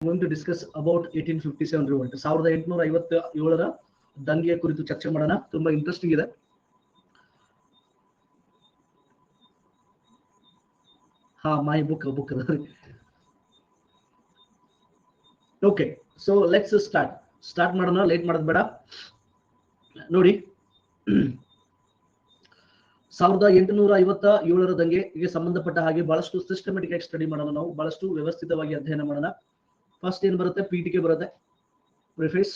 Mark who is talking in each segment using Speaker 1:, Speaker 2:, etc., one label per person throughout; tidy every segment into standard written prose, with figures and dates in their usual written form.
Speaker 1: going to discuss about 1857 revolt. 1857 ದಂಗೆಯ ಕುರಿತು ಚರ್ಚೆ ಮಾಡೋಣ. ತುಂಬಾ ಇಂಟ್ರೆಸ್ಟಿಂಗ್ ಇದೆ. My book okay, so let's start ಮಾಡೋಣ. ಲೇಟ್ ಮಾಡೋದು ಬೇಡ. ನೋಡಿ, 1857 ದಂಗೆಗೆ ಸಂಬಂಧಪಟ್ಟ ಹಾಗೆ ಬಹಳಷ್ಟು ಸಿಸ್ಟಮೆಟಿಕ್ ಆಗಿ ಸ್ಟಡಿ ಮಾಡೋಣ. ನಾವು ಬಹಳಷ್ಟು ವ್ಯವಸ್ಥಿತವಾಗಿ ಅಧ್ಯಯನ ಮಾಡೋಣ. ಫಸ್ಟ್ ಏನ್ ಬರುತ್ತೆ, ಪೀಠಿಕೆ ಬರುತ್ತೆ, ಪ್ರಿಫೇಸ್.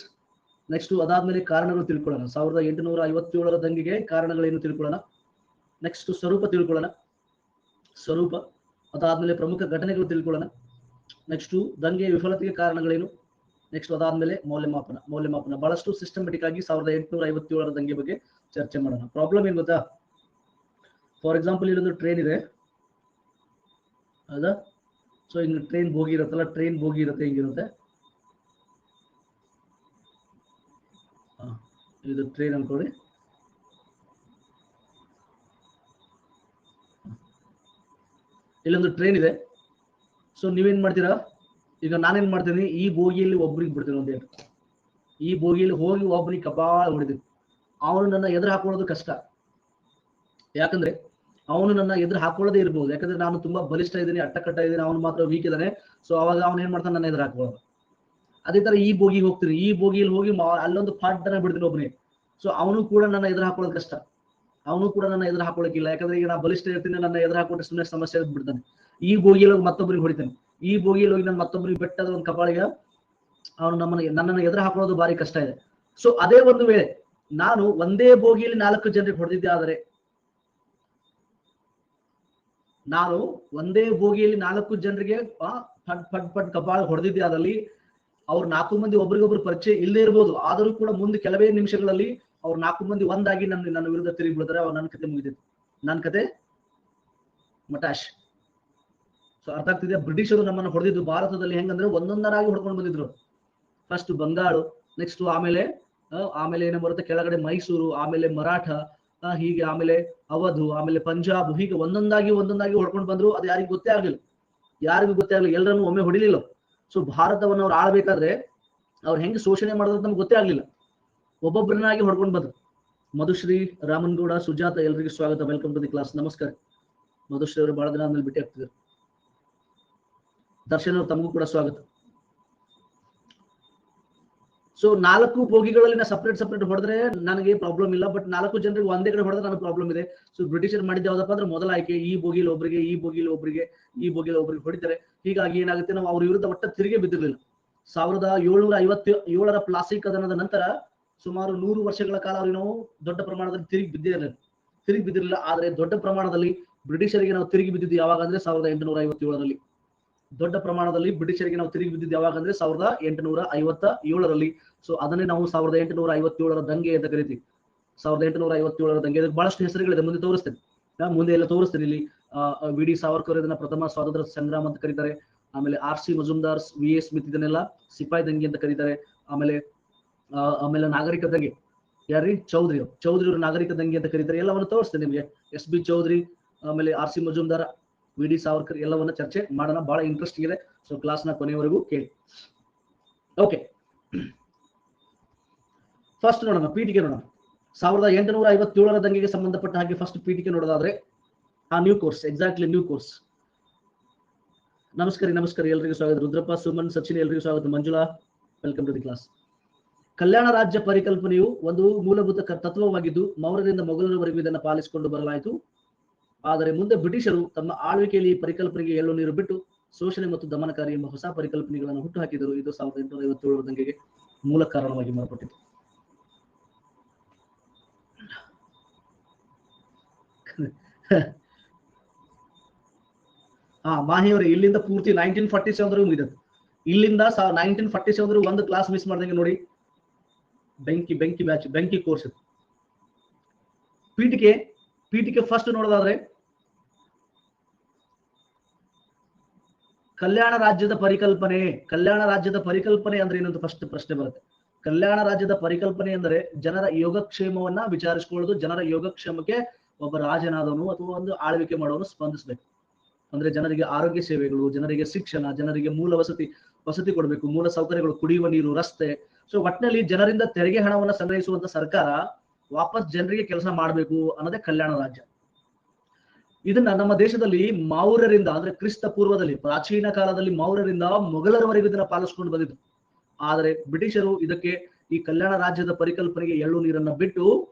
Speaker 1: ನೆಕ್ಸ್ಟ್ ಅದಾದ್ಮೇಲೆ ಕಾರಣಗಳು ತಿಳ್ಕೊಳ್ಳೋಣ. 1857 ದಂಗೆಗೆ ಕಾರಣಗಳೇನು ತಿಳ್ಕೊಳ್ಳೋಣ. ನೆಕ್ಸ್ಟ್ ಸ್ವರೂಪ ತಿಳ್ಕೊಳ್ಳೋಣ, ಸ್ವರೂಪ. ಅದಾದ್ಮೇಲೆ ಪ್ರಮುಖ ಘಟನೆಗಳು ತಿಳ್ಕೊಳ್ಳೋಣ. ನೆಕ್ಸ್ಟ್ ದಂಗೆಯ ವಿಫಲತೆಗೆ ಕಾರಣಗಳೇನು. ನೆಕ್ಸ್ಟ್ ಅದಾದ್ಮೇಲೆ ಮೌಲ್ಯಮಾಪನ. ಬಹಳಷ್ಟು ಸಿಸ್ಟಮೆಟಿಕ್ ಆಗಿ 1857 ದಂಗೆ ಬಗ್ಗೆ ಚರ್ಚೆ ಮಾಡೋಣ. ಪ್ರಾಬ್ಲಮ್ ಏನ್ ಗೊತ್ತಾ, ಫಾರ್ ಎಕ್ಸಾಂಪಲ್ ಇಲ್ಲೊಂದು ಟ್ರೈನ್ ಇದೆ, ಹೌದಾ? ಸೊ ಹಿಂಗ್ ಟ್ರೈನ್ ಬೋಗಿ ಇರುತ್ತಲ್ಲ, ಟ್ರೈನ್ ಬೋಗಿ ಇರುತ್ತೆ, ಹಿಂಗಿರುತ್ತೆ. ಇದು ಟ್ರೈನ್ ಅನ್ಕೊಳ್ಳಿ. ಇಲ್ಲೊಂದು ಟ್ರೈನ್ ಇದೆ. ಸೊ ನೀವೇನ್ ಮಾಡ್ತೀರಾ, ಈಗ ನಾನೇನ್ ಮಾಡ್ತೀನಿ, ಈ ಬೋಗಿಯಲ್ಲಿ ಒಬ್ರಿಗೆ ಬಿಡ್ತೀನಿ ಒಂದೇ. ಈ ಬೋಗಿಯಲ್ಲಿ ಹೋಗಿ ಒಬ್ರಿಗೆ ಕಪಾಳ ಹೊಡಿತೀನಿ. ಅವನು ನನ್ನ ಎದುರು ಹಾಕೊಳ್ಳೋದು ಕಷ್ಟ. ಯಾಕಂದ್ರೆ ಅವನು ನನ್ನ ಎದುರು ಹಾಕೊಳ್ಳೋದೇ ಇರ್ಬೋದು, ಯಾಕಂದ್ರೆ ನಾನು ತುಂಬಾ ಬಲಿಷ್ಠ ಇದ್ದೀನಿ, ಅಟ್ಟಕಟ್ಟ ಇದ್ದೀನಿ, ಅವನು ಮಾತ್ರ ವೀಕ್ ಇದ್ದಾನೆ. ಸೊ ಅವಾಗ ಅವನು ಏನ್ ಮಾಡ್ತಾನೆ, ನನ್ನ ಎದುರು ಹಾಕೊಳ್ಳೋದು. ಅದೇ ತರ ಈ ಬೋಗಿಗೆ ಹೋಗ್ತೀನಿ, ಈ ಬೋಗಿಯಲ್ಲಿ ಹೋಗಿ ಅಲ್ಲೊಂದು ಪಾರ್ಟ್ನ ಬಿಡ್ತೀನಿ ಒಬ್ಬನೇ. ಸೊ ಅವನು ಕೂಡ ನನ್ನ ಎದುರು ಹಾಕೊಳ್ಳೋದು ಕಷ್ಟ, ಅವನು ಕೂಡ ನನ್ನ ಎದುರು ಹಾಕೊಳ್ಳೋಕ್ಕಿಲ್ಲ. ಯಾಕಂದ್ರೆ ಈಗ ನಾ ಬಲಿಷ್ಠ ಇರ್ತೀನಿ, ನನ್ನ ಎದುರು ಹಾಕೊಂಡ್ರೆ ಸುಮ್ಮನೆ ಸಮಸ್ಯೆ ಬಿಡ್ತಾನೆ. ಈ ಬೋಗಿಯಲ್ಲಿ ಹೋಗಿ ಮತ್ತೊಬ್ಬರಿಗೆ ಹೊಡಿತಾನೆ, ಈ ಬೋಗಿಯಲ್ಲಿ ಹೋಗಿ ನಾನು ಮತ್ತೊಬ್ಬರಿಗೆ ಬೆಟ್ಟದ ಒಂದು ಕಪಾಳಿಗೆ ಅವನು ನನ್ನನ್ನು ಎದುರು ಹಾಕೊಳ್ಳೋದು ಭಾರಿ ಕಷ್ಟ ಇದೆ. ಸೊ ಅದೇ ಒಂದು ವೇಳೆ ನಾನು ಒಂದೇ ಬೋಗಿಯಲ್ಲಿ 4 ಜನರಿಗೆ ಹೊಡೆದಿದ್ದೆ ಆದರೆ, ನಾನು ಒಂದೇ ಬೋಗಿಯಲ್ಲಿ 4 ಜನರಿಗೆ ಪಟ್ ಕಪಾಳ ಹೊಡೆದಿದ್ದೆ ಆದಲ್ಲಿ, ಅವ್ರು 4 ಮಂದಿ ಒಬ್ರಿಗೊಬ್ರು ಪರಿಚಯ ಇಲ್ಲದೆ ಇರ್ಬೋದು, ಆದರೂ ಕೂಡ ಮುಂದೆ ಕೆಲವೇ ನಿಮಿಷಗಳಲ್ಲಿ ಅವ್ರು 4 ಮಂದಿ ಒಂದಾಗಿ ನನ್ನ ವಿರುದ್ಧ ತಿರುಗಿ ಬಿಡ್ತಾರೆ. ಅವ್ರು ನನ್ನ ಕತೆ ಮುಗಿದಿತ್ತು, ನನ್ನ ಕತೆ ಮಟಾಶ್. ಸೊ ಅರ್ಥ ಆಗ್ತಿದೆ. ಬ್ರಿಟಿಷರು ನಮ್ಮನ್ನು ಹೊಡೆದಿದ್ದು ಭಾರತದಲ್ಲಿ ಹೆಂಗಂದ್ರೆ ಒಂದೊಂದರಾಗಿ ಹೊಡ್ಕೊಂಡು ಬಂದಿದ್ರು. ಫಸ್ಟ್ ಬಂಗಾಳು, ನೆಕ್ಸ್ಟ್ ಆಮೇಲೆ ಏನೋ ಬರುತ್ತೆ ಕೆಳಗಡೆ ಮೈಸೂರು, ಆಮೇಲೆ ಮರಾಠ, ಹೀಗೆ ಆಮೇಲೆ ಅವಧು, ಆಮೇಲೆ ಪಂಜಾಬ್, ಹೀಗೆ ಒಂದೊಂದಾಗಿ ಹೊಡ್ಕೊಂಡು ಬಂದ್ರು. ಅದು ಯಾರಿಗೂ ಗೊತ್ತೇ ಆಗಲಿಲ್ಲ, ಎಲ್ಲರನ್ನು ಒಮ್ಮೆ ಹೊಡಿಲಿಲ್ಲ. ಸೊ ಭಾರತವನ್ನು ಅವ್ರು ಆಳ್ಬೇಕಾದ್ರೆ ಅವ್ರು ಹೆಂಗೆ ಶೋಷಣೆ ಮಾಡೋದು ನಮ್ಗೆ ಗೊತ್ತೇ ಆಗ್ಲಿಲ್ಲ, ಒಬ್ಬೊಬ್ಬರನ್ನಾಗಿ ಹೊಡ್ಕೊಂಡು ಬಂದ್ರು. ಮಧುಶ್ರೀ, ರಾಮನ್ಗೌಡ, ಸುಜಾತ, ಎಲ್ರಿಗೂ ಸ್ವಾಗತ. Welcome to the class. ನಮಸ್ಕಾರ. ಮಧುಶ್ರೀ ಅವರು ಬಹಳ ದಿನ ಆದ್ಮೇಲೆ ಭೇಟಿ ಆಗ್ತಿದ್ರು. ದರ್ಶನ್ ಅವರು, ತಮಗೂ ಕೂಡ ಸ್ವಾಗತ. ಸೊ 4 ಬೋಗಿಗಳಲ್ಲಿ ನಾ ಸಪ್ರೇಟ್ ಹೊಡೆದ್ರೆ ನನಗೆ ಪ್ರಾಬ್ಲಮ್ ಇಲ್ಲ, ಬಟ್ 4 ಜನರಿಗೆ ಒಂದೇ ಕಡೆ ಹೊಡೆದ್ರೆ ನನಗೆ ಪ್ರಾಬ್ಲಮ್ ಇದೆ. ಸೊ ಬ್ರಿಟಿಷರು ಮಾಡಿದ್ದು ಯಾವ್ದಪ್ಪ ಅಂದ್ರೆ, ಮೊದಲ ಆಯ್ಕೆ ಈ ಬೋಗಿಯಲ್ಲಿ ಒಬ್ಬರಿಗೆ, ಈ ಬೋಗಿಯಲ್ಲಿ ಒಬ್ಬರಿಗೆ ಹೊಡಿತಾರೆ. ಹೀಗಾಗಿ ಏನಾಗುತ್ತೆ, ನಾವು ಅವ್ರ ವಿರುದ್ಧ ಒಟ್ಟ ತಿರುಗಿ ಬಿದ್ದಿರಲಿಲ್ಲ. 1757 ಪ್ಲಾಸಿ ಕದನದ ನಂತರ ಸುಮಾರು 100 ವರ್ಷಗಳ ಕಾಲ ಅವ್ರಿಗೆ ನಾವು ದೊಡ್ಡ ಪ್ರಮಾಣದಲ್ಲಿ ತಿರುಗಿ ಬಿದ್ದಿರಲಿಲ್ಲ. ಆದ್ರೆ ದೊಡ್ಡ ಪ್ರಮಾಣದಲ್ಲಿ ಬ್ರಿಟಿಷರಿಗೆ ನಾವು ತಿರುಗಿ ಬಿದ್ದಿದ್ದು ಯಾವಾಗ ಅಂದ್ರೆ 1857ರಲ್ಲಿ. ದೊಡ್ಡ ಪ್ರಮಾಣದಲ್ಲಿ ಬ್ರಿಟಿಷರಿಗೆ ನಾವು ತಿರುಗಿ ಬಿದ್ದಿದ್ದು ಯಾವಾಗ ಅಂದ್ರೆ 1857ರಲ್ಲಿ. ಸೊ ಅದನ್ನೇ ನಾವು 1857 ದಂಗೆ ಅಂತ ಕರಿತೀವಿ. 1857 ದಂಗೆ ಬಹಳಷ್ಟು ಹೆಸರುಗಳಿದೆ, ಮುಂದೆ ತೋರಿಸ್ತೇನೆ. ಇಲ್ಲಿ ವಿ ಡಿ ಸಾವರ್ಕರ್ ಇದನ್ನ ಪ್ರಥಮ ಸ್ವಾತಂತ್ರ್ಯ ಸಂಗ್ರಾಮ ಅಂತ ಕರೀತಾರೆ. ಆಮೇಲೆ RC ಮಜುಮ್ದಾರ್, VA ಸ್ಮಿತ್ ಇದನ್ನೆಲ್ಲ ಸಿಪಾಯಿ ದಂಗೆ ಅಂತ ಕರೀತಾರೆ. ಆಮೇಲೆ ನಾಗರಿಕ ದಂಗೆ ಯಾರ್ರಿ, ಚೌಧರಿ ನಾಗರಿಕ ದಂಗೆ ಅಂತ ಕರೀತಾರೆ. ಎಲ್ಲವನ್ನು ತೋರಿಸ್ತೇನೆ ನಿಮಗೆ. SB ಚೌಧರಿ, ಆಮೇಲೆ RC Majumdar, V D Savarkar, ಎಲ್ಲವನ್ನ ಚರ್ಚೆ ಮಾಡೋಣ. ಬಹಳ ಇಂಟ್ರೆಸ್ಟಿಂಗ್ ಇದೆ. ಸೊ ಕ್ಲಾಸ್ನ ಕೊನೆಯವರೆಗೂ ಕೇಳಿ. ಓಕೆ, ಫಸ್ಟ್ ನೋಡೋಣ, ಪೀಠಿಕೆ ನೋಡೋಣ. 1857 ದಂಗೆಗೆ ಸಂಬಂಧಪಟ್ಟ ಹಾಗೆ ಫಸ್ಟ್ ಪೀಠಿಕೆ ನೋಡೋದಾದ್ರೆ, new course, exactly new course. ನಮಸ್ಕಾರ, ಎಲ್ರಿಗೂ ಸ್ವಾಗತ. ರುದ್ರಪ್ಪ, ಸುಮನ್, ಸಚಿನ್, ಎಲ್ರಿಗೂ ಸ್ವಾಗತ. Manjula, welcome to the class. ಕಲ್ಯಾಣ ರಾಜ್ಯ ಪರಿಕಲ್ಪನೆಯು ಒಂದು ಮೂಲಭೂತ ತತ್ವವಾಗಿದ್ದು ಮೌರ್ಯರಿಂದ ಮೊಘಲರವರೆಗೂ ಇದನ್ನು ಪಾಲಿಸಿಕೊಂಡು ಬರಲಾಯಿತು. ಆದರೆ ಮುಂದೆ ಬ್ರಿಟಿಷರು ತಮ್ಮ ಆಳ್ವಿಕೆಯಲ್ಲಿ ಪರಿಕಲ್ಪನೆಗೆ ಎಳ್ಳು ನೀರು ಬಿಟ್ಟು ಶೋಷಣೆ ಮತ್ತು ದಮನಕಾರಿ ಎಂಬ ಹೊಸ ಪರಿಕಲ್ಪನೆಗಳನ್ನು ಹುಟ್ಟುಹಾಕಿದರು. ಇದು 1857 ದಂಗೆಗೆ ಮೂಲ ಕಾರಣವಾಗಿ ಮಾರ್ಪಟ್ಟಿತು. ಮಾಹಿಯವರೇ, ಇಲ್ಲಿಂದ ಪೂರ್ತಿ 1947 ಮುಗಿದ. ಇಲ್ಲಿಂದ 1947 ಒಂದು ಕ್ಲಾಸ್ ಮಿಸ್ ಮಾಡ್ದಂಗೆ ನೋಡಿ. ಬೆಂಕಿ ಬ್ಯಾಚ್, ಬೆಂಕಿ ಕೋರ್ಸ್. ಪೀಠಿಕೆ ಫಸ್ಟ್ ನೋಡೋದಾದ್ರೆ, ಕಲ್ಯಾಣ ರಾಜ್ಯದ ಪರಿಕಲ್ಪನೆ ಅಂದ್ರೆ ಏನಂತ ಫಸ್ಟ್ ಪ್ರಶ್ನೆ ಬರುತ್ತೆ. ಕಲ್ಯಾಣ ರಾಜ್ಯದ ಪರಿಕಲ್ಪನೆ ಅಂದರೆ ಜನರ ಯೋಗಕ್ಷೇಮವನ್ನ ವಿಚಾರಿಸಿಕೊಳ್ಳೋದು. ಜನರ ಯೋಗಕ್ಷೇಮಕ್ಕೆ ಒಬ್ಬ ರಾಜನಾದವನು ಅಥವಾ ಒಂದು ಆಳ್ವಿಕೆ ಮಾಡೋನು ಸ್ಪಂದಿಸಬೇಕು. ಅಂದ್ರೆ ಜನರಿಗೆ ಆರೋಗ್ಯ ಸೇವೆಗಳು, ಜನರಿಗೆ ಶಿಕ್ಷಣ, ಜನರಿಗೆ ಮೂಲ ವಸತಿ, ವಸತಿ ಕೊಡಬೇಕು, ಮೂಲ ಸೌಕರ್ಯಗಳು, ಕುಡಿಯುವ ನೀರು, ರಸ್ತೆ. ಸೊ ಒಟ್ಟಿನಲ್ಲಿ ಜನರಿಂದ ತೆರಿಗೆ ಹಣವನ್ನು ಸಂಗ್ರಹಿಸುವಂತ ಸರ್ಕಾರ ವಾಪಸ್ ಜನರಿಗೆ ಕೆಲಸ ಮಾಡಬೇಕು ಅನ್ನೋದೇ ಕಲ್ಯಾಣ ರಾಜ್ಯ. ಇದನ್ನ ನಮ್ಮ ದೇಶದಲ್ಲಿ ಮೌರ್ಯರಿಂದ ಅಂದ್ರೆ ಕ್ರಿಸ್ತ ಪೂರ್ವದಲ್ಲಿ ಪ್ರಾಚೀನ ಕಾಲದಲ್ಲಿ ಮೌರ್ಯರಿಂದ ಮೊಘಲರವರೆಗೂ ಇದನ್ನ ಪಾಲಿಸ್ಕೊಂಡು ಬಂದಿದ್ರು. ಆದರೆ ಬ್ರಿಟಿಷರು ಇದಕ್ಕೆ ಈ ಕಲ್ಯಾಣ ರಾಜ್ಯದ ಪರಿಕಲ್ಪನೆಗೆ ಎಳ್ಳು ನೀರನ್ನ ಬಿಟ್ಟು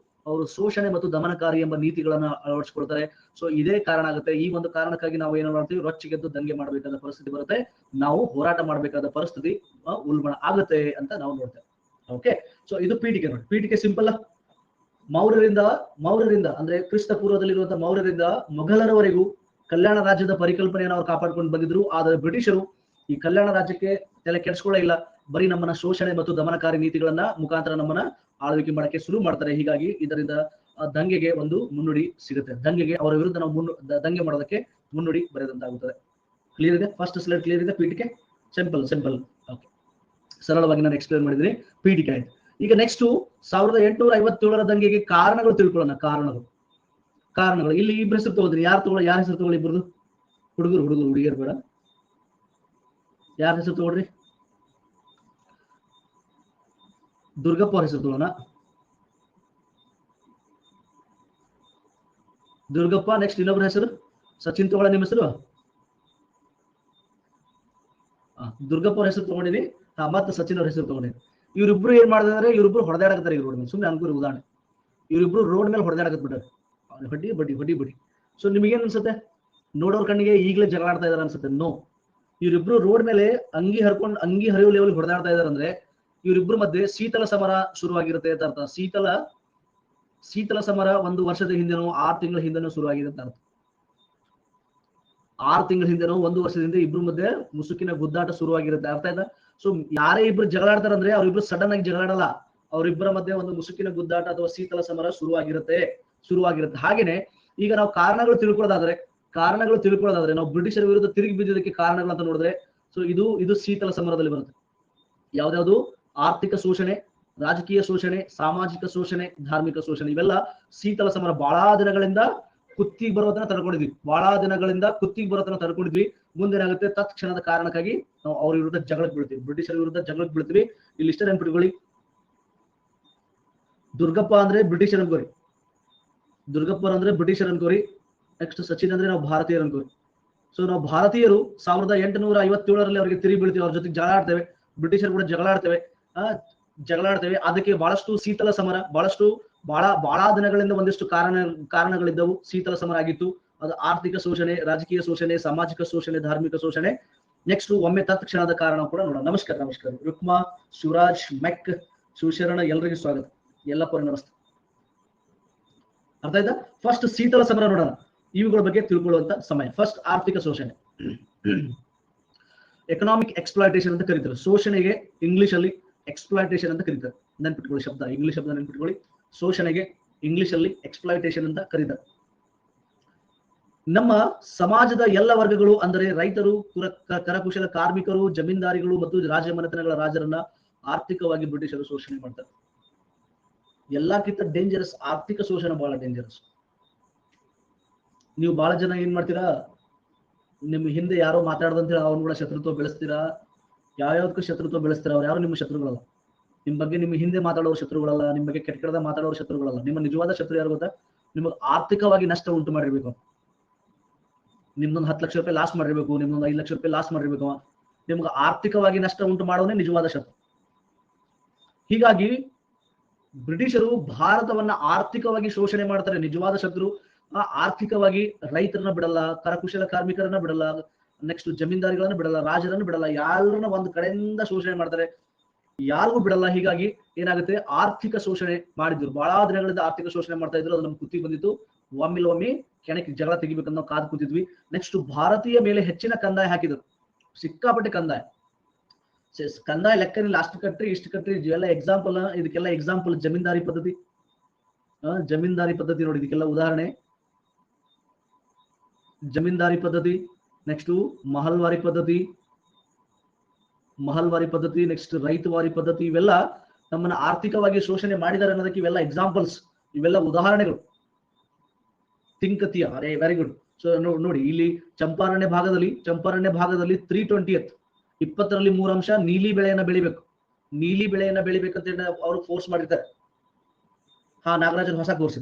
Speaker 1: ಅವರು ಶೋಷಣೆ ಮತ್ತು ದಮನಕಾರಿ ಎಂಬ ನೀತಿಗಳನ್ನ ಅಳವಡಿಸ್ಕೊಳ್ತಾರೆ. ಸೊ ಇದೇ ಕಾರಣ ಆಗುತ್ತೆ. ಈ ಒಂದು ಕಾರಣಕ್ಕಾಗಿ ನಾವು ಏನು ಮಾಡ್ತೀವಿ, ರೊಚ್ಚಿಗೆದ್ದು ದಂಗೆ ಮಾಡಬೇಕಾದ ಪರಿಸ್ಥಿತಿ ಬರುತ್ತೆ, ನಾವು ಹೋರಾಟ ಮಾಡಬೇಕಾದ ಪರಿಸ್ಥಿತಿ ಉಲ್ಬಣ ಆಗುತ್ತೆ ಅಂತ ನಾವು ನೋಡ್ತೇವೆ. ಓಕೆ, ಸೊ ಇದು ಪೀಠಿಕೆ ನೋಡಿ. ಪೀಠಿಕೆ ಸಿಂಪಲ್. ಮೌರ್ಯರಿಂದ ಅಂದ್ರೆ ಕ್ರಿಸ್ತ ಪೂರ್ವದಲ್ಲಿರುವಂತಹ ಮೌರ್ಯರಿಂದ ಮೊಘಲರವರೆಗೂ ಕಲ್ಯಾಣ ರಾಜ್ಯದ ಪರಿಕಲ್ಪನೆಯನ್ನು ಅವರು ಕಾಪಾಡ್ಕೊಂಡು ಬಂದಿದ್ರು. ಆದರೆ ಬ್ರಿಟಿಷರು ಈ ಕಲ್ಯಾಣ ರಾಜ್ಯಕ್ಕೆ ತಲೆ ಕೆಡಿಸ್ಕೊಳ್ಳೇ ಇಲ್ಲ, ಬರೀ ನಮ್ಮನ್ನ ಶೋಷಣೆ ಮತ್ತು ದಮನಕಾರಿ ನೀತಿಗಳನ್ನ ಮುಖಾಂತರ ನಮ್ಮನ್ನ ಆಳ್ವಿಕೆ ಮಾಡಕ್ಕೆ ಶುರು ಮಾಡ್ತಾರೆ. ಹೀಗಾಗಿ ಇದರಿಂದ ದಂಗೆಗೆ ಒಂದು ಮುನ್ನುಡಿ ಸಿಗುತ್ತೆ. ದಂಗೆಗೆ ಅವರ ವಿರುದ್ಧ ನಾವು ದಂಗೆ ಮಾಡೋದಕ್ಕೆ ಮುನ್ನುಡಿ ಬರೆದಂತಾಗುತ್ತದೆ. ಕ್ಲಿಯರ್ ಇದೆ? ಫಸ್ಟ್ ಸ್ಲೈಡ್ ಕ್ಲಿಯರ್ ಇದೆ? ಪೀಠಿಕೆ ಸಿಂಪಲ್. ಓಕೆ, ಸರಳವಾಗಿ ನಾನು ಎಕ್ಸ್ಪ್ಲೇನ್ ಮಾಡಿದ್ದೀನಿ. ಪೀಠಿಕೆ ಆಯ್ತು. ಈಗ ನೆಕ್ಸ್ಟ್ 1857 ದಂಗೆಗೆ ಕಾರಣಗಳು ತಿಳ್ಕೊಳ್ಳೋಣ. ಕಾರಣಗಳು ಇಲ್ಲಿ ಇಬ್ಬರ ಹೆಸರು ತಗೋತೀನಿ. ಯಾರ ಹೆಸರು ತಗೊಳ್ಳಿ? ಇಬ್ಬರದು ಹುಡುಗಿಯರು ಬೇಡ. ಯಾರ ಹೆಸರು ತಗೊಳ್ರಿ? ದುರ್ಗಪ್ಪ ಅವ್ರ ಹೆಸರು ತಗೊಳ್ಳೋಣ. ದುರ್ಗಪ್ಪ. ನೆಕ್ಸ್ಟ್ ಇನ್ನೊಬ್ಬರ ಹೆಸರು ಸಚಿನ್ ತಗೊಳ್ಳ. ನಿಮ್ಮ ಹೆಸರು? ದುರ್ಗಪ್ಪ ಅವ್ರ ಹೆಸರು ತಗೊಂಡಿನಿ. ಮತ್ತೆ ಸಚಿನ್ ಅವ್ರ ಹೆಸರು ತಗೊಂಡಿನಿ. ಇವರಿಬ್ರು ಏನ್ ಮಾಡಿದ್ರೆ, ಇವರಿಬ್ರು ಹೊಡೆದಾಡಕತ್ತಾರೆ. ರೋಡ್ ಮೇಲೆ ಸುಮ್ಮನೆ ಅನ್ಕೋರಿ ಉದಾಹರಣೆ. ಇವರಿಬ್ರು ರೋಡ್ ಮೇಲೆ ಹೊಡೆದಾಡಕತ್ ಬಿಟ್ಟಾರೆ, ಬಡ್ಡಿ. ಸೊ ನಿಮಗೇನ್ ಅನ್ಸುತ್ತೆ? ನೋಡೋರ್ ಕಣ್ಣಿಗೆ ಈಗಲೇ ಜಗಳ ಆಡ್ತಾ ಇದಾರೆ ಅನ್ಸುತ್ತೆ? ನೋ. ಇವರಿಬ್ರು ರೋಡ್ ಮೇಲೆ ಅಂಗಿ ಹರಿವು ಲೆವೆಲ್ ಹೊಡೆದಾಡ್ತಾ ಇದಾರೆ ಅಂದ್ರೆ ಇವರಿಬ್ರು ಮಧ್ಯೆ ಶೀತಲ ಸಮರ ಶುರುವಾಗಿರುತ್ತೆ ಅಂತ ಅರ್ಥ. ಶೀತಲ ಸಮರ 1 ವರ್ಷದ ಹಿಂದೆನೋ 6 ತಿಂಗಳ ಹಿಂದೆನೋ ಶುರುವಾಗಿದೆ ಅಂತ ಅರ್ಥ. 6 ತಿಂಗಳ ಹಿಂದೆನೋ 1 ವರ್ಷದ ಹಿಂದೆ ಇಬ್ರು ಮಧ್ಯೆ ಮುಸುಕಿನ ಗುದ್ದಾಟ ಶುರುವಾಗಿರುತ್ತೆ. ಅರ್ಥ ಆಯ್ತಾ? ಸೊ ಯಾರೇ ಇಬ್ರು ಜಗಳಾಡ್ತಾರಂದ್ರೆ ಅವ್ರಿಬ್ರು ಸಡನ್ ಆಗಿ ಜಗಳಾಡಲ್ಲ. ಅವರಿಬ್ಬರ ಮಧ್ಯೆ ಒಂದು ಮುಸುಕಿನ ಗುದ್ದಾಟ ಅಥವಾ ಶೀತಲ ಸಮರ ಶುರುವಾಗಿರುತ್ತೆ. ಹಾಗೇನೆ ಈಗ ನಾವು ಕಾರಣಗಳು ತಿಳ್ಕೊಳ್ಳೋದಾದ್ರೆ ನಾವು ಬ್ರಿಟಿಷರ ವಿರುದ್ಧ ತಿರುಗಿ ಬಿದ್ದಿದ್ದಕ್ಕೆ ಕಾರಣಗಳಂತ ನೋಡಿದ್ರೆ, ಸೊ ಇದು ಶೀತಲ ಸಮರದಲ್ಲಿ ಬರುತ್ತೆ. ಯಾವ್ದಾವ್ದು? ಆರ್ಥಿಕ ಶೋಷಣೆ, ರಾಜಕೀಯ ಶೋಷಣೆ, ಸಾಮಾಜಿಕ ಶೋಷಣೆ, ಧಾರ್ಮಿಕ ಶೋಷಣೆ. ಇವೆಲ್ಲ ಶೀತಲ ಸಮರ ಬಹಳ ದಿನಗಳಿಂದ ಕುತ್ತಿಗೆ ಬರೋದನ್ನ ತಡ್ಕೊಂಡಿದ್ವಿ. ಮುಂದೇನಾಗುತ್ತೆ? ತತ್ಕ್ಷಣದ ಕಾರಣಕ್ಕಾಗಿ ನಾವು ಅವ್ರ ವಿರುದ್ಧ ಜಗಳಕ್ಕೆ ಬೀಳ್ತೀವಿ, ಬ್ರಿಟಿಷರ ವಿರುದ್ಧ ಜಗಳಕ್ಕೆ ಬೀಳ್ತೀವಿ. ಇಲ್ಲಿ ಇಷ್ಟ ನೆನ್ಪಿಟ್ಕೊಳ್ಳಿ, ದುರ್ಗಪ್ಪ ಅಂದ್ರೆ ಬ್ರಿಟಿಷರ್ ಅನ್ಕೋರಿ. ನೆಕ್ಸ್ಟ್ ಸಚಿನ್ ಅಂದ್ರೆ ನಾವು ಭಾರತೀಯರು ಅನ್ಕೋರಿ. ಸೊ ನಾವು ಭಾರತೀಯರು 1857 ಅವರಿಗೆ ತಿರುಗಿ ಬೀಳ್ತೀವಿ, ಅವ್ರ ಜೊತೆಗೆ ಜಗಳಾಡ್ತೇವೆ, ಬ್ರಿಟಿಷರ್ ಕೂಡ ಜಗಳಾಡ್ತೇವೆ. ಅದಕ್ಕೆ ಬಹಳಷ್ಟು ಶೀತಲ ಸಮರ, ಬಹಳ ದಿನಗಳಿಂದ ಒಂದಿಷ್ಟು ಕಾರಣಗಳಿದ್ದವು. ಶೀತಲ ಸಮರ ಆಗಿತ್ತು. ಅದು ಆರ್ಥಿಕ ಶೋಷಣೆ, ರಾಜಕೀಯ ಶೋಷಣೆ, ಸಾಮಾಜಿಕ ಶೋಷಣೆ, ಧಾರ್ಮಿಕ ಶೋಷಣೆ. ನೆಕ್ಸ್ಟ್ ಒಮ್ಮೆ ತತ್ಕ್ಷಣದ ಕಾರಣ ಕೂಡ ನೋಡೋಣ. ನಮಸ್ಕಾರ. ರುಕ್ಮಾ, ಶಿವರಾಜ್, ಮೆಕ್, ಶಿವಶರಣ, ಎಲ್ಲರಿಗೂ ಸ್ವಾಗತ. ಎಲ್ಲಪ್ಪ ನಮಸ್ತೆ. ಅರ್ಥ ಆಯ್ತಾ? ಫಸ್ಟ್ ಶೀತಲ ಸಮರ ನೋಡೋಣ. ಇವುಗಳ ಬಗ್ಗೆ ತಿಳ್ಕೊಳ್ಳುವಂತ ಸಮಯ. ಫಸ್ಟ್ ಆರ್ಥಿಕ ಶೋಷಣೆ, ಎಕನಾಮಿಕ್ ಎಕ್ಸ್ಪ್ಲಾಯ್ಟೇಷನ್ ಅಂತ ಕರೀತಾರೆ. ಶೋಷಣೆಗೆ ಇಂಗ್ಲಿಷ್ ಅಲ್ಲಿ ಎಕ್ಸ್ಪ್ಲಾಯ್ಟೇಷನ್ ಅಂತ ಕರೀತಾರೆ. ನೆನ್ಪಿಟ್ಕೊಳ್ಳಿ ಶಬ್ದ, ಇಂಗ್ಲಿಷ್ ಶಬ್ದ ನೆನ್ಪಿಟ್ಕೊಳ್ಳಿ. ಶೋಷಣೆಗೆ ಇಂಗ್ಲಿಷ್ ಅಲ್ಲಿ ಎಕ್ಸ್ಪ್ಲಾಯ್ಟೇಷನ್ ಅಂತ ಕರೀತಾರೆ. ನಮ್ಮ ಸಮಾಜದ ಎಲ್ಲ ವರ್ಗಗಳು ಅಂದರೆ ರೈತರು, ಕರಕುಶಲ ಕಾರ್ಮಿಕರು, ಜಮೀನ್ದಾರಿಗಳು ಮತ್ತು ರಾಜಮನೆತನಗಳ ರಾಜರನ್ನ ಆರ್ಥಿಕವಾಗಿ ಬ್ರಿಟಿಷರು ಶೋಷಣೆ ಮಾಡ್ತಾರೆ. ಎಲ್ಲಕ್ಕಿಂತ ಡೇಂಜರಸ್ ಆರ್ಥಿಕ ಶೋಷಣೆ, ಬಹಳ ಡೇಂಜರಸ್. ನೀವು ಬಹಳ ಜನ ಏನ್ ಮಾಡ್ತೀರಾ, ನಿಮ್ ಹಿಂದೆ ಯಾರೋ ಮಾತಾಡ್ದಂತ ಅವ್ನು ಕೂಡ ಶತ್ರುತ್ವ ಬೆಳೆಸ್ತೀರಾ. ಯಾವ್ಯಾವ್ದಕ್ಕೂ ಶತ್ರುತ್ವ ಬೆಳೆಸ್ತೀರಾ. ಅವ್ರು ಯಾರು ನಿಮ್ಮ ಶತ್ರುಗಳಲ್ಲ. ನಿಮ್ ಬಗ್ಗೆ ನಿಮ್ಮ ಹಿಂದೆ ಮಾತಾಡೋರು ಶತ್ರುಗಳಲ್ಲ, ನಿಮ್ ಬಗ್ಗೆ ಕೆಟ್ಟದ ಮಾತಾಡೋರು ಶತ್ರುಗಳಲ್ಲ. ನಿಮ್ಮ ನಿಜವಾದ ಶತ್ರು ಯಾರು ಗೊತ್ತಾ? ನಿಮಗೆ ಆರ್ಥಿಕವಾಗಿ ನಷ್ಟ ಉಂಟು ಮಾಡಿರ್ಬೇಕು. ನಿಮ್ದೊಂದು 10 ಲಕ್ಷ ರೂಪಾಯಿ ಲಾಸ್ ಮಾಡಿರ್ಬೇಕು, ನಿಮ್ದೊಂದು 5 ಲಕ್ಷ ರೂಪಾಯಿ ಲಾಸ್ ಮಾಡಿರ್ಬೇಕು. ನಿಮ್ಗೆ ಆರ್ಥಿಕವಾಗಿ ನಷ್ಟ ಉಂಟು ಮಾಡೋನೇ ನಿಜವಾದ ಶತ್ರು. ಹೀಗಾಗಿ ಬ್ರಿಟಿಷರು ಭಾರತವನ್ನ ಆರ್ಥಿಕವಾಗಿ ಶೋಷಣೆ ಮಾಡ್ತಾರೆ. ನಿಜವಾದ ಶತ್ರು ಆರ್ಥಿಕವಾಗಿ ರೈತರನ್ನ ಬಿಡಲ್ಲ, ಕರಕುಶಲ ಕಾರ್ಮಿಕರನ್ನ ಬಿಡಲ್ಲ, ನೆಕ್ಸ್ಟ್ ಜಮೀನ್ದಾರಿಗಳನ್ನ ಬಿಡಲ್ಲ, ರಾಜರನ್ನ ಬಿಡಲ್ಲ. ಯಾರನ್ನ ಒಂದು ಕಡೆಯಿಂದ ಶೋಷಣೆ ಮಾಡ್ತಾರೆ, ಯಾರಿಗೂ ಬಿಡಲ್ಲ. ಹೀಗಾಗಿ ಏನಾಗುತ್ತೆ? ಆರ್ಥಿಕ ಶೋಷಣೆ ಮಾಡಿದ್ರು. ಬಹಳ ದಿನಗಳಿಂದ ಆರ್ಥಿಕ ಶೋಷಣೆ ಮಾಡ್ತಾ ಇದ್ರು. ಅದು ನಮ್ಗೆ ಕುತ್ತಿಗೆ ಬಂದಿತ್ತು. ಒಮ್ಮೆ ಕೆಣಕಿ ಜಗಳ ತೆಗಿಬೇಕಂತ ನಾವು ಕಾದು ಕೂತಿದ್ವಿ. ನೆಕ್ಸ್ಟ್ ಭಾರತೀಯ ಮೇಲೆ ಹೆಚ್ಚಿನ ಕಂದಾಯ ಹಾಕಿದ್ರು. ಸಿಕ್ಕಾಪಟ್ಟೆ ಕಂದಾಯ ಲೆಕ್ಕನಿಲ್ಲ. ಅಷ್ಟು ಕಟ್ರಿ ಇಷ್ಟು ಕಟ್ರಿ ಎಲ್ಲ ಎಕ್ಸಾಂಪಲ್. ಇದಕ್ಕೆಲ್ಲ ಎಕ್ಸಾಂಪಲ್ ಜಮೀನ್ದಾರಿ ಪದ್ಧತಿ ನೋಡಿ. ಇದಕ್ಕೆಲ್ಲ ಉದಾಹರಣೆ ಜಮೀನ್ದಾರಿ ಪದ್ಧತಿ. ನೆಕ್ಸ್ಟ್ ಮಹಲ್ವಾರಿ ಪದ್ಧತಿ, ನೆಕ್ಸ್ಟ್ ರೈತವಾರಿ ಪದ್ಧತಿ. ಇವೆಲ್ಲ ನಮ್ಮನ್ನ ಆರ್ಥಿಕವಾಗಿ ಶೋಷಣೆ ಮಾಡಿದ್ದಾರೆ ಅನ್ನೋದಕ್ಕೆ ಇವೆಲ್ಲ ಎಕ್ಸಾಂಪಲ್ಸ್, ಇವೆಲ್ಲ ಉದಾಹರಣೆಗಳು. ತಿಂಕತಿಯ ಅರೆ ವೆರಿ ಗುಡ್. ಸೊ ನೋಡಿ, ಇಲ್ಲಿ ಚಂಪಾರಣ್ಯ ಭಾಗದಲ್ಲಿ 320th 20ರಲ್ಲಿ 3 ಅಂಶ ನೀಲಿ ಬೆಳೆಯನ್ನ ಬೆಳಿಬೇಕು. ನೀಲಿ ಬೆಳೆಯನ್ನ ಬೆಳಿಬೇಕಂತ ಹೇಳಿ ಅವರು ಫೋರ್ಸ್ ಮಾಡಿರ್ತಾರೆ. ನಾಗರಾಜನ್ ಹೊಸ ಕೋರ್ಸ್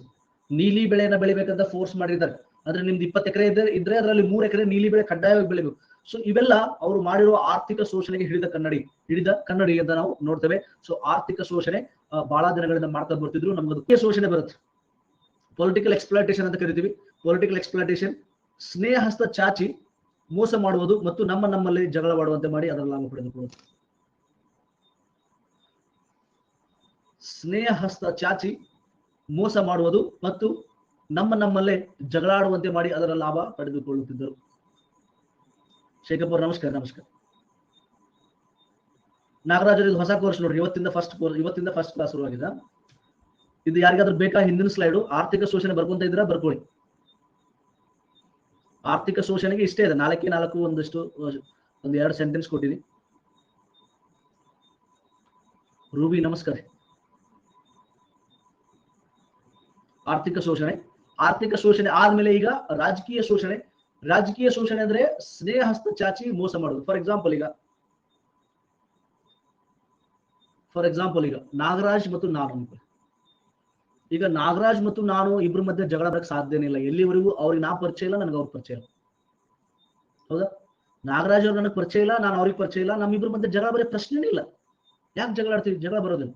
Speaker 1: ನೀಲಿ ಬೆಳೆಯನ್ನ ಬೆಳಿಬೇಕಂತ ಫೋರ್ಸ್ ಮಾಡಿರ್ತಾರೆ. ಅಂದ್ರೆ ನಿಮ್ದು 20 ಎಕರೆ ಇದ್ರೆ ಅದರಲ್ಲಿ 3 ಎಕರೆ ನೀಲಿ ಬೆಳೆ ಕಡ್ಡಾಯವಾಗಿ ಬೆಳಿಬೇಕು. ಸೊ ಇವೆಲ್ಲ ಅವರು ಮಾಡಿರುವ ಆರ್ಥಿಕ ಶೋಷಣೆಗೆ ಹಿಡಿದ ಕನ್ನಡಿ ಅಂತ ನಾವು ನೋಡ್ತೇವೆ. ಸೊ ಆರ್ಥಿಕ ಶೋಷಣೆ ಬಹಳ ದಿನಗಳಿಂದ ಮಾಡ್ತಾ ಬರ್ತಿದ್ರು. ನಮ್ಗೆ ಶೋಷಣೆ ಬರುತ್ತೆ. ಪೊಲಿಟಿಕಲ್ ಎಕ್ಸ್ಪ್ಲಾಯ್ಟೇಷನ್ ಅಂತ ಕರಿತೀವಿ. ಪೊಲಿಟಿಕಲ್ ಎಕ್ಸ್ಪ್ಲಾಯ್ಟೇಷನ್ ಸ್ನೇಹ ಹಸ್ತ ಚಾಚಿ ಮೋಸ ಮಾಡುವುದು ಮತ್ತು ನಮ್ಮಲ್ಲಿ ಜಗಳವಾಡುವಂತೆ ಮಾಡಿ ಅದರ ಲಾಭ ಪಡೆದುಕೊಳ್ಳುವುದು. ಸ್ನೇಹ ಹಸ್ತ ಚಾಚಿ ಮೋಸ ಮಾಡುವುದು ಮತ್ತು ನಮ್ಮಲ್ಲೇ ಜಗಳಾಡುವಂತೆ ಮಾಡಿ ಅದರ ಲಾಭ ಪಡೆದುಕೊಳ್ಳುತ್ತಿದ್ದರು. ಶೇಖಪುರ್ ನಮಸ್ಕಾರ. ನಾಗರಾಜ್ ಇದು ಹೊಸ ಕೋರ್ಸ್ ನೋಡ್ರಿ. ಇವತ್ತಿಂದ ಫಸ್ಟ್ ಕ್ಲಾಸ್ ಶುರುವಾಗಿದೆ. ಇದು ಯಾರಿಗಾದ್ರೂ ಬೇಕಾ? ಹಿಂದಿನ ಸ್ಲೈಡು ಆರ್ಥಿಕ ಶೋಷಣೆ ಬರ್ಕೊಂತ ಇದ್ರ ಬರ್ಕೊಳ್ಳಿ. ಆರ್ಥಿಕ ಶೋಷಣೆಗೆ ಇಷ್ಟೇ ಇದೆ, 4 ಒಂದು 2 ಸೆಂಟೆನ್ಸ್ ಕೊಟ್ಟಿನಿ. ರೂಬಿ ನಮಸ್ಕಾರ. ಆರ್ಥಿಕ ಶೋಷಣೆ ಆದ್ಮೇಲೆ ಈಗ ರಾಜಕೀಯ ಶೋಷಣೆ ಅಂದ್ರೆ ಸ್ನೇಹ ಹಸ್ತ ಚಾಚಿ ಮೋಸ ಮಾಡುದು. ಫಾರ್ ಎಕ್ಸಾಂಪಲ್ ಈಗ ನಾಗರಾಜ್ ಮತ್ತು ನಾನು ಇಬ್ಬರ ಮಧ್ಯೆ ಜಗಳ ಬರಕ್ ಸಾಧ್ಯನೇ ಇಲ್ಲ. ಎಲ್ಲಿವರೆಗೂ ಅವ್ರಿಗೆ ನಾ ಪರಿಚಯ ಇಲ್ಲ, ನನಗೆ ಅವ್ರ ಪರಿಚಯ ಇಲ್ಲ. ಹೌದಾ? ನಾಗರಾಜ್ ಅವ್ರು ನನಗೆ ಪರಿಚಯ ಇಲ್ಲ, ನಾನು ಅವ್ರಿಗೆ ಪರಿಚಯ ಇಲ್ಲ. ನಮ್ಮಿಬ್ರ ಮಧ್ಯೆ ಜಗಳ ಬರೋ ಪ್ರಶ್ನೆನೇ ಇಲ್ಲ. ಯಾಕೆ ಜಗಳ ಆಡ್ತೀವಿ? ಜಗಳ ಬರೋದಿಲ್ಲ.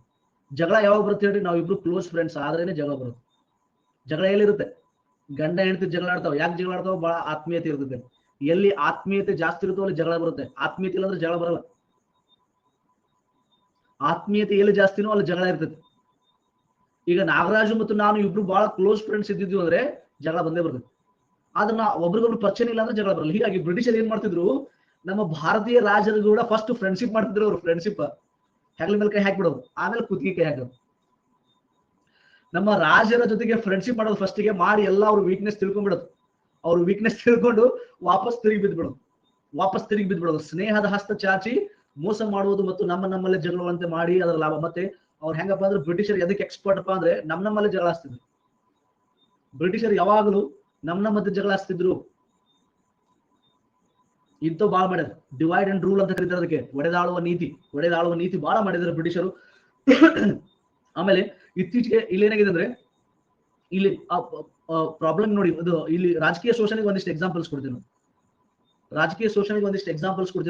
Speaker 1: ಜಗಳ ಯಾವಾಗ ಬರುತ್ತೆ ಹೇಳಿ? ನಾವು ಇಬ್ರು ಕ್ಲೋಸ್ ಫ್ರೆಂಡ್ಸ್ ಆದ್ರೇನೆ ಜಗಳ ಬರುತ್ತೆ. ಜಗಳ ಎಲ್ಲಿರುತ್ತೆ? ಗಂಡ ಹೆಂಡತಿ ಜಗಳ ಆಡ್ತಾವ. ಯಾಕೆ ಜಗಳ ಆಡ್ತಾವ? ಬಹಳ ಆತ್ಮೀಯತೆ ಇರ್ತದೆ. ಎಲ್ಲಿ ಆತ್ಮೀಯತೆ ಜಾಸ್ತಿ ಇರುತ್ತೋ ಅಲ್ಲಿ ಜಗಳ ಬರುತ್ತೆ. ಆತ್ಮೀಯತೆ ಇಲ್ಲಂದ್ರೆ ಜಗಳ ಬರಲ್ಲ. ಆತ್ಮೀಯತೆ ಎಲ್ಲಿ ಜಾಸ್ತಿನೋ ಅಲ್ಲಿ ಜಗಳ ಇರ್ತದೆ. ಈಗ ನಾಗರಾಜು ಮತ್ತು ನಾನು ಇಬ್ರು ಬಹಳ ಕ್ಲೋಸ್ ಫ್ರೆಂಡ್ಸ್ ಇದ್ದಿದ್ವಿ ಅಂದ್ರೆ ಜಗಳ ಬಂದೇ ಬರ್ತದೆ. ಆದ್ರೆ ಒಬ್ರಿಗೊಬ್ರು ಪರಿಚಯ ಇಲ್ಲ ಅಂದ್ರೆ ಜಗಳ ಬರಲ್ಲ. ಹೀಗಾಗಿ ಬ್ರಿಟಿಷರು ಏನ್ ಮಾಡ್ತಿದ್ರು, ನಮ್ಮ ಭಾರತೀಯ ರಾಜರು ಕೂಡ ಫಸ್ಟ್ ಫ್ರೆಂಡ್ಶಿಪ್ ಮಾಡ್ತಿದ್ರು. ಅವರು ಫ್ರೆಂಡ್ಶಿಪ್ ಹೆಗಲ ಮೇಲೆ ಕೈ ಹಾಕ್ಬಿಡೋರು, ಆಮೇಲೆ ಕುತ್ತಿಗೆ ಕೈ ಹಾಕೋರು. ನಮ್ಮ ರಾಜರ ಜೊತೆಗೆ ಫ್ರೆಂಡ್ಶಿಪ್ ಮಾಡೋದು ಫಸ್ಟಿಗೆ ಮಾಡಿ ಎಲ್ಲ ಅವ್ರ ವೀಕ್ನೆಸ್ ತಿಳ್ಕೊಂಡ್ಬಿಡೋದು. ಅವ್ರ ವೀಕ್ನೆಸ್ ತಿಳ್ಕೊಂಡು ವಾಪಸ್ ತಿರುಗಿ ಬಿದ್ಬಿಡೋದು. ಸ್ನೇಹದ ಹಸ್ತ ಚಾಚಿ ಮೋಸ ಮಾಡುವುದು ಮತ್ತು ನಮ್ಮಲ್ಲೇ ಜಗಳವಂತೆ ಮಾಡಿ ಅದರ ಲಾಭ. ಮತ್ತೆ ಅವ್ರು ಹೆಂಗಪ್ಪ ಅಂದ್ರೆ ಬ್ರಿಟಿಷರ್ ಎದಕ್ಕೆ ಎಕ್ಸ್ಪರ್ಟ್ ಅಪ್ಪ ಅಂದ್ರೆ ನಮ್ಮಲ್ಲೇ ಜಗಳ ಹಚ್ತಿದ್ರು. ಬ್ರಿಟಿಷರ್ ಯಾವಾಗಲೂ ನಮ್ಮ ಮಧ್ಯೆ ಜಗಳ ಹಚ್ತಿದ್ರು. ಇಂಥವು ಬಾಳ ಮಾಡ್ಯಾರ. ಡಿವೈಡ್ ಅಂಡ್ ರೂಲ್ ಅಂತ ಕರೀತಾರೆ ಅದಕ್ಕೆ. ಒಡೆದಾಳುವ ನೀತಿ ಬಹಳ ಮಾಡಿದ್ದಾರೆ ಬ್ರಿಟಿಷರು. ಆಮೇಲೆ ಇತ್ತೀಚೆಗೆ ಇಲ್ಲಿ ಏನಾಗಿದೆ ಅಂದ್ರೆ, ಇಲ್ಲಿ ಪ್ರಾಬ್ಲಮ್ ನೋಡಿ. ಇಲ್ಲಿ ರಾಜಕೀಯ ಶೋಷಣೆಗೆ ಒಂದಿಷ್ಟು ಎಕ್ಸಾಂಪಲ್ಸ್ ಕೊಡ್ತೀನಿ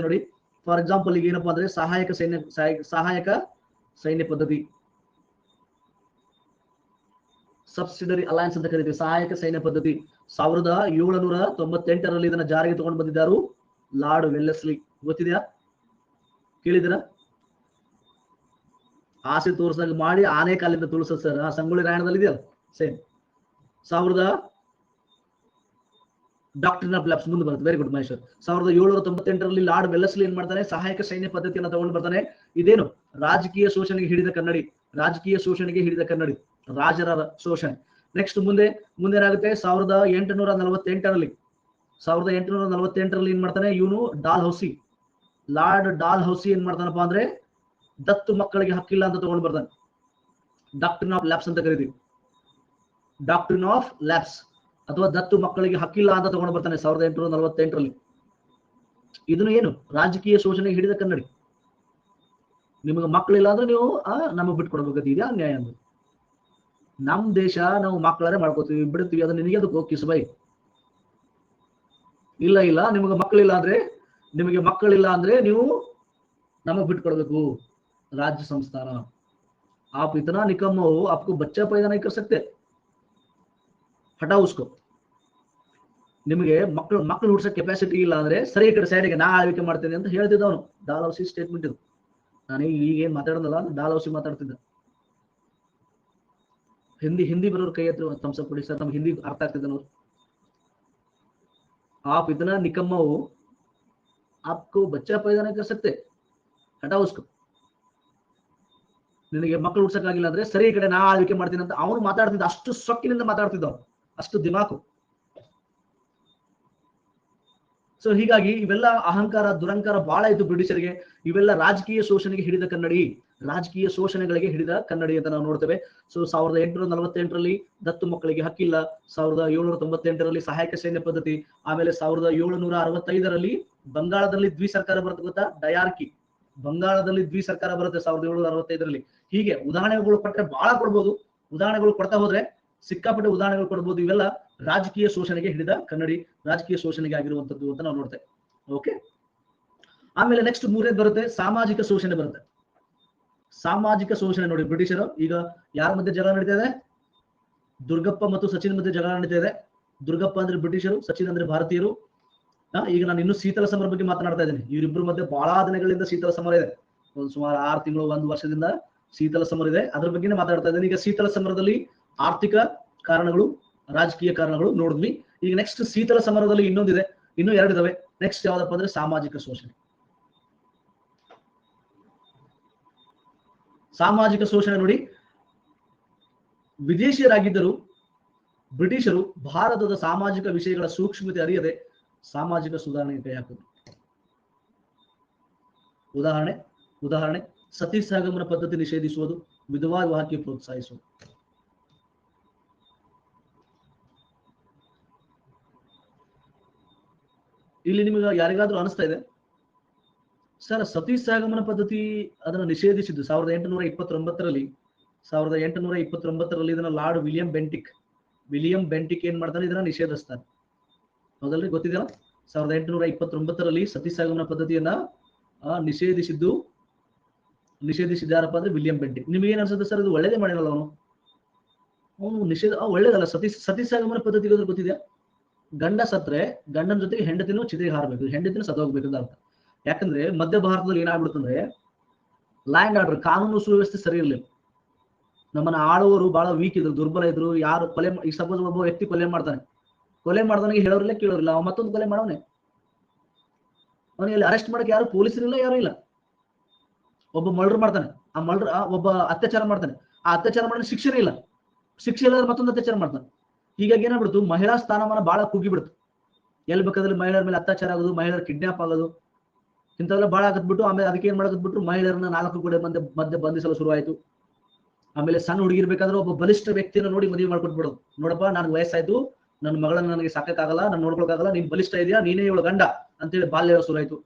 Speaker 1: ನೋಡಿ. ಫಾರ್ ಎಕ್ಸಾಂಪಲ್ ಈಗ ಏನಪ್ಪಾ ಅಂದ್ರೆ ಸಹಾಯಕ ಸೈನ್ಯ ಪದ್ಧತಿ, ಸಬ್ಸಿಡರಿ ಅಲಯನ್ಸ್ ಅಂತ ಕರೀತೀವಿ. ಸಹಾಯಕ ಸೈನ್ಯ ಪದ್ಧತಿ 1798ರಲ್ಲಿ ಇದನ್ನ ಜಾರಿಗೆ ತಗೊಂಡು ಬಂದಿದ್ದಾರು ಲಾರ್ಡ್ ವೆಲ್ಲೆಸ್ಲಿ. ಗೊತ್ತಿದೆಯಾ? ಕೇಳಿದಿರಾ? ಆಸೆ ತೋರ್ಸಂಗ ಮಾಡಿ ಆನೆ ಕಾಲಿಂದ ತುಳಿಸ ಸರ್. ಸಂಗೊಳ್ಳಿ ರಾಯಣದಲ್ಲಿ ಇದೆಯಲ್ಲ ಸೇಮ್. ಡಾಕ್ಟ್ರಿನ್ ಆಫ್ ಲ್ಯಾಬ್ಸ್ ಮುಂದೆ ಬರುತ್ತೆ. Very good Maheshwar. 1798ರಲ್ಲಿ ಲಾರ್ಡ್ ವೆಲ್ಲೆಸ್ಲಿ ಏನ್ ಮಾಡ್ತಾನೆ? ಸಹಾಯಕ ಸೈನ್ಯ ಪದ್ಧತಿಯನ್ನು ತಗೊಂಡು ಬರ್ತಾನೆ. ಇದೇನು? ರಾಜಕೀಯ ಶೋಷಣೆಗೆ ಹಿಡಿದ ಕನ್ನಡಿ. ರಾಜರ ಶೋಷಣೆ. ನೆಕ್ಸ್ಟ್ ಮುಂದೆ ಏನಾಗುತ್ತೆ? 1848ರಲ್ಲಿ ಏನ್ ಮಾಡ್ತಾನೆ ಇವನು? ಲಾರ್ಡ್ ಡಾಲ್ ಹೌಸಿ ಏನ್ ಮಾಡ್ತಾನಪ್ಪ ಅಂದ್ರೆ ದತ್ತು ಮಕ್ಕಳಿಗೆ ಹಕ್ಕಿಲ್ಲ ಅಂತ ತಗೊಂಡು ಬರ್ತಾನೆ. ಡಾಕ್ಟ್ರಿನ್ ಆಫ್ ಲ್ಯಾಬ್ಸ್ ಅಂತ ಕರಿತೀವಿ. ಡಾಕ್ಟ್ರಿನ್ ಆಫ್ ಲ್ಯಾಬ್ಸ್ ಅಥವಾ ದತ್ತು ಮಕ್ಕಳಿಗೆ ಹಕ್ಕಿಲ್ಲ ಅಂತ ತಗೊಂಡು ಬರ್ತಾನೆ 1848ರಲ್ಲಿ. ಇದನ್ನು ಏನು? ರಾಜಕೀಯ ಶೋಷಣೆಗೆ ಹಿಡಿದ ಕನ್ನಡಿ. ನಿಮಗೆ ಮಕ್ಕಳಿಲ್ಲ ಅಂದ್ರೆ ನೀವು ನಮಗೆ ಬಿಟ್ಕೊಡ್ಬೇಕಂತ ಇದೆಯಾ ಅನ್ಯಾಯ? ಅಂದ್ರೆ ನಮ್ ದೇಶ ನಾವು ಮಕ್ಕಳೇ ಮಾಡ್ಕೋತೀವಿ, ಬಿಡ್ತೀವಿ. ಅದು ನಿನಗೆ ಅದಕ್ಕೆ ಕಿಸ್ಬೈ ಇಲ್ಲ. ನಿಮಗೆ ಮಕ್ಕಳಿಲ್ಲ ಅಂದ್ರೆ ನೀವು ನಮಗ್ ಬಿಟ್ಕೊಡ್ಬೇಕು. राज्य संस्थान आप इतना निकम्म हो, आपको बच्चा पैदा नहीं कर सकते, हटाओ उसको. ನಿಮಗೆ ಮಕ್ಕಳು ಹುಡ್ಸೋ ಕೆಪಾಸಿಟಿ ಇಲ್ಲ ಅಂದ್ರೆ ಸರಿ ಈ ಕಡೆ ಸೈಡ್ಗೆ ನಾ ಆಳ್ವಿಕೆ ಮಾಡ್ತೇನೆ ಅಂತ ಹೇಳ್ತಿದ್ದವನು. ಡಾಲ್ಹೌಸಿ ಸ್ಟೇಟ್ಮೆಂಟ್ ಇದು. ನಾನು ಈಗ ಏನ್ ಮಾತಾಡೋದಲ್ಲ, ಡಾಲ್ಹೌಸಿ ಮಾತಾಡ್ತಿದ್ದ. ಹಿಂದಿ ಬರೋರು ಕೈ ಹತ್ರ ಥಮ್ಸಪ್ ಕೊಡಿ ಸರ್, ನಮ್ಗೆ ಹಿಂದಿ ಅರ್ಥ ಆಗ್ತಿದ್ದ ನೋರು. आप इतना निकम्मा हो, आपको बच्चा पैदा नहीं कर सकते, हटाओ उसको. ನಿನಗೆ ಮಕ್ಕಳು ಹುಡ್ಸಕ್ಕಾಗಿಲ್ಲ ಅಂದ್ರೆ ಸರಿ ಈ ಕಡೆ ನಾ ಆಳ್ವಿಕೆ ಮಾಡ್ತೀನಿ ಅಂತ ಅವನು ಮಾತಾಡ್ತಿದ್ದ. ಅಷ್ಟು ಸೊಕ್ಕಿನಿಂದ ಮಾತಾಡ್ತಿದ್ದ, ಅಷ್ಟು ದಿಮಾಕು. ಸೊ ಹೀಗಾಗಿ ಇವೆಲ್ಲ ಅಹಂಕಾರ ದುರಂಕಾರ ಬಹಳ ಇತ್ತು ಬ್ರಿಟಿಷರಿಗೆ. ಇವೆಲ್ಲ ರಾಜಕೀಯ ಶೋಷಣೆಗೆ ಹಿಡಿದ ಕನ್ನಡಿ, ರಾಜಕೀಯ ಶೋಷಣೆಗಳಿಗೆ ಹಿಡಿದ ಕನ್ನಡಿ ಅಂತ ನಾವು ನೋಡ್ತೇವೆ. ಸೊ 1848ರಲ್ಲಿ ದತ್ತು ಮಕ್ಕಳಿಗೆ ಹಕ್ಕಿಲ್ಲ, 1798ರಲ್ಲಿ ಸಹಾಯಕ ಸೈನ್ಯ ಪದ್ಧತಿ, ಆಮೇಲೆ 1765ರಲ್ಲಿ ಬಂಗಾಳದಲ್ಲಿ ದ್ವಿಸರ್ಕಾರ ಬರುತ್ತೆ ಗೊತ್ತಾ, ಡಯಾರ್ಕಿ, ಬಂಗಾಳದಲ್ಲಿ ದ್ವಿಸರ್ಕಾರ ಬರುತ್ತೆ 1765ರಲ್ಲಿ. ಹೀಗೆ ಉದಾಹರಣೆಗಳು ಕೊಟ್ಟರೆ ಬಹಳ ಕೊಡ್ಬೋದು, ಉದಾಹರಣೆಗಳು ಕೊಡ್ತಾ ಹೋದ್ರೆ ಸಿಕ್ಕಾಪಟ್ಟೆ ಉದಾಹರಣೆಗಳು ಕೊಡ್ಬೋದು. ಇವೆಲ್ಲ ರಾಜಕೀಯ ಶೋಷಣೆಗೆ ಹಿಡಿದ ಕನ್ನಡಿ, ರಾಜಕೀಯ ಶೋಷಣೆಗೆ ಆಗಿರುವಂತದ್ದು ಅಂತ ನಾವು ನೋಡ್ತೇವೆ. ಓಕೆ, ಆಮೇಲೆ ನೆಕ್ಸ್ಟ್ ಮೂರನೇದು ಬರುತ್ತೆ ಸಾಮಾಜಿಕ ಶೋಷಣೆ ಬರುತ್ತೆ. ಸಾಮಾಜಿಕ ಶೋಷಣೆ ನೋಡಿ, ಬ್ರಿಟಿಷರು ಈಗ ಯಾರ ಮಧ್ಯೆ ಜಗಳ ನಡೀತಾ ಇದೆ, ದುರ್ಗಪ್ಪ ಮತ್ತು ಸಚಿನ್ ಮಧ್ಯೆ ಜಗಳ ನಡೀತಾ ಇದೆ. ದುರ್ಗಪ್ಪ ಅಂದ್ರೆ ಬ್ರಿಟಿಷರು, ಸಚಿನ್ ಅಂದ್ರೆ ಭಾರತೀಯರು. ಈಗ ನಾನು ಇನ್ನು ಶೀತಲ ಸಮರ ಬಗ್ಗೆ ಮಾತನಾಡ್ತಾ ಇದ್ದೀನಿ. ಇವರಿಬ್ಬರ ಮಧ್ಯೆ ಬಹಳ ದಿನಗಳಿಂದ ಶೀತಲ ಸಮರ ಇದೆ, ಒಂದು ಸುಮಾರು 6 ತಿಂಗಳು 1 ವರ್ಷದಿಂದ ಶೀತಲ ಸಮರ ಇದೆ. ಅದ್ರ ಬಗ್ಗೆನೇ ಮಾತಾಡ್ತಾ ಇದ್ದೀನಿ. ಈಗ ಶೀತಲ ಸಮರದಲ್ಲಿ ಆರ್ಥಿಕ ಕಾರಣಗಳು, ರಾಜಕೀಯ ಕಾರಣಗಳು ನೋಡಿದ್ವಿ. ಈಗ ನೆಕ್ಸ್ಟ್ ಶೀತಲ ಸಮರದಲ್ಲಿ ಇನ್ನೊಂದಿದೆ, ಇನ್ನೂ 2 ಇದಾವೆ. ನೆಕ್ಸ್ಟ್ ಯಾವ್ದಪ್ಪ ಅಂದ್ರೆ ಸಾಮಾಜಿಕ ಶೋಷಣೆ. ಸಾಮಾಜಿಕ ಶೋಷಣೆ ನೋಡಿ, ವಿದೇಶಿಯರಾಗಿದ್ದರು ಬ್ರಿಟಿಷರು ಭಾರತದ ಸಾಮಾಜಿಕ ವಿಷಯಗಳ ಸೂಕ್ಷ್ಮತೆ ಅರಿಯದೆ ಸಾಮಾಜಿಕ ಸುಧಾರಣೆಗೆ ಕೈ ಹಾಕಿದ್ರು. ಉದಾಹರಣೆ ಸತಿ ಸಹಗಮನ ಪದ್ಧತಿ ನಿಷೇಧಿಸುವುದು, ವಿಧವಾ ವಿವಾಹಕ್ಕೆ ಪ್ರೋತ್ಸಾಹಿಸುವುದು. ಇಲ್ಲಿ ನಿಮಗೆ ಯಾರಿಗಾದ್ರೂ ಅನಿಸ್ತಾ ಇದೆ ಸರ್ ಸತಿ ಸಹಗಮನ ಪದ್ಧತಿ ಅದನ್ನ ನಿಷೇಧಿಸಿದ್ದು 1829ರಲ್ಲಿ, 1829ರಲ್ಲಿ ಇದನ್ನ ಲಾರ್ಡ್ ವಿಲಿಯಂ ಬೆಂಟಿಕ್ ಏನ್ ಮಾಡ್ತಾನೆ, ಇದನ್ನ ನಿಷೇಧಿಸ್ತಾನೆ. ಹೌದಲ್ರಿ, ಗೊತ್ತಿದೆಯಲ್ಲ? 1829ರಲ್ಲಿ ಸತಿ ಸಹಗಮನ ಪದ್ಧತಿಯನ್ನ ನಿಷೇಧಿಸಿದ್ದಾರಪ್ಪ ಅಂದ್ರೆ ವಿಲಿಯಂ ಬೆಂಟಿಕ್. ನಿಮ್ಗೆ ಏನ್ ಅನ್ಸುತ್ತೆ ಸರ್, ಇದು ಒಳ್ಳೇದೇ ಮಾಡಿರಲ್ಲ ಅವನು ನಿಷೇಧ ಒಳ್ಳೇದಲ್ಲ. ಸತಿ ಸಹಗಮನ ಪದ್ಧತಿ ಗೊತ್ತಿದೆಯಾ? ಗಂಡ ಸತ್ರೆ ಗಂಡನ ಜೊತೆಗೆ ಹೆಂಡತಿನೂ ಚಿತೆಗೆ ಹಾರಬೇಕು, ಹೆಂಡತಿನೂ ಸತ್ತೋಗ್ಬೇಕು ಅಂತ ಅರ್ಥ. ಯಾಕಂದ್ರೆ ಮಧ್ಯ ಭಾರತದಲ್ಲಿ ಏನಾಗ್ಬಿಡುತ್ತಂದ್ರೆ ಲಾ ಅಂಡ್ ಆರ್ಡರ್, ಕಾನೂನು ಸುವ್ಯವಸ್ಥೆ ಸರಿ ಇರಲಿಲ್ಲ. ನಮ್ಮನ್ನ ಆಳುವವರು ಬಹಳ ವೀಕ್ ಇದ್ರು, ದುರ್ಬಲ ಇದ್ರು. ಯಾರು ಈಗ ಸಪೋಸ್ ಒಬ್ಬ ವ್ಯಕ್ತಿ ಕೊಲೆ ಮಾಡ್ತಾನೆ ಹೇಳೋರಿಲ್ಲ ಕೇಳೋರಿಲ್ಲ, ಅವ ಮತ್ತೊಂದು ಕೊಲೆ ಮಾಡೋನೆ, ಅವನಿಗೆ ಅರೆಸ್ಟ್ ಮಾಡಕ್ಕೆ ಯಾರು ಪೊಲೀಸರಿಲ್ಲ, ಯಾರು ಇಲ್ಲ. ಒಬ್ಬ ಮರ್ಡರ್ ಮಾಡ್ತಾನೆ, ಒಬ್ಬ ಅತ್ಯಾಚಾರ ಮಾಡ್ತಾನೆ, ಆ ಅತ್ಯಾಚಾರ ಮಾಡಿದ್ರೆ ಶಿಕ್ಷೆ ಇಲ್ಲ, ಶಿಕ್ಷೆ ಇಲ್ಲದ್ರೆ ಮತ್ತೊಂದು ಅತ್ಯಾಚಾರ ಮಾಡ್ತಾನೆ. ಹೀಗಾಗಿ ಏನಾಗ್ಬಿಡ್ತು, ಮಹಿಳಾ ಸ್ಥಾನಮಾನ ಬಹಳ ಕುಗ್ಗಿಬಿಡ್ತು. ಎಲ್ಲಿ ಬೇಕಾದ್ರೆ ಮಹಿಳೆಯರ ಮೇಲೆ ಅತ್ಯಾಚಾರ ಆಗೋದು, ಮಹಿಳೆಯರ ಕಿಡ್ನಾಪ್ ಆಗೋದು, ಇಂಥವೆಲ್ಲ ಬಹಳ ಆಗತ್ಬಿಟ್ಟು ಆಮೇಲೆ ಅದಕ್ಕೆ ಏನ್ ಮಾಡಕತ್ಬಿಟ್ರು, ಮಹಿಳೆಯರನ್ನ 4 ಗೋಡೆ ಮಧ್ಯೆ ಬಂಧಿಸಲು ಶುರುವಾಯಿತು. ಆಮೇಲೆ ಸಣ್ಣ ಹುಡುಗಿರ್ಬೇಕಾದ್ರೆ ಒಬ್ಬ ಬಲಿಷ್ಠ ವ್ಯಕ್ತಿಯನ್ನು ನೋಡಿ ಮದುವೆ ಮಾಡ್ಕೊಟ್ಬಿಡೋದು. ನೋಡಪ್ಪ, ನನ್ಗೆ ವಯಸ್ಸಾಯ್ತು, ನನ್ನ ಮಗಳನ್ನ ನನಗೆ ಸಾಕಾಗಲ್ಲ, ನಾನು ನೋಡ್ಕೊಳಕ್ಕಾಗಲ್ಲ, ನೀನ್ ಬಲಿಷ್ಠ ಇದೆಯಾ, ನೀನೇ ಇವಳು ಗಂಡ ಅಂತೇಳಿ ಬಾಲ್ಯ ಶುರುವಾಯಿತು.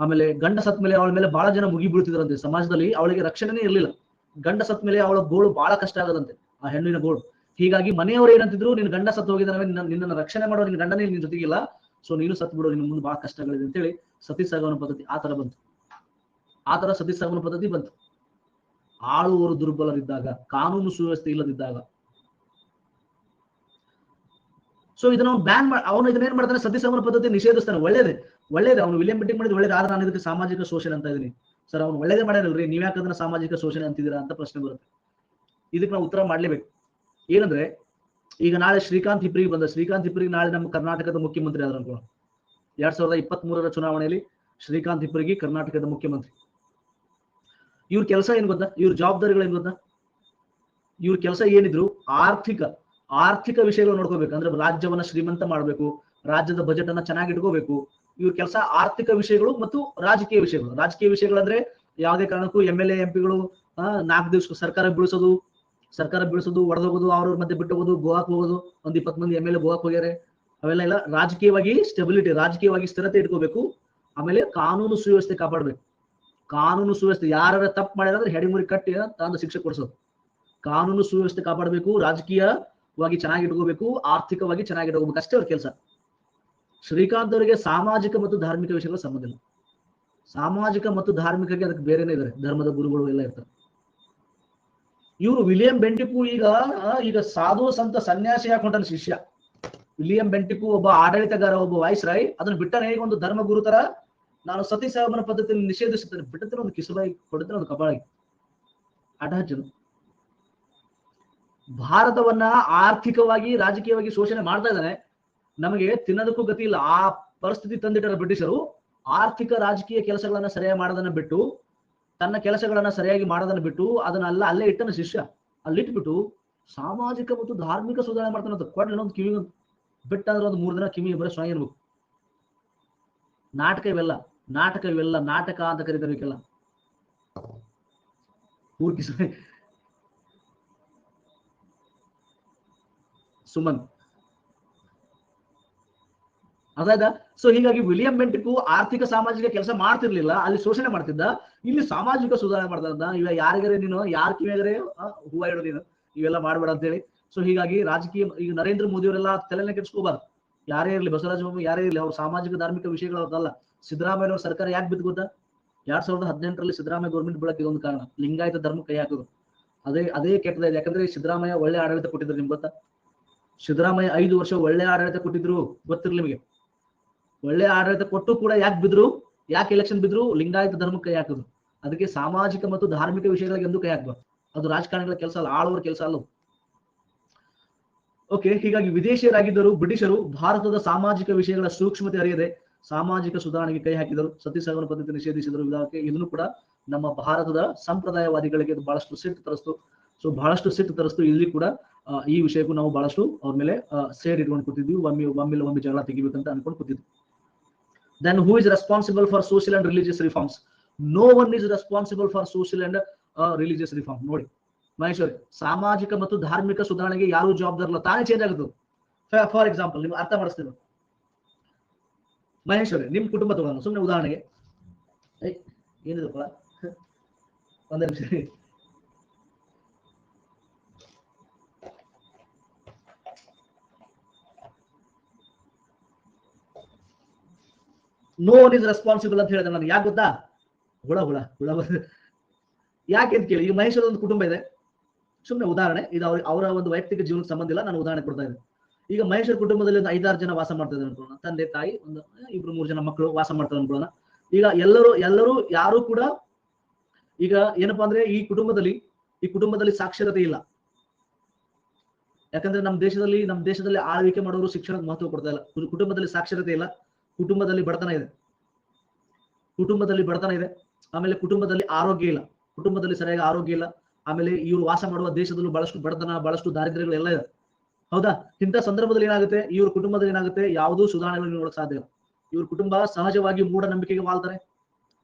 Speaker 1: ಆಮೇಲೆ ಗಂಡ ಸತ್ ಮೇಲೆ ಅವಳ ಮೇಲೆ ಬಹಳ ಜನ ಮುಗಿ ಬೀಳ್ತಿದ್ರಂತೆ. ಸಮಾಜದಲ್ಲಿ ಅವಳಿಗೆ ರಕ್ಷಣೆನೇ ಇರಲಿಲ್ಲ. ಗಂಡ ಸತ್ ಮೇಲೆ ಅವಳ ಗೋಳು ಬಹಳ ಕಷ್ಟ ಆಗದಂತೆ, ಆ ಹೆಣ್ಣಿನ ಗೋಳು. ಹೀಗಾಗಿ ಮನೆಯವರು ಏನಂತಿದ್ರು, ನಿನ್ನ ಗಂಡ ಸತ್ತು ಹೋಗಿದ್ದಾನೆ, ನಿನ್ನನ್ನು ರಕ್ಷಣೆ ಮಾಡೋ ನಿನ್ನ ಗಂಡನೇ ನಿನ್ನ ಜೊತೆಗಿಲ್ಲ, ಸೊ ನೀನು ಸತ್ ಬಿಡೋ, ನಿನ್ನ ಮುಂದೆ ಬಹಳ ಕಷ್ಟಗಳಿದೆ ಅಂತೇಳಿ ಸತಿ ಸಹಗಮನ ಪದ್ಧತಿ ಆ ತರ ಸತಿ ಸಹಗಮನ ಪದ್ಧತಿ ಬಂತು. ಆಳುವರು ದುರ್ಬಲರಿದ್ದಾಗ, ಕಾನೂನು ಸುವ್ಯವಸ್ಥೆ ಇಲ್ಲದಿದ್ದಾಗ. ಸೊ ಇದನ್ನ ಅವನು ಇದನ್ನೇನ್ ಮಾಡ್ತಾನೆ, ಸತಿ ಸಹಗಮನ ಪದ್ಧತಿ ನಿಷೇಧಿಸ್ತಾನೆ. ಒಳ್ಳೇದೇ ಅವನು ವಿಲಿಯಂ ಬೆಂಟಿಕ್ ಮಾಡಿದ್ ಒಳ್ಳೇದು. ಆದ್ರೆ ನಾನು ಇದಕ್ಕೆ ಸಾಮಾಜಿಕ ಶೋಷಣೆ ಅಂತ ಇದೀನಿ. ಸರ್ ಅವ್ನು ಒಳ್ಳೇದೇ ಮಾಡ್ಯಾರಲ್ರಿ, ನೀವ್ ಯಾಕೆ ಅದನ್ನ ಸಾಮಾಜಿಕ ಶೋಷಣೆ ಅಂತಿದ್ದೀರಾ ಅಂತ ಪ್ರಶ್ನೆ ಬರುತ್ತೆ. ಇದಕ್ಕೆ ನಾವು ಉತ್ತರ ಮಾಡ್ಲೇಬೇಕು. ಏನಂದ್ರೆ ಈಗ ನಾಳೆ ಶ್ರೀಕಾಂತ್ ಹಿಪ್ರಿಗೆ ನಾಳೆ ನಮ್ಮ ಕರ್ನಾಟಕದ ಮುಖ್ಯಮಂತ್ರಿ ಆದ್ರ ಅನ್ಕೊಳ್ಳೋಣ. 2023ರ ಚುನಾವಣೆಯಲ್ಲಿ ಶ್ರೀಕಾಂತ್ ಹಿಪ್ರಿಗೆ ಕರ್ನಾಟಕದ ಮುಖ್ಯಮಂತ್ರಿ. ಇವ್ರ ಕೆಲಸ ಏನ್ ಗೊತ್ತಾ, ಇವ್ರ ಜವಾಬ್ದಾರಿಗಳು ಏನ್ ಗೊತ್ತಾ? ಇವ್ರ ಕೆಲಸ ಏನಿದ್ರು ಆರ್ಥಿಕ ವಿಷಯಗಳು ನೋಡ್ಕೋಬೇಕು. ಅಂದ್ರೆ ರಾಜ್ಯವನ್ನ ಶ್ರೀಮಂತ ಮಾಡ್ಬೇಕು, ರಾಜ್ಯದ ಬಜೆಟ್ ಅನ್ನ ಚೆನ್ನಾಗಿ ಇಟ್ಕೋಬೇಕು. ಇವ್ರ ಕೆಲಸ ಆರ್ಥಿಕ ವಿಷಯಗಳು ಮತ್ತು ರಾಜಕೀಯ ವಿಷಯಗಳಂದ್ರೆ ಯಾವುದೇ ಕಾರಣಕ್ಕೂ MLA MP ಗಳು 4 ದಿವಸ ಸರ್ಕಾರ ಬೀಳಿಸೋದು, ಒಡೆದೋಗೋದು, ಅವ್ರವ್ರ ಮಧ್ಯೆ ಬಿಟ್ಟು ಹೋಗೋದು, ಗೋವಾಕ್ ಹೋಗೋದು. ಒಂದ್ 20 ಮಂದಿ MLA ಗೋವಾಕ್ ಹೋಗ್ಯಾರೆ. ಅವೆಲ್ಲ ಇಲ್ಲ. ರಾಜಕೀಯವಾಗಿ ಸ್ಟೆಬಿಲಿಟಿ, ರಾಜಕೀಯವಾಗಿ ಸ್ಥಿರತೆ ಇಟ್ಕೋಬೇಕು. ಆಮೇಲೆ ಕಾನೂನು ಸುವ್ಯವಸ್ಥೆ ಕಾಪಾಡ್ಬೇಕು. ಕಾನೂನು ಸುವ್ಯವಸ್ಥೆ ಯಾರ ತಪ್ಪು ಮಾಡಿದ್ರೆ ಹೆಡಿಮುರಿ ಕಟ್ಟಿ ತಂದು ಶಿಕ್ಷೆ ಕೊಡಿಸೋದು. ಕಾನೂನು ಸುವ್ಯವಸ್ಥೆ ಕಾಪಾಡಬೇಕು, ರಾಜಕೀಯವಾಗಿ ಚೆನ್ನಾಗಿ ಇಟ್ಕೋಬೇಕು, ಆರ್ಥಿಕವಾಗಿ ಚೆನ್ನಾಗಿ ಇಟ್ಕೋಬೇಕು, ಅಷ್ಟೇ ಅವ್ರ ಕೆಲಸ. ಶ್ರೀಕಾಂತ್ ಅವರಿಗೆ ಸಾಮಾಜಿಕ ಮತ್ತು ಧಾರ್ಮಿಕ ವಿಷಯಗಳ ಸಂಬಂಧ ಇಲ್ಲ. ಸಾಮಾಜಿಕ ಮತ್ತು ಧಾರ್ಮಿಕಕ್ಕೆ ಅದಕ್ಕೆ ಬೇರೆನೇ ಇದ್ದಾರೆ, ಧರ್ಮದ ಗುರುಗಳು ಎಲ್ಲ ಇರ್ತಾರೆ. ಇವರು ವಿಲಿಯಂ ಬೆಂಟಿಕು ಈಗ ಸಾಧು ಸಂತ ಸನ್ಯಾಸಿ ಹಾಕೊಂಡ ಶಿಷ್ಯ. ವಿಲಿಯಂ ಬೆಂಟಿಕು ಒಬ್ಬ ಆಡಳಿತಗಾರ, ಒಬ್ಬ ವಾಯ್ಸ್ ರಾಯ್. ಅದನ್ನ ಬಿಟ್ಟರೆ ಹೇಗೆ ಒಂದು ಧರ್ಮ ಗುರು ತರ ನಾನು ಸತಿ ಸಹಗಮನ ಪದ್ಧತಿಯನ್ನು ನಿಷೇಧಿಸುತ್ತೇನೆ, ಬಿಟ್ಟರೆ ಒಂದು ಕಿಸಬಾಯಿ, ಕೊಡುತ್ತೆ ಒಂದು ಕಪಾಳಿಗೆ ಅಟಹಚ್ಚನು. ಭಾರತವನ್ನ ಆರ್ಥಿಕವಾಗಿ ರಾಜಕೀಯವಾಗಿ ಶೋಷಣೆ ಮಾಡ್ತಾ ಇದ್ದಾನೆ. ನಮಗೆ ತಿನ್ನೋದಕ್ಕೂ ಗತಿ ಇಲ್ಲ. ಆ ಪರಿಸ್ಥಿತಿ ತಂದಿಟ್ಟಾರ ಬ್ರಿಟಿಷರು. ಆರ್ಥಿಕ ರಾಜಕೀಯ ಕೆಲಸಗಳನ್ನ ಸರಿಯಾಗಿ ಮಾಡೋದನ್ನ ಬಿಟ್ಟು, ತನ್ನ ಕೆಲಸಗಳನ್ನ ಸರಿಯಾಗಿ ಮಾಡೋದನ್ನ ಬಿಟ್ಟು, ಅದನ್ನೆಲ್ಲ ಅಲ್ಲೇ ಇಟ್ಟನ ಶಿಷ್ಯ. ಅಲ್ಲಿಟ್ಬಿಟ್ಟು ಸಾಮಾಜಿಕ ಮತ್ತು ಧಾರ್ಮಿಕ ಸುಧಾರಣೆ ಮಾಡ್ತಾನಂತ. ಕೊಡ್ಲಿ ಒಂದು ಕಿವಿ ಬಿಟ್ಟಂದ್ರೆ ಒಂದು 3 ದಿನ ಕಿವಿ ಬರೀ ಸ್ವಾಯಿ ಇರ್ಬೇಕು. ನಾಟಕ ಇವೆಲ್ಲ ನಾಟಕ ಅಂತ ಕರೀತಾರೆ ಇದಕ್ಕೆಲ್ಲ. ಊರ್ಕಿ ಸುಮನ್ ಅದಾದ. ಸೊ ಹೀಗಾಗಿ ವಿಲಿಯಂ ಬೆಂಟಿಕ್ ಆರ್ಥಿಕ ಸಾಮಾಜಿಕ ಕೆಲಸ ಮಾಡ್ತಿರ್ಲಿಲ್ಲ, ಅಲ್ಲಿ ಶೋಷಣೆ ಮಾಡ್ತಿದ್ದ, ಇಲ್ಲಿ ಸಾಮಾಜಿಕ ಸುಧಾರಣೆ ಮಾಡ್ತಾ. ಇವಾಗ ಯಾರಿಗಾರೆ ನೀನು ಯಾರ ಕಿವಿಯಾಗರೆ ಹೂವ ಇಡೋ ನೀನು ಇವೆಲ್ಲ ಮಾಡ್ಬೇಡ ಅಂತ ಹೇಳಿ. ಸೊ ಹೀಗಾಗಿ ರಾಜಕೀಯ ಈಗ ನರೇಂದ್ರ ಮೋದಿ ಅವರೆಲ್ಲ ತಲೆನೇ ಕೆಡಿಸ್ಕೋಬಾರ್ದು, ಯಾರೇ ಇರಲಿ, ಬಸವರಾಜ ಬೊಮ್ಮಾಯಿ ಯಾರೇ ಇರಲಿ, ಅವ್ರ ಸಾಮಾಜಿಕ ಧಾರ್ಮಿಕ ವಿಷಯಗಳಲ್ಲ. ಸಿದ್ದರಾಮಯ್ಯ ಅವ್ರ ಸರ್ಕಾರ ಯಾಕೆ ಬಿದ್ದು ಗೊತ್ತಾ? 2018ರಲ್ಲಿ ಸಿದ್ದರಾಮಯ್ಯ ಗೌರ್ಮೆಂಟ್ ಬೀಳಕ್ಕೆ ಇದೊಂದು ಕಾರಣ, ಲಿಂಗಾಯತ ಧರ್ಮ ಕೈ ಹಾಕೋದು. ಅದೇ ಕೆಟ್ಟದಾಗಿದೆ. ಯಾಕಂದ್ರೆ ಸಿದ್ದರಾಮಯ್ಯ ಒಳ್ಳೆ ಆಡಳಿತ ಕೊಟ್ಟಿದ್ರು, ನಿಮ್ಗೆ ಗೊತ್ತಾ? ಸಿದ್ದರಾಮಯ್ಯ 5 ವರ್ಷ ಒಳ್ಳೆ ಆಡಳಿತ ಕೊಟ್ಟಿದ್ರು, ಗೊತ್ತಿರ್ಲಿ ನಿಮಗೆ. ಒಳ್ಳೆ ಆಡಳಿತ ಕೊಟ್ಟು ಕೂಡ ಯಾಕೆ ಬಿದ್ರು, ಯಾಕೆ ಎಲೆಕ್ಷನ್ ಬಿದ್ರು? ಲಿಂಗಾಯತ ಧರ್ಮಕ್ಕೆ ಕೈ ಹಾಕಿದ್ರು. ಅದಕ್ಕೆ ಸಾಮಾಜಿಕ ಮತ್ತು ಧಾರ್ಮಿಕ ವಿಷಯಗಳಿಗೆ ಎಂದು ಕೈ ಹಾಕ್ಬಾರ್ದು. ಅದು ರಾಜಕಾರಣಿಗಳ ಕೆಲಸ ಅಲ್ಲ, ಆಳುವರ ಕೆಲಸ ಅಲ್ಲ. ಓಕೆ, ಹೀಗಾಗಿ ವಿದೇಶಿಯರಾಗಿದ್ದರು ಬ್ರಿಟಿಷರು ಭಾರತದ ಸಾಮಾಜಿಕ ವಿಷಯಗಳ ಸೂಕ್ಷ್ಮತೆ ಅರಿಯದೆ ಸಾಮಾಜಿಕ ಸುಧಾರಣೆಗೆ ಕೈ ಹಾಕಿದರು, ಸತಿ ಸಹಗಮನ ಪದ್ಧತಿ ನಿಷೇಧಿಸಿದರು. ಇದನ್ನು ಕೂಡ ನಮ್ಮ ಭಾರತದ ಸಂಪ್ರದಾಯವಾದಿಗಳಿಗೆ ಬಹಳಷ್ಟು ಸಿಟ್ಟು ತರಿಸ್ತು. ಸೊ ಬಹಳಷ್ಟು ಸಿಟ್ಟು ತರಿಸ್ತು. ಇಲ್ಲಿ ಕೂಡ ಈ ವಿಷಯಕ್ಕೂ ನಾವು ಬಹಳಷ್ಟು ಅವ್ರ ಮೇಲೆ ಸೇಡ್ ಇಟ್ಕೊಂಡು ಕೂತಿದ್ವಿ, ಒಮ್ಮೆ ಜಗಳ ತೆಗಿಬೇಕಂತ ಅನ್ಕೊಂಡು ಕೂತಿದ್ವಿ. Then who is responsible for social and religious reforms? No one is responsible for social and religious reform. ನೋಡಿ ಮಹೇಶ್ವರಿ, ಸಾಮಾಜಿಕ ಮತ್ತು ಧಾರ್ಮಿಕ ಸುಧಾರಣೆಗೆ ಯಾರು ಜವಾಬ್ದಾರಲ್ಲ, ತಾನೇ ಚೇಂಜ್ ಆಗುತ್ತೆ. ಫಾರ್ ಎಕ್ಸಾಂಪಲ್, ನಿಮ್ಗೆ ಅರ್ಥ ಮಾಡಿಸ್ತೀನಿ ಮಹೇಶ್ವರಿ, ನಿಮ್ ಕುಟುಂಬ ತಗೊಳ್ಳೋಣ ಸುಮ್ಮನೆ ಉದಾಹರಣೆಗೆ. ಏನಿದಪ್ಪ, ಒಂದೇ ನಿಮಿಷ. ನೋ ಒನ್ ಇಸ್ ರೆಸ್ಪಾನ್ಸಿಬಲ್ ಅಂತ ಹೇಳಿದ್ರೆ ನಾನು ಯಾಕೆ ಗೊತ್ತಾ? ಹುಳ ಯಾಕೆ ಅಂತ ಕೇಳಿ. ಈಗ ಮಹೇಶ್ವರ ಒಂದು ಕುಟುಂಬ ಇದೆ, ಸುಮ್ಮನೆ ಉದಾಹರಣೆ, ಇದು ಅವರ ಒಂದು ವೈಯಕ್ತಿಕ ಜೀವನಕ್ಕೆ ಸಂಬಂಧ ಇಲ್ಲ, ನಾನು ಉದಾಹರಣೆ ಕೊಡ್ತಾ ಇದ್ದೀನಿ. ಈಗ ಮಹೇಶ್ವರ ಕುಟುಂಬದಲ್ಲಿ ಒಂದು 5-6 ಜನ ವಾಸ ಮಾಡ್ತಾ ಇದ್ದಾರೆ ಅನ್ಕೊಳ್ಳೋಣ, ತಂದೆ ತಾಯಿ, ಒಂದು 2-3 ಜನ ಮಕ್ಕಳು ವಾಸ ಮಾಡ್ತಾರೆ ಅನ್ಕೊಳ್ಳೋಣ. ಈಗ ಎಲ್ಲರೂ ಯಾರು ಕೂಡ ಈಗ ಏನಪ್ಪಾ ಅಂದ್ರೆ ಈ ಕುಟುಂಬದಲ್ಲಿ ಸಾಕ್ಷರತೆ ಇಲ್ಲ. ಯಾಕಂದ್ರೆ ನಮ್ಮ ದೇಶದಲ್ಲಿ ಆಳ್ವಿಕೆ ಮಾಡೋರು ಶಿಕ್ಷಣಕ್ಕೆ ಮಹತ್ವ ಕೊಡ್ತಾ ಇಲ್ಲ. ಕುಟುಂಬದಲ್ಲಿ ಸಾಕ್ಷರತೆ ಇಲ್ಲ, ಕುಟುಂಬದಲ್ಲಿ ಬಡತನ ಇದೆ, ಆಮೇಲೆ ಕುಟುಂಬದಲ್ಲಿ ಆರೋಗ್ಯ ಇಲ್ಲ, ಕುಟುಂಬದಲ್ಲಿ ಸರಿಯಾಗಿ ಆರೋಗ್ಯ ಇಲ್ಲ, ಆಮೇಲೆ ಇವರು ವಾಸ ಮಾಡುವ ದೇಶದಲ್ಲೂ ಬಹಳಷ್ಟು ಬಡತನ, ಬಹಳಷ್ಟು ದಾರಿದ್ರ್ಯಗಳು ಎಲ್ಲ ಇದೆ. ಹೌದಾ? ಇಂಥ ಸಂದರ್ಭದಲ್ಲಿ ಏನಾಗುತ್ತೆ, ಇವ್ರ ಕುಟುಂಬದಲ್ಲಿ ಏನಾಗುತ್ತೆ, ಯಾವುದೂ ಸುಧಾರಣೆಗಳನ್ನು ನೋಡಕ್ ಸಾಧ್ಯ ಇಲ್ಲ. ಇವ್ರ ಕುಟುಂಬ ಸಹಜವಾಗಿ ಮೂಢನಂಬಿಕೆಗಳಿಗೆ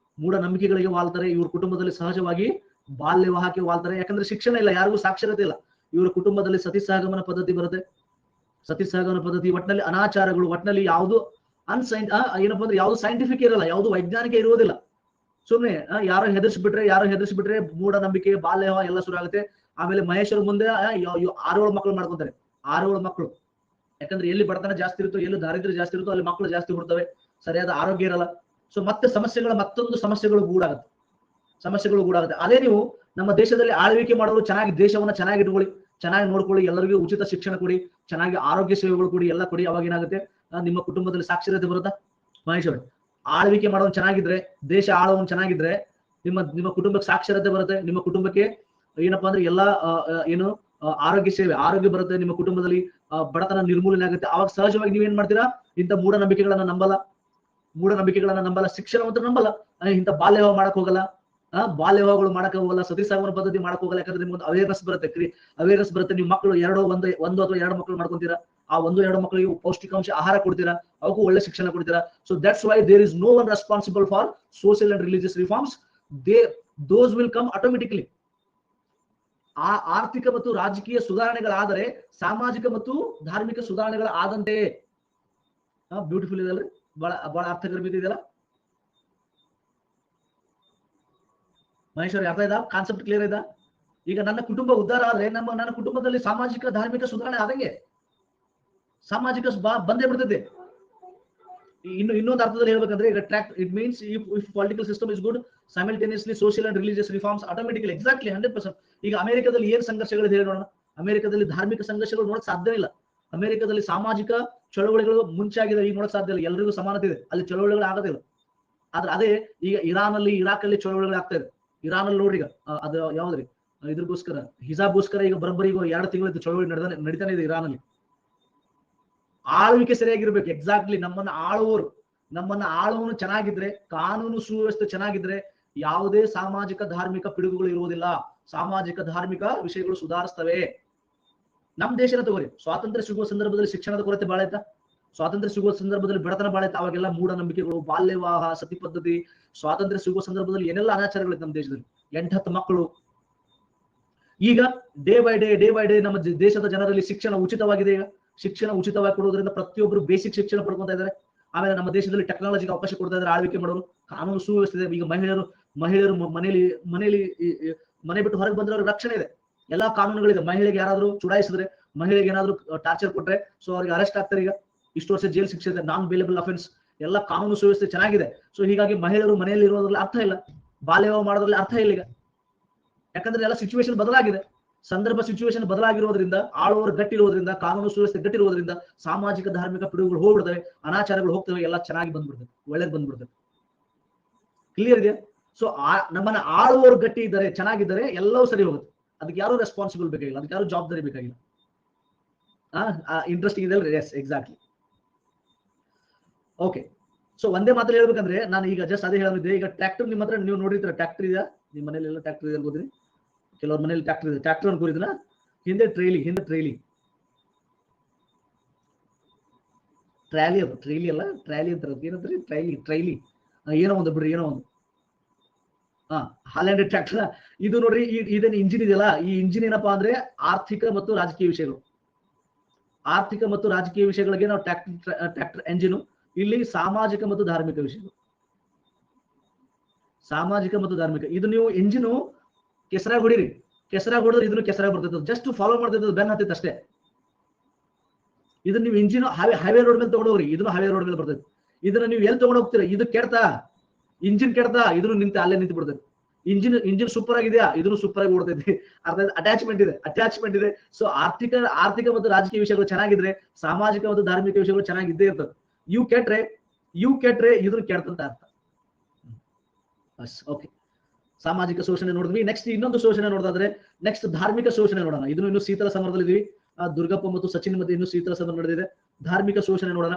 Speaker 1: ವಾಲ್ತಾರೆ. ಇವ್ರ ಕುಟುಂಬದಲ್ಲಿ ಸಹಜವಾಗಿ ಬಾಲ್ಯ ವಿವಾಹಕ್ಕೆ ವಾಲ್ತಾರೆ. ಯಾಕಂದ್ರೆ ಶಿಕ್ಷಣ ಇಲ್ಲ, ಯಾರಿಗೂ ಸಾಕ್ಷರತೆ ಇಲ್ಲ. ಇವ್ರ ಕುಟುಂಬದಲ್ಲಿ ಸತಿ ಸಹಗಮನ ಪದ್ಧತಿ ಬರುತ್ತೆ. ಒಟ್ಟಿನಲ್ಲಿ ಅನಾಚಾರಗಳು, ಒಟ್ಟಿನಲ್ಲಿ ಯಾವುದು ಏನಪ್ಪಾ ಅಂದ್ರೆ ಯಾವ್ದು ಸೈಂಟಿಫಿಕ್ ಇರಲ್ಲ, ಯಾವ್ದು ವೈಜ್ಞಾನಿಕ ಇರುವುದಿಲ್ಲ. ಸುಮ್ಮನೆ ಯಾರೋ ಹೆದರ್ಸ್ಬಿಟ್ರೆ ಮೂಢನಂಬಿಕೆ, ಬಾಲ್ಯ ವಿವಾಹ ಎಲ್ಲ ಶುರು ಆಗುತ್ತೆ. ಆಮೇಲೆ ಮಹೇಶ್ವರ ಮುಂದೆ 6-7 ಮಕ್ಕಳು ಮಾಡ್ಕೊಂತಾರೆ, 6-7 ಮಕ್ಕಳು. ಯಾಕಂದ್ರೆ ಎಲ್ಲಿ ಬಡತನ ಜಾಸ್ತಿ ಇರುತ್ತೋ, ಎಲ್ಲಿ ದಾರಿದ್ರ್ಯ ಜಾಸ್ತಿ ಇರುತ್ತೋ ಅಲ್ಲಿ ಮಕ್ಕಳು ಜಾಸ್ತಿ ಹುಡ್ತವೆ, ಸರಿಯಾದ ಆರೋಗ್ಯ ಇರಲ್ಲ. ಸೊ ಮತ್ತೆ ಮತ್ತೊಂದು ಸಮಸ್ಯೆಗಳು ಗೂಡಾಗುತ್ತೆ. ಅದೇ ನೀವು ನಮ್ಮ ದೇಶದಲ್ಲಿ ಆಳ್ವಿಕೆ ಮಾಡೋರು ಚೆನ್ನಾಗಿ ದೇಶವನ್ನ ಚೆನ್ನಾಗಿ ಇಟ್ಕೊಳ್ಳಿ, ಚೆನ್ನಾಗಿ ನೋಡ್ಕೊಳ್ಳಿ, ಎಲ್ಲರಿಗೂ ಉಚಿತ ಶಿಕ್ಷಣ ಕೊಡಿ, ಚೆನ್ನಾಗಿ ಆರೋಗ್ಯ ಸೇವೆಗಳು ಕೊಡಿ, ಎಲ್ಲ ಕೊಡಿ. ಅವಾಗ ಏನಾಗುತ್ತೆ, ನಿಮ್ಮ ಕುಟುಂಬದಲ್ಲಿ ಸಾಕ್ಷರತೆ ಬರುತ್ತಾ? ಮಹೇಶ್ವರಿ, ಆಳ್ವಿಕೆ ಮಾಡೋನು ಚೆನ್ನಾಗಿದ್ರೆ, ದೇಶ ಆಳೋನು ಚೆನ್ನಾಗಿದ್ರೆ ನಿಮ್ಮ ಕುಟುಂಬಕ್ಕೆ ಸಾಕ್ಷರತೆ ಬರುತ್ತೆ. ನಿಮ್ಮ ಕುಟುಂಬಕ್ಕೆ ಏನಪ್ಪಾ ಅಂದ್ರೆ ಎಲ್ಲ ಆರೋಗ್ಯ ಬರುತ್ತೆ. ನಿಮ್ಮ ಕುಟುಂಬದಲ್ಲಿ ಬಡತನ ನಿರ್ಮೂಲನೆ ಆಗುತ್ತೆ. ಅವಾಗ ಸಹಜವಾಗಿ ನೀವೇನ್ ಮಾಡ್ತೀರಾ? ಇಂಥ ಮೂಢನಂಬಿಕೆಗಳನ್ನ ನಂಬಲ್ಲ, ಶಿಕ್ಷಣವಂತ ನಂಬಲ್ಲ, ಇಂಥ ಬಾಲ್ಯ ವಿವಾಹ ಮಾಡಕ್ ಹೋಗಲ್ಲ, ಬಾಲ್ಯವಾಗಳು ಮಾಡಕ್ ಹೋಗಲ್ಲ, ಸತಿ ಸಹಗಮನ ಪದ್ಧತಿ ಮಾಡಕ್ ಹೋಗಲ್ಲ. ಯಾಕಂದ್ರೆ ನಿಮ್ಗೆ ಅವೇರ್ನೆಸ್ ಬರುತ್ತೆ. ನೀವು ಮಕ್ಕಳು ಒಂದು ಅಥವಾ 2 ಮಕ್ಕಳು ಮಾಡ್ಕೊಂತೀರಾ, ಆ 1-2 ಮಕ್ಕಳಿಗೆ ಪೌಷ್ಟಿಕಾಂಶ ಆಹಾರ ಕೊಡ್ತೀರಾ, ಅವಕ್ಕೂ ಒಳ್ಳೆ ಶಿಕ್ಷಣ ಕೊಡ್ತೀರಾ. So that's why there is no one responsible for social and religious reforms. Those will come automatically. ಆ ಆರ್ಥಿಕ ಮತ್ತು ರಾಜಕೀಯ ಸುಧಾರಣೆಗಳಾದರೆ ಸಾಮಾಜಿಕ ಮತ್ತು ಧಾರ್ಮಿಕ ಸುಧಾರಣೆಗಳ ಆದಂತೆಯೇ. ಬ್ಯೂಟಿಫುಲ್ ಇದೆಯಲ್ಲ, ಬಹಳ ಅರ್ಥಗರ್ಭಿತ ಇದೆಯಲ್ಲ ಮಹೇಶ್ವರಿ, ಅರ್ಥ ಇದ? ಕಾನ್ಸೆಪ್ಟ್ ಕ್ಲಿಯರ್ ಇದೆ? ಈಗ ನನ್ನ ಕುಟುಂಬ ಉದ್ಧಾರ ಆದ್ರೆ ನನ್ನ ಕುಟುಂಬದಲ್ಲಿ ಸಾಮಾಜಿಕ ಧಾರ್ಮಿಕ ಸುಧಾರಣೆ ಆದಂಗೆ, ಸಾಮಾಜಿಕ ಬಂದೇ ಬಿಡ್ತೈತೆ. ಇನ್ನೊಂದು ಅರ್ಥದಲ್ಲಿ ಹೇಳ್ಬೇಕಂದ್ರೆ, ಈಗ it means if political system is good, simultaneously social and religious reforms automatically. Exactly 100%. ಈಗ ಅಮೆರಿಕದಲ್ಲಿ ಏನ್ ಸಂಘರ್ಷಗಳು ಹೇಳಿ ನೋಡೋಣ. ಅಮೆರಿಕದಲ್ಲಿ ಧಾರ್ಮಿಕ ಸಂಘರ್ಷಗಳು ನೋಡಕ್ ಸಾಧ್ಯ ಇಲ್ಲ. ಅಮೆರಿಕದಲ್ಲಿ ಸಾಮಾಜಿಕ ಚಳವಳಿಗಳು ಮುಂಚೆ ಆಗಿದೆ, ಈಗ ನೋಡಕ್ ಸಾಧ್ಯ ಇಲ್ಲ. ಎಲ್ಲರಿಗೂ ಸಮಾನತೆ ಇದೆ, ಅಲ್ಲಿ ಚಳವಳಿಗಳು ಆಗೋದಿಲ್ಲ. ಆದ್ರೆ ಅದೇ ಈಗ ಇರಾಕ್ ಅಲ್ಲಿ ಚಳವಳಿಗಳು ಆಗ್ತಾ ಇದೆ. ಇರಾನ್ ಅಲ್ಲಿ ನೋಡ್ರಿ, ಈಗ ಅದು ಯಾವ್ದ್ರಿ, ಇದ್ರಗೋಸ್ಕರ ಹಿಜಾಬ್ಗೋಸ್ಕರ ಈಗ ಬರೋಬ್ಬರಿ 2 ತಿಂಗಳಿಂದ ಚಳವಳಿ ನಡೀತಾನೆ ಇದೆ ಇರಾನ್ ಅಲ್ಲಿ. ಆಳ್ವಿಕೆ ಸರಿಯಾಗಿರ್ಬೇಕು. ಎಕ್ಸಾಕ್ಟ್ಲಿ, ನಮ್ಮನ್ನ ಆಳುವನು ಚೆನ್ನಾಗಿದ್ರೆ, ಕಾನೂನು ಸುವ್ಯವಸ್ಥೆ ಚೆನ್ನಾಗಿದ್ರೆ ಯಾವುದೇ ಸಾಮಾಜಿಕ ಧಾರ್ಮಿಕ ಪಿಡುಗುಗಳು ಇರುವುದಿಲ್ಲ. ಸಾಮಾಜಿಕ ಧಾರ್ಮಿಕ ವಿಷಯಗಳು ಸುಧಾರಿಸ್ತವೆ. ನಮ್ ದೇಶನ ತಗೋರಿ, ಸ್ವಾತಂತ್ರ್ಯ ಸಿಗುವ ಸಂದರ್ಭದಲ್ಲಿ ಶಿಕ್ಷಣದ ಕೊರತೆ ಬಹಳ ಇತ್ತ. ಸ್ವಾತಂತ್ರ್ಯ ಸಿಗುವ ಸಂದರ್ಭದಲ್ಲಿ ಬಡತನ ಬಾಳ ಇತ್ತು. ಅವಾಗೆಲ್ಲ ಮೂಢನಂಬಿಕೆಗಳು, ಬಾಲ್ಯ ವಿವಾಹ, ಸತಿ ಪದ್ಧತಿ. ಸ್ವಾತಂತ್ರ್ಯ ಸಿಗುವ ಸಂದರ್ಭದಲ್ಲಿ ಏನೆಲ್ಲ ಅನಾಚಾರಗಳಿತ್ತು ನಮ್ಮ ದೇಶದಲ್ಲಿ, 8-10 ಮಕ್ಕಳು. ಈಗ ಡೇ ಬೈ ಡೇ ನಮ್ಮ ದೇಶದ ಜನರಲ್ಲಿ ಶಿಕ್ಷಣ ಉಚಿತವಾಗಿದೆ. ಈಗ ಶಿಕ್ಷಣ ಉಚಿತವಾಗಿ ಕೊಡುವುದರಿಂದ ಪ್ರತಿಯೊಬ್ಬರು ಬೇಸಿಕ್ ಶಿಕ್ಷಣ ಪಡ್ಕೊತಾ ಇದ್ದಾರೆ. ಆಮೇಲೆ ನಮ್ಮ ದೇಶದಲ್ಲಿ ಟೆಕ್ನಾಲಜಿಗೆ ಅವಕಾಶ ಕೊಡ್ತಾ ಇದ್ದಾರೆ, ಆಳ್ವಿಕೆ ಮಾಡೋರು. ಕಾನೂನು ಸುವ್ಯವಸ್ಥೆ ಇದೆ. ಈಗ ಮಹಿಳೆಯರು ಮನೆಯಲ್ಲಿ ಮನೆ ಬಿಟ್ಟು ಹೊರಗೆ ಬಂದ್ರೆ ಅವ್ರಿಗೆ ರಕ್ಷಣೆ ಇದೆ, ಎಲ್ಲಾ ಕಾನೂನುಗಳಿದೆ. ಮಹಿಳೆಗೆ ಯಾರಾದ್ರೂ ಚುಡಾಯಿಸಿದ್ರೆ, ಮಹಿಳೆಗೆ ಏನಾದ್ರು ಟಾರ್ಚರ್ ಕೊಟ್ರೆ ಸೊ ಅವ್ರಿಗೆ ಅರೆಸ್ಟ್ ಆಗ್ತಾರೆ. ಈಗ ಇಷ್ಟು ವರ್ಷ ಜೈಲ್ ಶಿಕ್ಷೆ ಇದೆ, ನಾನ್ ಬೇಲೇಬಲ್ ಅಫೆನ್ಸ್. ಎಲ್ಲ ಕಾನೂನು ಸುವ್ಯವಸ್ಥೆ ಚೆನ್ನಾಗಿದೆ. ಸೊ ಹೀಗಾಗಿ ಮಹಿಳೆಯರು ಮನೆಯಲ್ಲಿ ಇರೋದ್ರಲ್ಲಿ ಅರ್ಥ ಇಲ್ಲ, ಬಾಲ್ಯ ವಿವಾಹ ಮಾಡೋದ್ರಲ್ಲಿ ಅರ್ಥ ಇಲ್ಲ ಈಗ. ಯಾಕಂದ್ರೆ ಎಲ್ಲ ಸಿಚುವೇಶನ್ ಬದಲಾಗಿದೆ, ಸಂದರ್ಭ ಸಿಚುವೇಶನ್ ಬದಲಾಗಿರೋದ್ರಿಂದ, ಆಳುವವರು ಗಟ್ಟಿರೋದ್ರಿಂದ, ಕಾನೂನು ಸುವ್ಯವಸ್ಥೆ ಗಟ್ಟಿರೋದ್ರಿಂದ ಸಾಮಾಜಿಕ ಧಾರ್ಮಿಕ ಪಿಡುಗುಗಳು ಹೋಗ್ಬಿಡ್ತವೆ, ಅನಾಚಾರಗಳು ಹೋಗ್ತವೆ, ಎಲ್ಲ ಚೆನ್ನಾಗಿ ಬಂದ್ಬಿಡ್ತದೆ, ಒಳ್ಳೇದು ಬಂದ್ಬಿಡ್ತದೆ. ಕ್ಲಿಯರ್ ಇದೆಯಾ? ಸೊ ನಮ್ಮನ್ನ ಆಳುವವರು ಗಟ್ಟಿ ಇದ್ದಾರೆ, ಚೆನ್ನಾಗಿದ್ದಾರೆ, ಎಲ್ಲವೂ ಸರಿ ಹೋಗುತ್ತೆ. ಅದಕ್ಕೆ ಯಾರು ರೆಸ್ಪಾನ್ಸಿಬಲ್ ಬೇಕಾಗಿಲ್ಲ, ಅದಕ್ಕೆ ಯಾರು ಜವಾಬ್ದಾರಿ ಬೇಕಾಗಿಲ್ಲ. ಇಂಟ್ರೆಸ್ಟಿಂಗ್ ಇದೆ. S, exactly. ಓಕೆ. ಸೊ ಒಂದೇ ಮಾತ್ರ ಹೇಳ್ಬೇಕಂದ್ರೆ, ನಾನು ಈಗ ಜಸ್ಟ್ ಅದೇ ಹೇಳಿದ್ದೆ. ಈಗ ಟ್ರ್ಯಾಕ್ಟರ್ ನಿಮ್ಮ ಹತ್ರ ನೀವು ನೋಡಿರ್ತೀರ, ಟ್ರ್ಯಾಕ್ಟರ್ ಇದೆಯಾ ನಿಮ್ಮ ಮನೇಲಿ? ಎಲ್ಲ ಟ್ರ್ಯಾಕ್ಟರ್ ಇದೆ ಅನ್ಕೋತೀನಿ. ಕೆಲವ್ರ ಮನೇಲಿ ಟ್ರ್ಯಾಕ್ಟರ್ ಇದೆ. ಟ್ರ್ಯಾಕ್ಟರ್ ಅನ್ಕೋರಿದ್ನ ಹಿಂದೆ ಟ್ರೇಲಿ ಅದು ಟ್ರೈಲಿ ಅಲ್ಲ, ಟ್ರ್ಯಾಲಿ ಅಂತಾರೆ. ಏನಂತಾರೆ? ಟ್ರೈಲಿ ಏನೋ ಒಂದು ಬಿಡ್ರಿ, ಏನೋ ಒಂದು. ಹಾಲ್ಯಾಂಡ್ ಟ್ರ್ಯಾಕ್ಟರ್ ಇದು ನೋಡ್ರಿ. ಇದೇನು ಇಂಜಿನ್ ಇದೆಯಲ್ಲ, ಈ ಇಂಜಿನ್ ಏನಪ್ಪಾ ಅಂದ್ರೆ ಆರ್ಥಿಕ ಮತ್ತು ರಾಜಕೀಯ ವಿಷಯಗಳು. ಆರ್ಥಿಕ ಮತ್ತು ರಾಜಕೀಯ ವಿಷಯಗಳಿಗೆ ನಾವು ಟ್ರ್ಯಾಕ್ಟರ್ ಎಂಜಿನ್. ಇಲ್ಲಿ ಸಾಮಾಜಿಕ ಮತ್ತು ಧಾರ್ಮಿಕ ವಿಷಯಗಳು. ಸಾಮಾಜಿಕ ಮತ್ತು ಧಾರ್ಮಿಕ. ಇದು ನೀವು ಇಂಜಿನ್ ಕೆಸರಾಗ ಹೊಡಿರಿ, ಕೆಸರಾಗ ಹೊಡೆದ್ರೆ ಇದನ್ನು ಕೆಸರಾಗ ಬರ್ತೈತೆ, ಜಸ್ಟ್ ಫಾಲೋ ಮಾಡ್ತೈತೆ, ಬೆನ್ ಹತ್ತೈತೆ ಅಷ್ಟೇ. ಇದನ್ನ ನೀವು ಇಂಜಿನ್ ಹೈವೇ ರೋಡ್ ಮೇಲೆ ತಗೊಂಡು ಹೋಗ್ರಿ, ಇದನ್ನು ಹೈವೇ ರೋಡ್ ಮೇಲೆ ಬರ್ತೈತೆ. ಇದನ್ನ ನೀವು ಎಲ್ಲಿ ತಗೊಂಡು ಹೋಗ್ತೀರಾ? ಇದು ಕೆಡ್ತಾ, ಇಂಜಿನ್ ಕೆಡ್ತಾ, ಇದನ್ನು ಅಲ್ಲೇ ನಿಂತು ಬಿಡ್ತೈತೆ. ಇಂಜಿನ್ ಸೂಪರ್ ಆಗಿದೆಯಾ? ಇದನ್ನು ಸೂಪರ್ ಆಗಿ ಓಡ್ತೈತಿ. ಅಟ್ಯಾಚ್ಮೆಂಟ್ ಇದೆ. ಸೊ ಆರ್ಥಿಕ ಮತ್ತು ರಾಜಕೀಯ ವಿಷಯಗಳು ಚೆನ್ನಾಗಿದ್ರೆ ಸಾಮಾಜಿಕ ಮತ್ತು ಧಾರ್ಮಿಕ ವಿಷಯಗಳು ಚೆನ್ನಾಗಿದ್ದೇ ಇರ್ತದೆ. ಇವು ಕೆಟ್ರೆ ಇದನ್ನು ಕೆಡ್ತಂತ ಅರ್ಥ. ಓಕೆ. ಸಾಮಾಜಿಕ ಶೋಷಣೆ ನೋಡಿದ್ವಿ. ನೆಕ್ಸ್ಟ್ ಇನ್ನೊಂದು ಶೋಷಣೆ ನೋಡೋದಾದ್ರೆ ನೆಕ್ಸ್ಟ್ ಧಾರ್ಮಿಕ ಶೋಷಣೆ ನೋಡೋಣ. ಇದನ್ನು ಇನ್ನು ಶೀತಲ ಸಮರದಲ್ಲಿ ಇದೀವಿ. ದುರ್ಗಪ್ಪ ಮತ್ತು ಸಚಿನ್ ಮಧ್ಯೆ ಇನ್ನು ಶೀತಲ ಸಮರ ನಡೆದಿದೆ. ಧಾರ್ಮಿಕ ಶೋಷಣೆ ನೋಡೋಣ.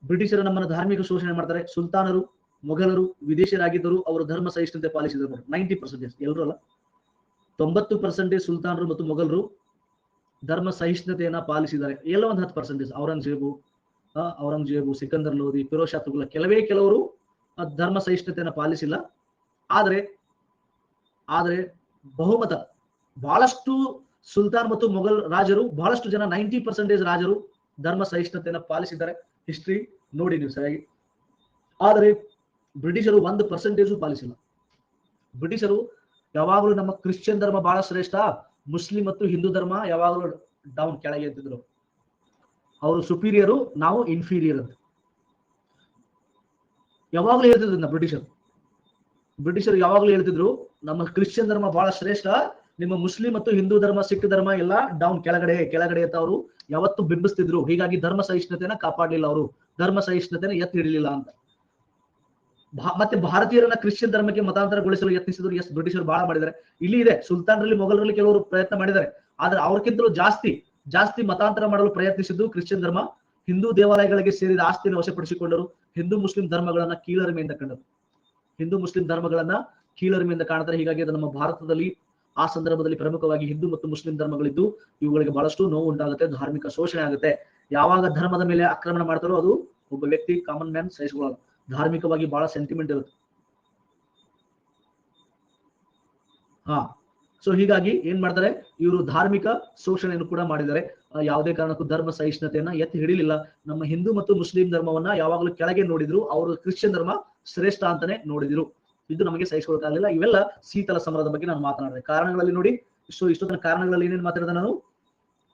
Speaker 1: ಬ್ರಿಟಿಷರು ನಮ್ಮನ್ನು ಧಾರ್ಮಿಕ ಶೋಷಣೆ ಮಾಡ್ತಾರೆ. ಸುಲ್ತಾನರು, ಮೊಘಲರು ವಿದೇಶಿಯರಾಗಿದ್ದರು, ಅವರು ಧರ್ಮ ಸಹಿಷ್ಣುತೆ ಪಾಲಿಸಿದರು. 90%, ಎಲ್ಲರೂ ಅಲ್ಲ, 90% ಸುಲ್ತಾನರು ಮತ್ತು ಮೊಘಲರು ಧರ್ಮ ಸಹಿಷ್ಣುತೆಯನ್ನ ಪಾಲಿಸಿದ್ದಾರೆ. ಎಲ್ಲ ಒಂದು 10%. ಔರಂಗಜೇಬು, ಸಿಕಂದರ್ ಲೋಧಿ, ಫಿರೋಜ್ ಶಾ ತುಘಲಕ್ ಕೆಲವರು ಧರ್ಮ ಸಹಿಷ್ಣುತೆಯನ್ನ ಪಾಲಿಸಿಲ್ಲ. ಆದ್ರೆ ಬಹುಮತ ಬಹಳಷ್ಟು ಸುಲ್ತಾನ್ ಮತ್ತು ಮೊಘಲ್ ರಾಜರು, ಬಹಳಷ್ಟು ಜನ 90% ರಾಜರು ಧರ್ಮ ಸಹಿಷ್ಣುತೆಯನ್ನ ಪಾಲಿಸಿದ್ದಾರೆ. ಹಿಸ್ಟ್ರಿ ನೋಡಿ ನೀವು ಸರಿಯಾಗಿ. ಆದರೆ ಬ್ರಿಟಿಷರು 1% ಪಾಲಿಸಿಲ್ಲ. ಬ್ರಿಟಿಷರು ಯಾವಾಗಲೂ ನಮ್ಮ ಕ್ರಿಶ್ಚಿಯನ್ ಧರ್ಮ ಬಹಳ ಶ್ರೇಷ್ಠ, ಮುಸ್ಲಿಂ ಮತ್ತು ಹಿಂದೂ ಧರ್ಮ ಯಾವಾಗಲೂ ಡೌನ್, ಕೆಳಗೆ ಅಂತಿದ್ರು. ಅವರು ಸುಪೀರಿಯರು, ನಾವು ಇನ್ಫೀರಿಯರ್ ಅಂತ ಯಾವಾಗಲೂ ಹೇಳ್ತಿದ್ರು. ಬ್ರಿಟಿಷರು ಯಾವಾಗಲೂ ಹೇಳ್ತಿದ್ರು, ನಮ್ಮ ಕ್ರಿಶ್ಚಿಯನ್ ಧರ್ಮ ಬಹಳ ಶ್ರೇಷ್ಠ, ನಿಮ್ಮ ಮುಸ್ಲಿಂ ಮತ್ತು ಹಿಂದೂ ಧರ್ಮ, ಸಿಖ್ ಧರ್ಮ ಎಲ್ಲ ಡೌನ್, ಕೆಳಗಡೆ ಅಂತ ಅವರು ಯಾವತ್ತು ಬಿಂಬಿಸ್ತಿದ್ರು. ಹೀಗಾಗಿ ಧರ್ಮ ಸಹಿಷ್ಣುತೆನ ಕಾಪಾಡಲಿಲ್ಲ, ಅವರು ಧರ್ಮ ಸಹಿಷ್ಣುತೆನ ಎತ್ತಿ ಹಿಡಿಲಿಲ್ಲ ಅಂತ. ಮತ್ತೆ ಭಾರತೀಯರನ್ನ ಕ್ರಿಶ್ಚಿಯನ್ ಧರ್ಮಕ್ಕೆ ಮತಾಂತರಗೊಳಿಸಲು ಯತ್ನಿಸಿದ್ರು. ಎಸ್, ಬ್ರಿಟಿಷರು ಬಹಳ ಮಾಡಿದ್ದಾರೆ. ಇಲ್ಲಿ ಇದೆ, ಸುಲ್ತಾನರಲ್ಲಿ ಮೊಘಲರಲ್ಲಿ ಕೆಲವರು ಪ್ರಯತ್ನ ಮಾಡಿದ್ದಾರೆ. ಆದ್ರೆ ಅವ್ರಕ್ಕಿಂತಲೂ ಜಾಸ್ತಿ ಮತಾಂತರ ಮಾಡಲು ಪ್ರಯತ್ನಿಸಿದ್ದು ಕ್ರಿಶ್ಚಿಯನ್ ಧರ್ಮ. ಹಿಂದೂ ದೇವಾಲಯಗಳಿಗೆ ಸೇರಿದ ಆಸ್ತಿಯನ್ನು ವಶಪಡಿಸಿಕೊಂಡರು. ಹಿಂದೂ ಮುಸ್ಲಿಂ ಧರ್ಮಗಳನ್ನ ಕೀಳರಿಮೆಯಿಂದ ಕಾಣ್ತಾರೆ. ಹೀಗಾಗಿ ಅದು ನಮ್ಮ ಭಾರತದಲ್ಲಿ ಆ ಸಂದರ್ಭದಲ್ಲಿ ಪ್ರಮುಖವಾಗಿ ಹಿಂದೂ ಮತ್ತು ಮುಸ್ಲಿಂ ಧರ್ಮಗಳಿದ್ದು ಇವುಗಳಿಗೆ ಬಹಳಷ್ಟು ನೋವು ಉಂಟಾಗುತ್ತೆ, ಧಾರ್ಮಿಕ ಶೋಷಣೆ ಆಗುತ್ತೆ. ಯಾವಾಗ ಧರ್ಮದ ಮೇಲೆ ಆಕ್ರಮಣ ಮಾಡ್ತಾರೋ ಅದು ಒಬ್ಬ ವ್ಯಕ್ತಿ, ಕಾಮನ್ ಮ್ಯಾನ್ ಸಹಿಸಿಕೊಳ್ಳಲ್ಲ. ಧಾರ್ಮಿಕವಾಗಿ ಬಹಳ ಸೆಂಟಿಮೆಂಟ್ ಇರುತ್ತೆ. ಸೊ ಹೀಗಾಗಿ ಏನ್ ಮಾಡ್ತಾರೆ ಇವರು, ಧಾರ್ಮಿಕ ಶೋಷಣೆಯನ್ನು ಕೂಡ ಮಾಡಿದ್ದಾರೆ. ಯಾವುದೇ ಕಾರಣಕ್ಕೂ ಧರ್ಮ ಸಹಿಷ್ಣುತೆಯನ್ನ ಎತ್ತಿ ಹಿಡಿಲಿಲ್ಲ. ನಮ್ಮ ಹಿಂದೂ ಮತ್ತು ಮುಸ್ಲಿಂ ಧರ್ಮವನ್ನ ಯಾವಾಗಲೂ ಕೆಳಗೆ ನೋಡಿದ್ರು, ಅವರು ಕ್ರಿಶ್ಚಿಯನ್ ಧರ್ಮ ಶ್ರೇಷ್ಠ ಅಂತಾನೆ ನೋಡಿದ್ರು. ಇದು ನಮಗೆ ಸಹಿಸಿಕೊಳ್ಳಕ್ಕಾಗಲಿಲ್ಲ. ಇವೆಲ್ಲ ಶೀತಲ ಸಮರದ ಬಗ್ಗೆ ನಾನು ಮಾತನಾಡಿದೆ. ಕಾರಣಗಳಲ್ಲಿ ನೋಡಿ, ಇಷ್ಟೊತ್ತಿನ ಕಾರಣಗಳಲ್ಲಿ ಏನೇನು ಮಾತಾಡಿದೆ ನಾನು?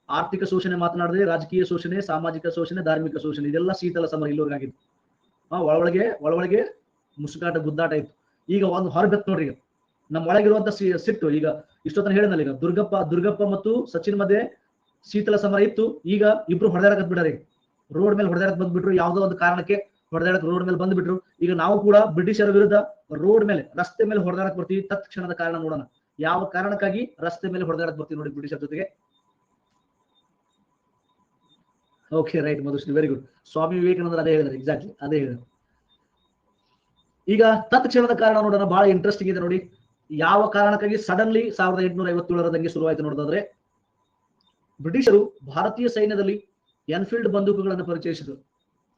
Speaker 1: ಆರ್ಥಿಕ ಶೋಷಣೆ ಮಾತನಾಡಿದೆ, ರಾಜಕೀಯ ಶೋಷಣೆ, ಸಾಮಾಜಿಕ ಶೋಷಣೆ, ಧಾರ್ಮಿಕ ಶೋಷಣೆ, ಇದೆಲ್ಲ ಶೀತಲ ಸಮರ ಇಲ್ಲಿವರೆಗಾಗಿತ್ತು. ಒಳೊಳಗೆ ಮುಸುಕಾಟ ಗುದ್ದಾಟ ಇತ್ತು. ಈಗ ಒಂದು ಹೊರಗತ್ ನೋಡ್ರಿ, ಈಗ ನಮ್ಮ ಒಳಗಿರುವಂತ ಸಿಟ್ಟು. ಈಗ ಇಷ್ಟೊತ್ತನ ಹೇಳಿದ್ನಲ್ಲ, ಈಗ ದುರ್ಗಪ್ಪ ಮತ್ತು ಸಚಿನ್ ಮಧ್ಯೆ ಶೀತಲ ಸಮರ ಇತ್ತು. ಈಗ ಇಬ್ರು ಹೊಡೆದಾಡಕತ್ ಬಿಡ್ರಿ, ರೋಡ್ ಮೇಲೆ ಹೊಡೆದಾಡಕ್ ಬಂದ್ಬಿಟ್ರು. ಯಾವುದೋ ಒಂದು ಕಾರಣಕ್ಕೆ ಹೊಡೆದಾಡಕ್ ರೋಡ್ ಮೇಲೆ ಬಂದ್ಬಿಟ್ರು. ಈಗ ನಾವು ಕೂಡ ಬ್ರಿಟಿಷರ ವಿರುದ್ಧ ರೋಡ್ ಮೇಲೆ, ರಸ್ತೆ ಮೇಲೆ ಹೊಡೆದಾಡಕ್ ಬರ್ತೀವಿ. ತತ್ಕ್ಷಣದ ಕಾರಣ ನೋಡೋಣ, ಯಾವ ಕಾರಣಕ್ಕಾಗಿ ರಸ್ತೆ ಮೇಲೆ ಹೊಡೆದಾಡಕ್ ಬರ್ತೀವಿ ನೋಡಿ ಬ್ರಿಟಿಷರ ಜೊತೆಗೆ. Okay, right Madhushree, very good. Swami ವಿವೇಕಾನಂದರು ಅದೇ ಹೇಳಿದ್ರು, ಎಕ್ಸಾಕ್ಟ್ಲಿ ಅದೇ ಹೇಳಿದ್ರು. ಈಗ ತತ್ಕ್ಷಣದ ಕಾರಣ ನೋಡೋಣ, ಬಹಳ ಇಂಟ್ರೆಸ್ಟಿಂಗ್ ಇದೆ ನೋಡಿ. ಯಾವ ಕಾರಣಕ್ಕಾಗಿ ಸಡನ್ಲಿ 1857 ದಂಗೆ ಶುರುವಾಯಿತು ನೋಡೋದಾದ್ರೆ, ಬ್ರಿಟಿಷರು ಭಾರತೀಯ ಸೈನ್ಯದಲ್ಲಿ ಎನ್ಫೀಲ್ಡ್ ಬಂದೂಕುಗಳನ್ನು ಪರಿಚಯಿಸಿದರು.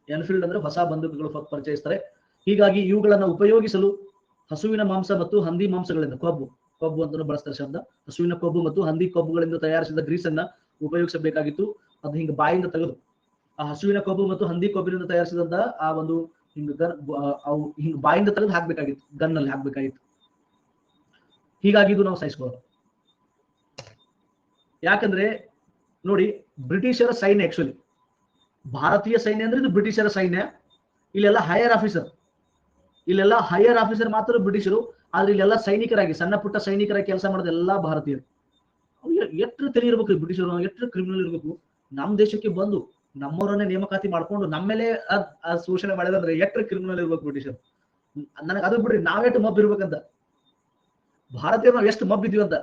Speaker 1: ಎನ್ಫೀಲ್ಡ್ ಅಂದ್ರೆ ಹೊಸ ಬಂದೂಕುಗಳು ಪರಿಚಯಿಸ್ತಾರೆ. ಹೀಗಾಗಿ ಇವುಗಳನ್ನು ಉಪಯೋಗಿಸಲು ಹಸುವಿನ ಮಾಂಸ ಮತ್ತು ಹಂದಿ ಮಾಂಸಗಳಿಂದ ಕೊಬ್ಬು ಅಂತ ಬಳಸ್ತಾರೆ ಶಬ್ದ. ಹಸುವಿನ ಕೊಬ್ಬು ಮತ್ತು ಹಂದಿ ಕೊಬ್ಬುಗಳಿಂದ ತಯಾರಿಸಿದ ಗ್ರೀಸ್ ಅನ್ನ ಉಪಯೋಗಿಸಬೇಕಾಗಿತ್ತು. ಅದು ಹಿಂಗ ಬಾಯಿಂದ ತೆಗೆದು ಆ ಹಸುವಿನ ಕೊಬ್ಬು ಮತ್ತು ಹಂದಿ ಕೊಬ್ಬಿನಿಂದ ತಯಾರಿಸಿದಂತ ಆ ಒಂದು ಹಿಂಗ ಬಾಯಿಂದ ತೆಗೆದು ಹಾಕ್ಬೇಕಾಗಿತ್ತು, ಗನ್ನಲ್ಲಿ ಹಾಕ್ಬೇಕಾಗಿತ್ತು. ಹೀಗಾಗಿ ಇದು ನಾವು ಸಹಿಸ್ಕೊಳ್ಳೋದು. ಯಾಕಂದ್ರೆ ನೋಡಿ, ಬ್ರಿಟಿಷರ ಸೈನ್ಯ ಆಕ್ಚುಲಿ ಭಾರತೀಯ ಸೈನ್ಯ ಅಂದ್ರೆ ಇದು ಬ್ರಿಟಿಷರ ಸೈನ್ಯ. ಇಲ್ಲೆಲ್ಲ ಹೈಯರ್ ಆಫೀಸರ್ ಮಾತ್ರ ಬ್ರಿಟಿಷರು, ಆದ್ರೆ ಇಲ್ಲೆಲ್ಲ ಸೈನಿಕರಾಗಿ ಸಣ್ಣ ಪುಟ್ಟ ಸೈನಿಕರಾಗಿ ಕೆಲಸ ಮಾಡೋದು ಎಲ್ಲಾ ಭಾರತೀಯರು. ಎಷ್ಟು ತಲೆ ಇರ್ಬೇಕು ಬ್ರಿಟಿಷರು, ಎಷ್ಟು ಕ್ರಿಮಿನಲ್ ಇರ್ಬೇಕು. ನಮ್ ದೇಶಕ್ಕೆ ಬಂದು ನಮ್ಮವರನ್ನೇ ನೇಮಕಾತಿ ಮಾಡ್ಕೊಂಡು ನಮ್ಮೇಲೆ ಶೋಷಣೆ ಮಾಡಿದ್ರೆ ಎಷ್ಟು ಕ್ರಿಮಿನಲ್ ಇರ್ಬೇಕು ಬ್ರಿಟಿಷರು. ನನಗೆ ಅದು ಬಿಡ್ರಿ, ನಾವೆಷ್ಟು ಮಬ್ಬ್ ಇರ್ಬೇಕಂತ, ಭಾರತೀಯರು ನಾವ್ ಎಷ್ಟು ಮಬ್ಬ್ ಇದೀವಿ ಅಂತ.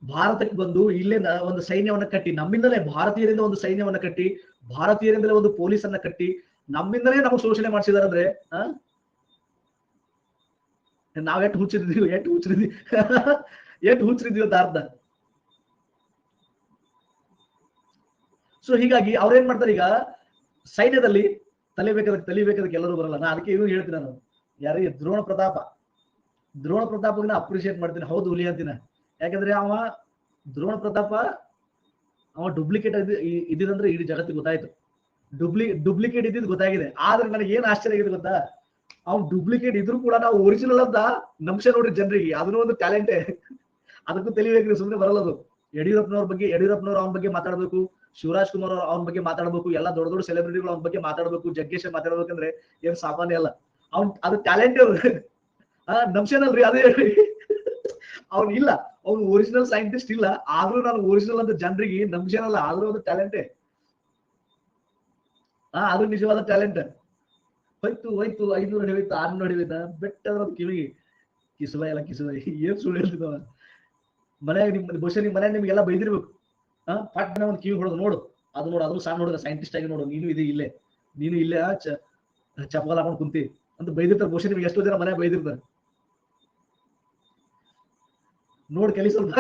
Speaker 1: ಭಾರತಕ್ಕೆ ಬಂದು ಇಲ್ಲೇ ಒಂದು ಸೈನ್ಯವನ್ನ ಕಟ್ಟಿ, ನಮ್ಮಿಂದಲೇ ಭಾರತೀಯರಿಂದ ಒಂದು ಸೈನ್ಯವನ್ನ ಕಟ್ಟಿ, ಭಾರತೀಯರಿಂದಲೇ ಒಂದು ಪೊಲೀಸನ್ನ ಕಟ್ಟಿ, ನಮ್ಮಿಂದಲೇ ನಮಗೆ ಶೋಷಣೆ ಮಾಡಿಸಿದಾರೆ ಅಂದ್ರೆ ನಾವ್ ಎಷ್ಟು ಹುಚ್ಚಿದ್ವಿ ಅಂತ ಅರ್ಥ. ಸೊ ಹೀಗಾಗಿ ಅವ್ರೇನ್ ಮಾಡ್ತಾರೆ, ಈಗ ಸೈನ್ಯದಲ್ಲಿ ತಲಿಬೇಕಾದಕ್ಕೆ ಎಲ್ಲರೂ ಬರಲ್ಲ. ನಾ ಅದಕ್ಕೆ ಇವ್ರು ಹೇಳ್ತೀನಿ, ನಾನು ಯಾರಿಗೆ ದ್ರೋಣ ಪ್ರತಾಪನ ಅಪ್ರಿಶಿಯೇಟ್ ಮಾಡ್ತೀನಿ. ಹೌದು ಹುಲಿ ಅಂತೀನ. ಯಾಕಂದ್ರೆ ದ್ರೋಣ ಪ್ರತಾಪ ಡೂಪ್ಲಿಕೇಟ್ ಇದ್ದಿದಂದ್ರೆ ಇಡೀ ಜಗತ್ತಿಗೆ ಗೊತ್ತಾಯ್ತು. ಡೂಪ್ಲಿಕೇಟ್ ಇದ್ದಿದ್ದು ಗೊತ್ತಾಗಿದೆ. ಆದ್ರೆ ನನಗೆ ಏನ್ ಆಶ್ಚರ್ಯ ಆಗಿದೆ ಗೊತ್ತಾ, ಅವ್ನು ಡೂಪ್ಲಿಕೇಟ್ ಇದ್ರು ಕೂಡ ನಾವು ಒರಿಜಿನಲ್ ಅಂತ ನಂಬಿಸಿ ನೋಡ್ರಿ ಜನರಿಗೆ. ಅದನ್ನೂ ಒಂದು ಟ್ಯಾಲೆಂಟೇ. ಅದಕ್ಕೂ ತಿಳಿಬೇಕ್ರಿ, ಸುಮ್ಮನೆ ಬರಲ್ಲದು. ಯಡಿಯೂರಪ್ಪನವ್ರು ಅವನ ಬಗ್ಗೆ ಮಾತಾಡ್ಬೇಕು, ಶಿವರಾಜ್ ಕುಮಾರ್ ಅವನ ಬಗ್ಗೆ ಮಾತಾಡ್ಬೇಕು, ಎಲ್ಲ ದೊಡ್ಡ ದೊಡ್ಡ ಸೆಲೆಬ್ರಿಟಿಗಳು ಅವನ ಬಗ್ಗೆ ಮಾತಾಡ್ಬೇಕು, ಜಗ್ಗೇಶ್ ಮಾತಾಡ್ಬೇಕಂದ್ರೆ ಏನ್ ಸಾಮಾನ್ಯ ಅಲ್ಲ. ಅದು ಟ್ಯಾಲೆಂಟ್ ನಂಬ್ಸೇನಲ್ರಿ, ಅದೇ ಹೇಳ್ರಿ. ಇಲ್ಲ, ಅವ್ನು ಒರಿಜಿನಲ್ ಸೈಂಟಿಸ್ಟ್ ಇಲ್ಲ, ಆದ್ರೂ ನಾನು ಒರಿಜಿನಲ್ ಅಂತ ಜನರಿಗೆ ನಂಬ್ಸೇನಲ್ಲ, ಆದ್ರೂ ಒಂದು ಟ್ಯಾಲೆಂಟೇ. ಅದು ನಿಜವಾದ ಟ್ಯಾಲೆಂಟ್. ಹೋಯ್ತು 500 ಹೊಡಿವೈತು 600 ಹೊಡಿವೈತ ಬೆಟ್ಟದ್ರ ಕಿವಿಗೆ ಕಿಸುಬಾಯಿ ಏನ್ ಸುಳ್ಳು ಹೇಳ್ತಿದ್ದವ. ಮನ್ಯಾಗ ಬಹುಶಃ ನಿಮ್ ಮನ್ಯಾಗ ನಿಮ್ಗೆಲ್ಲ ಬೈದಿರ್ಬೇಕು. ಪಟ್ನ ಒಂದು ಕಿವಿ ಹೊಡೋದು, ನೋಡು ಅದನ್ನು ಸಣ್ಣ ಹುಡುಗ ಸೈಂಟಿಸ್ಟ್ ಆಗಿ ನೋಡು, ನೀನು ಇಲ್ಲೇ ಚಪ್ಪಲ್ ಹಾಕೊಂಡು ಕುಂತಿ ಅಂತ ಬೈದಿರ್ತಾರೆ. ಬಹುಶಃ ನಿಮ್ಗೆ ಎಷ್ಟೋ ಜನ ಮನ್ಯಾಗ ಬೈದಿರ್ತಾರೆ. ನೋಡ್ ಕಲಿ ಸ್ವಲ್ಪ,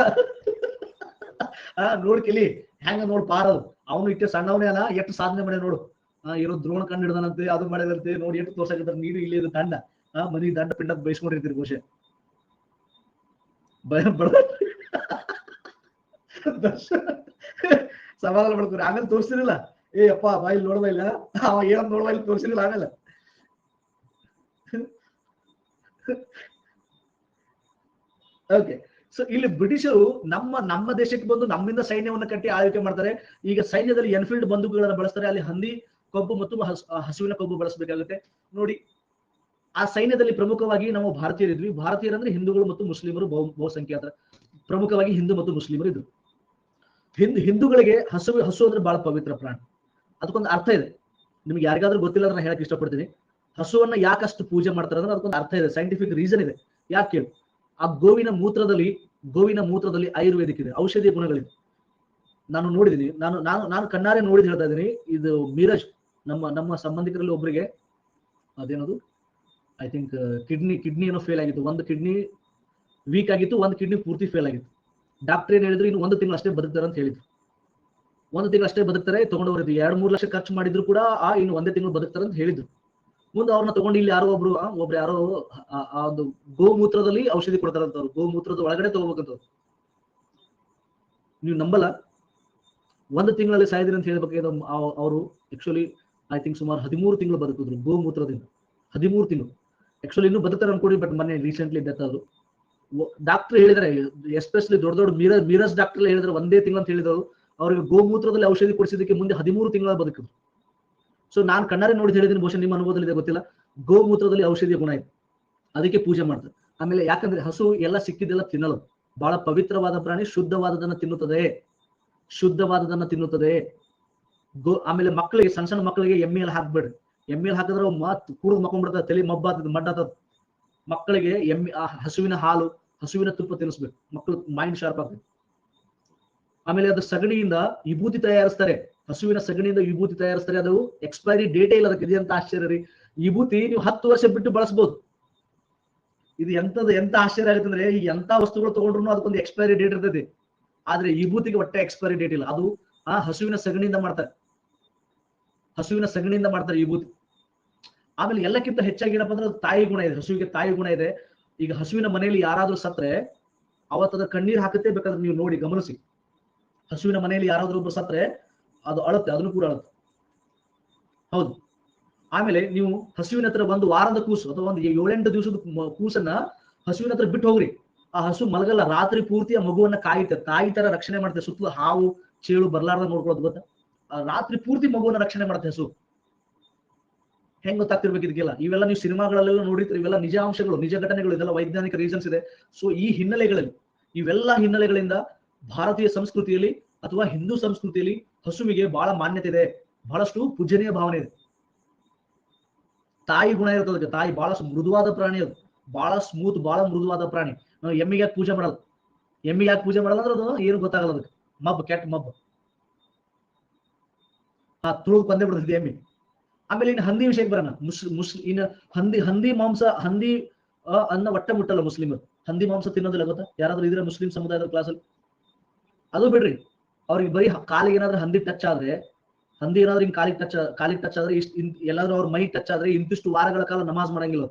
Speaker 1: ನೋಡ್ ಕಲಿ ಹೆಂಗ ನೋಡ್ ಪಾರದು. ಅವನು ಇಟ್ಟೆ ಸಣ್ಣವನೇ ಅಲ್ಲ, ಎಷ್ಟು ಸಾಧನೆ ಮಾಡಿ ನೋಡು. ಏನೋ ದ್ರೋಣ ಕಂಡು ಹಿಡ್ದಾನಂತೆ, ಅದು ಮಾಡಿದಂತೆ, ನೋಡಿ ಎಷ್ಟು ತೋರ್ಸಾಕಿರ್ತಾರೆ. ನೀನು ಇಲ್ಲೇ ಇದು ದಂಡ ಮನಿ ದಂಡ ಪಿಂಡ ಬಯಸ್ಕೊಂಡಿರ್ತೀರಿ ಬಹುಶಃ. ಸಮಾಧಾನ ಮಾಡ್ಕೊರಿ. ಆಮೇಲೆ ತೋರಿಸಿರಲಿಲ್ಲ, ಅಪ್ಪ ಬಾಯಿ ನೋಡ್ಬಾ ಇಲ್ಲ, ಅವ ಏನಂತ ನೋಡ್ಬಾ ಇಲ್ಲಿ ತೋರಿಸಿರಲಿಲ್ಲ ಆಮೇಲೆ. ಓಕೆ, ಸೊ ಇಲ್ಲಿ ಬ್ರಿಟಿಷರು ನಮ್ಮ ದೇಶಕ್ಕೆ ಬಂದು ನಮ್ಮಿಂದ ಸೈನ್ಯವನ್ನು ಕಟ್ಟಿ ಆಳ್ವಿಕೆ ಮಾಡ್ತಾರೆ. ಈಗ ಸೈನ್ಯದಲ್ಲಿ ಎನ್ಫೀಲ್ಡ್ ಬಂದೂಕುಗಳನ್ನು ಬಳಸ್ತಾರೆ. ಅಲ್ಲಿ ಹಂದಿ ಕೊಬ್ಬು ಮತ್ತು ಹಸುವಿನ ಕೊಬ್ಬು ಬಳಸಬೇಕಾಗುತ್ತೆ. ನೋಡಿ, ಆ ಸೈನ್ಯದಲ್ಲಿ ಪ್ರಮುಖವಾಗಿ ನಾವು ಭಾರತೀಯರಿದ್ವಿ. ಭಾರತೀಯರಂದ್ರೆ ಹಿಂದೂಗಳು ಮತ್ತು ಮುಸ್ಲಿಮರು ಬಹುಸಂಖ್ಯಾತರ. ಪ್ರಮುಖವಾಗಿ ಹಿಂದೂ ಮತ್ತು ಮುಸ್ಲಿಮರು ಇದ್ರು. ಹಿಂದೂಗಳಿಗೆ ಹಸು ಅಂದ್ರೆ ಬಹಳ ಪವಿತ್ರ ಪ್ರಾಣಿ. ಅದಕ್ಕೊಂದು ಅರ್ಥ ಇದೆ. ನಿಮ್ಗೆ ಯಾರಿಗಾದ್ರೂ ಗೊತ್ತಿಲ್ಲ ಅಂದ್ರೆ ಹೇಳಕ್ ಇಷ್ಟಪಡ್ತೀನಿ. ಹಸುವನ್ನ ಯಾಕಷ್ಟು ಪೂಜೆ ಮಾಡ್ತಾರೆ ಅಂದ್ರೆ ಅದಕ್ಕೊಂದು ಅರ್ಥ ಇದೆ, ಸೈಂಟಿಫಿಕ್ ರೀಸನ್ ಇದೆ. ಯಾಕೆ ಕೇಳಿ, ಆ ಗೋವಿನ ಮೂತ್ರದಲ್ಲಿ ಆಯುರ್ವೇದಿಕ್ ಇದೆ, ಔಷಧೀಯ ಗುಣಗಳಿದೆ. ನಾನು ನೋಡಿದೀನಿ, ನಾನು ಕಣ್ಣಾರೆ ನೋಡಿದ್ ಹೇಳ್ತಾ ಇದ್ದೀನಿ. ಇದು ಮೀರಜ್ ನಮ್ಮ ಸಂಬಂಧಿಕರಲ್ಲಿ ಒಬ್ಬರಿಗೆ ಅದೇನದು ಐ ಥಿಂಕ್ ಕಿಡ್ನಿ ಏನೋ ಫೇಲ್ ಆಗಿತ್ತು. ಒಂದು ಕಿಡ್ನಿ ವೀಕ್ ಆಗಿತ್ತು, ಒಂದು ಕಿಡ್ನಿ ಪೂರ್ತಿ ಫೇಲ್ ಆಗಿತ್ತು. ಡಾಕ್ಟರ್ ಏನ್ ಹೇಳಿದ್ರು, ಇನ್ನು 1 ತಿಂಗಳು ಅಷ್ಟೇ ಬದುಕ್ತಾರೆ ಅಂತ ಹೇಳಿದ್ರು. 1 ತಿಂಗಳು ಅಷ್ಟೇ ಬದುಕ್ತಾರೆ, ತಗೊಂಡವ್ರು 2-3 ಲಕ್ಷ ಖರ್ಚು ಮಾಡಿದ್ರು ಕೂಡ ಇನ್ನು 1 ತಿಂಗಳು ಬದುಕ್ತಾರೆ ಅಂತ ಹೇಳಿದ್ರು. ಮುಂದೆ ಅವ್ರನ್ನ ತಗೊಂಡು ಇಲ್ಲಿ ಯಾರೋ ಒಬ್ರು ಯಾರೋ ಆ ಒಂದು ಗೋಮೂತ್ರದಲ್ಲಿ ಔಷಧಿ ಕೊಡ್ತಾರಂತವ್ರು. ಗೋಮೂತ್ರದ ಒಳಗಡೆ ತಗೋಬೇಕಂತವ್ರು. ನೀವು ನಂಬಲ್ಲ, 1 ತಿಂಗಳಲ್ಲಿ ಸಾಯಿದ್ರಿ ಅಂತ ಹೇಳ್ಬೇಕಾದ್ರೆ ಅವರು ಆಕ್ಚುಲಿ ಐ ಥಿಂಕ್ ಸುಮಾರು 13 ತಿಂಗಳು ಬದುಕಿದ್ರು ಗೋಮೂತ್ರದಿಂದ. 13 ತಿಂಗಳು. ಆಕ್ಚುಲಿ ಇನ್ನೂ ಬದುಕ್ತಾರೆ ಅನ್ಕೊಡಿ, ಬಟ್ ಮೊನ್ನೆ ರೀಸೆಂಟ್ಲಿ ಡೆತ್ ಆದ್ರು. ಡಾಕ್ಟರ್ ಹೇಳಿದ್ರೆ, ಎಸ್ಪೆಷಲಿ ದೊಡ್ಡ ಮೀರಜ್ ಡಾಕ್ಟರ್ ಹೇಳಿದ್ರೆ 1 ತಿಂಗಳು ಅಂತ ಹೇಳಿದ್ರು. ಅವ್ರಿಗೆ ಗೋಮೂತ್ರದಲ್ಲಿ ಔಷಧಿ ಕೊಡಿಸಿದಕ್ಕೆ ಮುಂದೆ 13 ತಿಂಗಳ ಬದುಕಿದ್ರು. ಸೊ ನಾನು ಕಣ್ಣಾರೆ ನೋಡಿ ಹೇಳಿದ್ದೀನಿ, ಬಹುಶಃ ನಿಮ್ಮ ಅನುಭವದಲ್ಲಿ ಇದೆ ಗೊತ್ತಿಲ್ಲ. ಗೋಮೂತ್ರದಲ್ಲಿ ಔಷಧಿಯ ಗುಣ ಇದೆ, ಅದಕ್ಕೆ ಪೂಜೆ ಮಾಡ್ತಾರೆ. ಆಮೇಲೆ ಯಾಕಂದ್ರೆ ಹಸು ಎಲ್ಲ ಸಿಕ್ಕಿದ್ದೆಲ್ಲ ತಿನ್ನಲು, ಬಹಳ ಪವಿತ್ರವಾದ ಪ್ರಾಣಿ, ಶುದ್ಧವಾದದನ್ನ ತಿನ್ನುತ್ತದೆ. ಆಮೇಲೆ ಮಕ್ಕಳಿಗೆ, ಸಣ್ಣ ಮಕ್ಕಳಿಗೆ ಎಮ್ಮೆಲ್ ಹಾಕ್ಬೇಡ್ರಿ. ಎಮ್ಮೆಲ್ ಹಾಕಿದ್ರೆ ಕುಡಿದು ಮಕ್ಕೊಂಡ್ಬಿಡ್ತಾರೆ, ತಲೆ ಮಡ್ಡಾತದ. ಮಕ್ಕಳಿಗೆ ಹಸುವಿನ ಹಾಲು, ಹಸುವಿನ ತುಪ್ಪ ತಿನ್ನಿಸ್ಬೇಕು, ಮಕ್ಕಳು ಮೈಂಡ್ ಶಾರ್ಪ್ ಆಗ್ತದೆ. ಆಮೇಲೆ ಅದು ಸಗಣಿಯಿಂದ ವಿಭೂತಿ ತಯಾರಿಸ್ತಾರೆ. ಹಸುವಿನ ಸಗಣಿಯಿಂದ ವಿಭೂತಿ ತಯಾರಿಸ್ತಾರೆ. ಅದು ಎಕ್ಸ್ಪೈರಿ ಡೇಟೇ ಇಲ್ಲ ಅದಕ್ಕೆ. ಇದೆಂತ ಆಶ್ಚರ್ಯ ರೀ. ವಿಭೂತಿ ನೀವು 10 ವರ್ಷ ಬಿಟ್ಟು ಬಳಸಬಹುದು. ಇದು ಎಂತ ಆಶ್ಚರ್ಯ ಆಗುತ್ತೆ ಅಂದ್ರೆ, ಈ ಎಂತ ವಸ್ತುಗಳು ತಗೊಂಡ್ರು ಅದಕ್ಕೊಂದು ಎಕ್ಸ್ಪೈರಿ ಡೇಟ್ ಇರ್ತೈತಿ. ಆದ್ರೆ ವಿಭೂತಿಗೆ ಒಟ್ಟೆ ಎಕ್ಸ್ಪೈರಿ ಡೇಟ್ ಇಲ್ಲ. ಅದು ಹಸುವಿನ ಸಗಣಿಯಿಂದ ಮಾಡ್ತಾರೆ, ಹಸುವಿನ ಸಗಣಿಯಿಂದ ಮಾಡ್ತಾರೆ ಈ ವಿಭೂತಿ. ಆಮೇಲೆ ಎಲ್ಲಕ್ಕಿಂತ ಹೆಚ್ಚಾಗಿ ಏನಪ್ಪಾ ಅಂದ್ರೆ ತಾಯಿ ಗುಣ ಇದೆ, ಹಸುವಿಗೆ ತಾಯಿ ಗುಣ ಇದೆ. ಈಗ ಹಸುವಿನ ಮನೆಯಲ್ಲಿ ಯಾರಾದ್ರೂ ಸತ್ರೆ ಅವತ್ತದ ಕಣ್ಣೀರ್ ಹಾಕುತ್ತೆ, ಬೇಕಾದ್ರೆ ನೀವು ನೋಡಿ ಗಮನಿಸಿ. ಹಸುವಿನ ಮನೆಯಲ್ಲಿ ಯಾರಾದ್ರೂ ಒಬ್ರು ಸತ್ರೆ ಅದು ಅಳುತ್ತೆ, ಅದನ್ನು ಕೂಡ ಅಳುತ್ತೆ. ಹೌದು. ಆಮೇಲೆ ನೀವು ಹಸುವಿನ ಹತ್ರ ಒಂದು ವಾರದ ಕೂಸು ಅಥವಾ ಒಂದು 7-8 ದಿವಸದ ಕೂಸನ್ನ ಹಸುವಿನ ಹತ್ರ ಬಿಟ್ಟು ಹೋಗ್ರಿ, ಆ ಹಸು ಮಲಗಲ್ಲ, ರಾತ್ರಿ ಪೂರ್ತಿ ಆ ಮಗುವನ್ನ ಕಾಯುತ್ತೆ, ತಾಯಿ ತರ ರಕ್ಷಣೆ ಮಾಡುತ್ತೆ, ಸುತ್ತಲೂ ಹಾವು ಚೇಳು ಬರ್ಲಾರ್ದ ನೋಡ್ಕೊಳ್ಳೋದು ಗೊತ್ತಾ. ರಾತ್ರಿ ಪೂರ್ತಿ ಮಗುವನ್ನ ರಕ್ಷಣೆ ಮಾಡುತ್ತೆ ಹಸು. ಹೆಂಗ್ ಗೊತ್ತಾಗ್ತಿರ್ಬೇಕು ಇದಕ್ಕೆಲ್ಲ? ಇವೆಲ್ಲ ನೀವು ಸಿನಿಮಾಗಳಲ್ಲೆಲ್ಲ ನೋಡಿದ್ರೆ ಇವೆಲ್ಲ ನಿಜ ಅಂಶಗಳು, ನಿಜ ಘಟನೆಗಳು, ಇದೆಲ್ಲ ವೈಜ್ಞಾನಿಕ ರೀಸನ್ಸ್ ಇದೆ. ಸೊ ಈ ಹಿನ್ನೆಲೆಗಳಲ್ಲಿ, ಇವೆಲ್ಲ ಹಿನ್ನೆಲೆಗಳಿಂದ ಭಾರತೀಯ ಸಂಸ್ಕೃತಿಯಲ್ಲಿ ಅಥವಾ ಹಿಂದೂ ಸಂಸ್ಕೃತಿಯಲ್ಲಿ ಹಸುವಿಗೆ ಬಹಳ ಮಾನ್ಯತೆ ಇದೆ, ಬಹಳಷ್ಟು ಪೂಜನೀಯ ಭಾವನೆ ಇದೆ. ತಾಯಿ ಗುಣ ಇರ್ತದಕ್ಕೆ, ತಾಯಿ ಬಹಳ ಮೃದುವಾದ ಪ್ರಾಣಿ, ಅದು ಬಹಳ ಸ್ಮೂತ್, ಬಹಳ ಮೃದುವಾದ ಪ್ರಾಣಿ. ನಾವು ಎಮ್ಮಿಗೆ ಯಾಕೆ ಪೂಜೆ ಮಾಡಲ್ಲ? ಎಮ್ಮಿಗೆ ಯಾಕೆ ಪೂಜೆ ಮಾಡಲ್ಲ ಅಂದ್ರೆ ಅದು ಏನು ಗೊತ್ತಾಗಲ್ಲ, ಅದಕ್ಕೆ ಮಬ್ಬ, ಕೆಟ್ಟ ಮಬ್ಬ, ತುಳುದು ಕೊಂದೇ ಬಿಡ್ತದೆ ಎಮ್ಮಿ. ಆಮೇಲೆ ಇನ್ನು ಹಂದಿ ವಿಷಯಕ್ಕೆ ಬರೋಣ. ಇನ್ನು ಹಂದಿ ಮಾಂಸ, ಹಂದಿ ಅನ್ನ ಒಟ್ಟ ಮುಟ್ಟಲ್ಲ ಮುಸ್ಲಿಮರು. ಹಂದಿ ಮಾಂಸ ತಿನ್ನೋದಿಲ್ಲ ಗೊತ್ತಾ? ಯಾರಾದ್ರೂ ಇದ್ರೆ ಮುಸ್ಲಿಂ ಸಮುದಾಯದ ಕ್ಲಾಸಲ್ಲಿ? ಅದು ಬಿಡ್ರಿ, ಅವ್ರಿಗೆ ಬರೀ ಕಾಲಿಗೆ ಏನಾದ್ರೂ ಹಂದಿ ಟಚ್ ಆದ್ರೆ, ಹಂದಿ ಏನಾದ್ರೂ ಹಿಂಗ್ ಕಾಲಿಗೆ ಟಚ್ ಆದ್ರೆ, ಎಲ್ಲಾದ್ರೂ ಅವ್ರ ಮೈ ಟಚ್ ಆದ್ರೆ ಇಂತಿಷ್ಟು ವಾರಗಳ ಕಾಲ ನಮಾಜ್ ಮಾಡಂಗಿಲ್ಲ.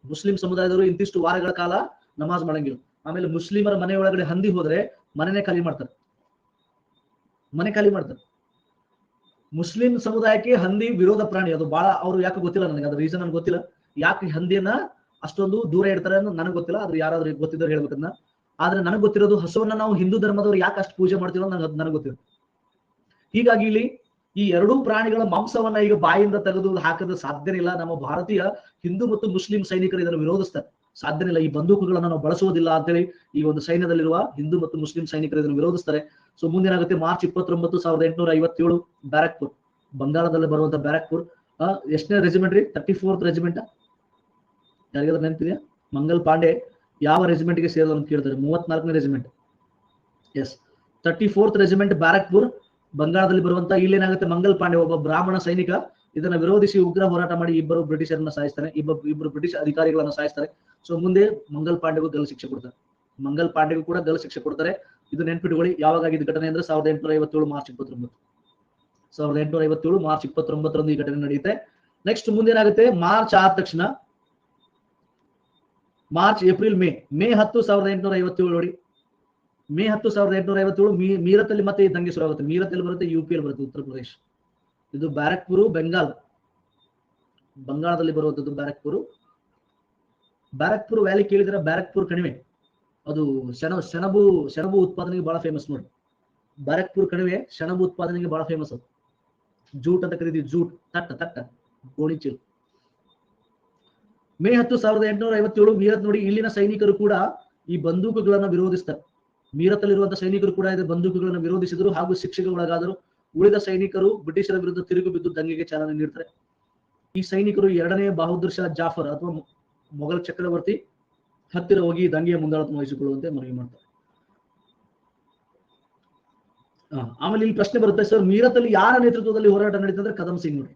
Speaker 1: ಮುಸ್ಲಿಂ ಸಮುದಾಯದವರು ಇಂತಿಷ್ಟು ವಾರಗಳ ಕಾಲ ನಮಾಜ್ ಮಾಡಂಗಿಲ್ಲ. ಆಮೇಲೆ ಮುಸ್ಲಿಮರ ಮನೆ ಒಳಗಡೆ ಹಂದಿ ಹೋದ್ರೆ ಮನೆನೇ ಖಾಲಿ ಮಾಡ್ತಾರೆ, ಮನೆ ಖಾಲಿ ಮಾಡ್ತಾರೆ. ಮುಸ್ಲಿಂ ಸಮುದಾಯಕ್ಕೆ ಹಂದಿ ವಿರೋಧ ಪ್ರಾಣಿ, ಅದು ಬಹಳ, ಅವ್ರು ಯಾಕೆ ಗೊತ್ತಿಲ್ಲ ನನಗೆ, ಅದ್ರ ರೀಸನ್ ನನ್ಗೆ ಗೊತ್ತಿಲ್ಲ. ಯಾಕೆ ಹಂದಿಯನ್ನ ಅಷ್ಟೊಂದು ದೂರ ಇಡ್ತಾರೆ ಅನ್ನೋದು ನನಗೆ ಗೊತ್ತಿಲ್ಲ, ಆದ್ರೆ ಯಾರಾದ್ರೂ ಗೊತ್ತಿದ್ದವ್ರು ಹೇಳ್ಬೇಕನ್ನ. ಆದ್ರೆ ನನಗೆ ಗೊತ್ತಿರೋದು, ಹಸುವನ್ನ ನಾವು ಹಿಂದೂ ಧರ್ಮದವ್ರು ಯಾಕೆ ಅಷ್ಟು ಪೂಜೆ ಮಾಡ್ತೀವೋ ನನಗೆ ಗೊತ್ತಿರೋದು. ಹೀಗಾಗಿ ಇಲ್ಲಿ ಈ ಎರಡೂ ಪ್ರಾಣಿಗಳ ಮಾಂಸವನ್ನ ಈಗ ಬಾಯಿಂದ ತೆಗೆದು ಹಾಕೋದು ಸಾಧ್ಯನೇ ಇಲ್ಲ. ನಮ್ಮ ಭಾರತೀಯ ಹಿಂದೂ ಮತ್ತು ಮುಸ್ಲಿಂ ಸೈನಿಕರು ಇದನ್ನು ವಿರೋಧಿಸ್ತಾರೆ, ಸಾಧ್ಯನೇ ಇಲ್ಲ, ಈ ಬಂದೂಕುಗಳನ್ನ ನಾವು ಬಳಸುವುದಿಲ್ಲ ಅಂತೇಳಿ ಈ ಒಂದು ಸೈನ್ಯದಲ್ಲಿರುವ ಹಿಂದೂ ಮತ್ತು ಮುಸ್ಲಿಂ ಸೈನಿಕರು ಇದನ್ನು ವಿರೋಧಿಸ್ತಾರೆ. ಸೊ ಮುಂದೇನಾಗುತ್ತೆ, ಮಾರ್ಚ್ 29, 1857 ಬ್ಯಾರಕ್ಪುರ್, ಬಂಗಾಳದಲ್ಲಿ ಬರುವಂತ ಬ್ಯಾರಕ್ಪುರ್. ಎಷ್ಟನೇ ರೆಜಿಮೆಂಟ್ ರೀ? 34th regiment. ಯಾರಿಗಾದ್ರೂ ನೆನಪಿದೆಯಾ? ಮಂಗಲ್ ಪಾಂಡೆ ಯಾವ ರೆಜಿಮೆಂಟ್ಗೆ ಸೇರಿದ ಅಂತ ಕೇಳ್ತಾರೆ. 34ನೇ ರೆಜಿಮೆಂಟ್. ಎಸ್, 34th ರೆಜಿಮೆಂಟ್ ಬ್ಯಾರಕ್ಪುರ್, ಬಂಗಾಳದಲ್ಲಿ ಬರುವಂತ. ಇಲ್ಲೇನಾಗುತ್ತೆ, ಮಂಗಲ್ ಪಾಂಡೆ ಒಬ್ಬ ಬ್ರಾಹ್ಮಣ ಸೈನಿಕ ಇದನ್ನ ವಿರೋಧಿಸಿ ಉಗ್ರ ಹೋರಾಟ ಮಾಡಿ ಇಬ್ಬರು ಬ್ರಿಟಿಷರನ್ನ ಸಾಯಿಸ್ತಾನೆ, ಇಬ್ಬರು ಬ್ರಿಟಿಷ್ ಅಧಿಕಾರಿಗಳನ್ನ ಸಾಯಿಸ್ತಾರೆ. ಸೊ ಮುಂದೆ ಮಂಗಲ್ ಪಾಂಡೆಗೂ ಗಲ್ಲು ಶಿಕ್ಷೆ ಕೊಡ್ತಾರೆ, ಮಂಗಲ್ ಪಾಂಡೆಗೂ ಕೂಡ ಗಲ್ಲು ಶಿಕ್ಷೆ ಕೊಡ್ತಾರೆ. ಇದು ನೆನ್ಪಿಟ್ಕೊಳ್ಳಿ. ಯಾವಾಗ ಆಗಿದ್ದ ಘಟನೆ ಅಂದ್ರೆ 1857 ಮಾರ್ಚ್ 29. 1857 ಮಾರ್ಚ್ 29ರಂದು ಈ ಘಟನೆ ನಡೆಯುತ್ತೆ. ನೆಕ್ಸ್ಟ್ ಮುಂದೇನಾಗುತ್ತೆ, ಮಾರ್ಚ್ ಆದ ತಕ್ಷಣ ಮಾರ್ಚ್, ಏಪ್ರಿಲ್, ಮೇ 10, 1857 ನೋಡಿ. ಮೇ 10, 1857 ಮೀರತ್ತಲ್ಲಿ ಮತ್ತೆ ಈ ದಂಗೆ ಶುರು ಆಗುತ್ತೆ. ಮೀರತ್ತಲ್ಲಿ ಬರುತ್ತೆ, UP ಬರುತ್ತೆ, ಉತ್ತರ ಪ್ರದೇಶ್. ಇದು ಬ್ಯಾರಕ್ಪುರು, ಬಂಗಾಳದಲ್ಲಿ ಬರುವಂತದ್ದು ಬ್ಯಾರಕ್ಪುರು. ಬ್ಯಾರಕ್ಪುರ್ ವ್ಯಾಲಿ ಕೇಳಿದ್ರೆ ಬ್ಯಾರಕ್ಪುರ್ ಕಣಿವೆ, ಅದು ಸೆಣಬು ಉತ್ಪಾದನೆಗೆ ಬಹಳ ಫೇಮಸ್ ನೋಡಿ. ಬ್ಯಾರಕ್ಪುರ್ ಕಣಿವೆ ಸೆಣಬು ಉತ್ಪಾದನೆಗೆ ಬಹಳ ಫೇಮಸ್. ಅದು ಜೂಟ್ ಅಂತ ಕರೀತೀವಿ, ಜೂಟ್, ತಟ್ಟ ಗೋಣಿ ಚೀಲ. ಮೇ 10, 1857 ಮೀರತ್ ನೋಡಿ. ಇಲ್ಲಿನ ಸೈನಿಕರು ಕೂಡ ಈ ಬಂದೂಕುಗಳನ್ನ ವಿರೋಧಿಸ್ತಾರೆ. ಮೀರತ್ತಲ್ಲಿರುವಂತಹ ಸೈನಿಕರು ಕೂಡ ಇದು ಬಂದೂಕುಗಳನ್ನು ವಿರೋಧಿಸಿದರು ಹಾಗೂ ಶಿಕ್ಷೆಗೆ ಒಳಗಾದರು. ಉಳಿದ ಸೈನಿಕರು ಬ್ರಿಟಿಷರ ವಿರುದ್ಧ ತಿರುಗಿ ಬಿದ್ದು ದಂಗೆಗೆ ಚಾಲನೆ ನೀಡ್ತಾರೆ. ಈ ಸೈನಿಕರು 2ನೇ ಬಹದ್ದೂರ್ ಶಾ ಜಾಫರ್ ಅಥವಾ ಮೊಘಲ್ ಚಕ್ರವರ್ತಿ ಹತ್ತಿರ ಹೋಗಿ ದಂಗೆಯ ಮುಂದಾಳತ್ವ ವಹಿಸಿಕೊಳ್ಳುವಂತೆ ಮನವಿ ಮಾಡ್ತಾರೆ. ಆಮೇಲೆ ಇಲ್ಲಿ ಪ್ರಶ್ನೆ ಬರುತ್ತೆ, ಸರ್ ಮೀರತ್ತಲ್ಲಿ ಯಾರ ನೇತೃತ್ವದಲ್ಲಿ ಹೋರಾಟ ನಡೀತಂದ್ರೆ ಕದಮ್ ಸಿಂಗ್ ನೋಡಿ.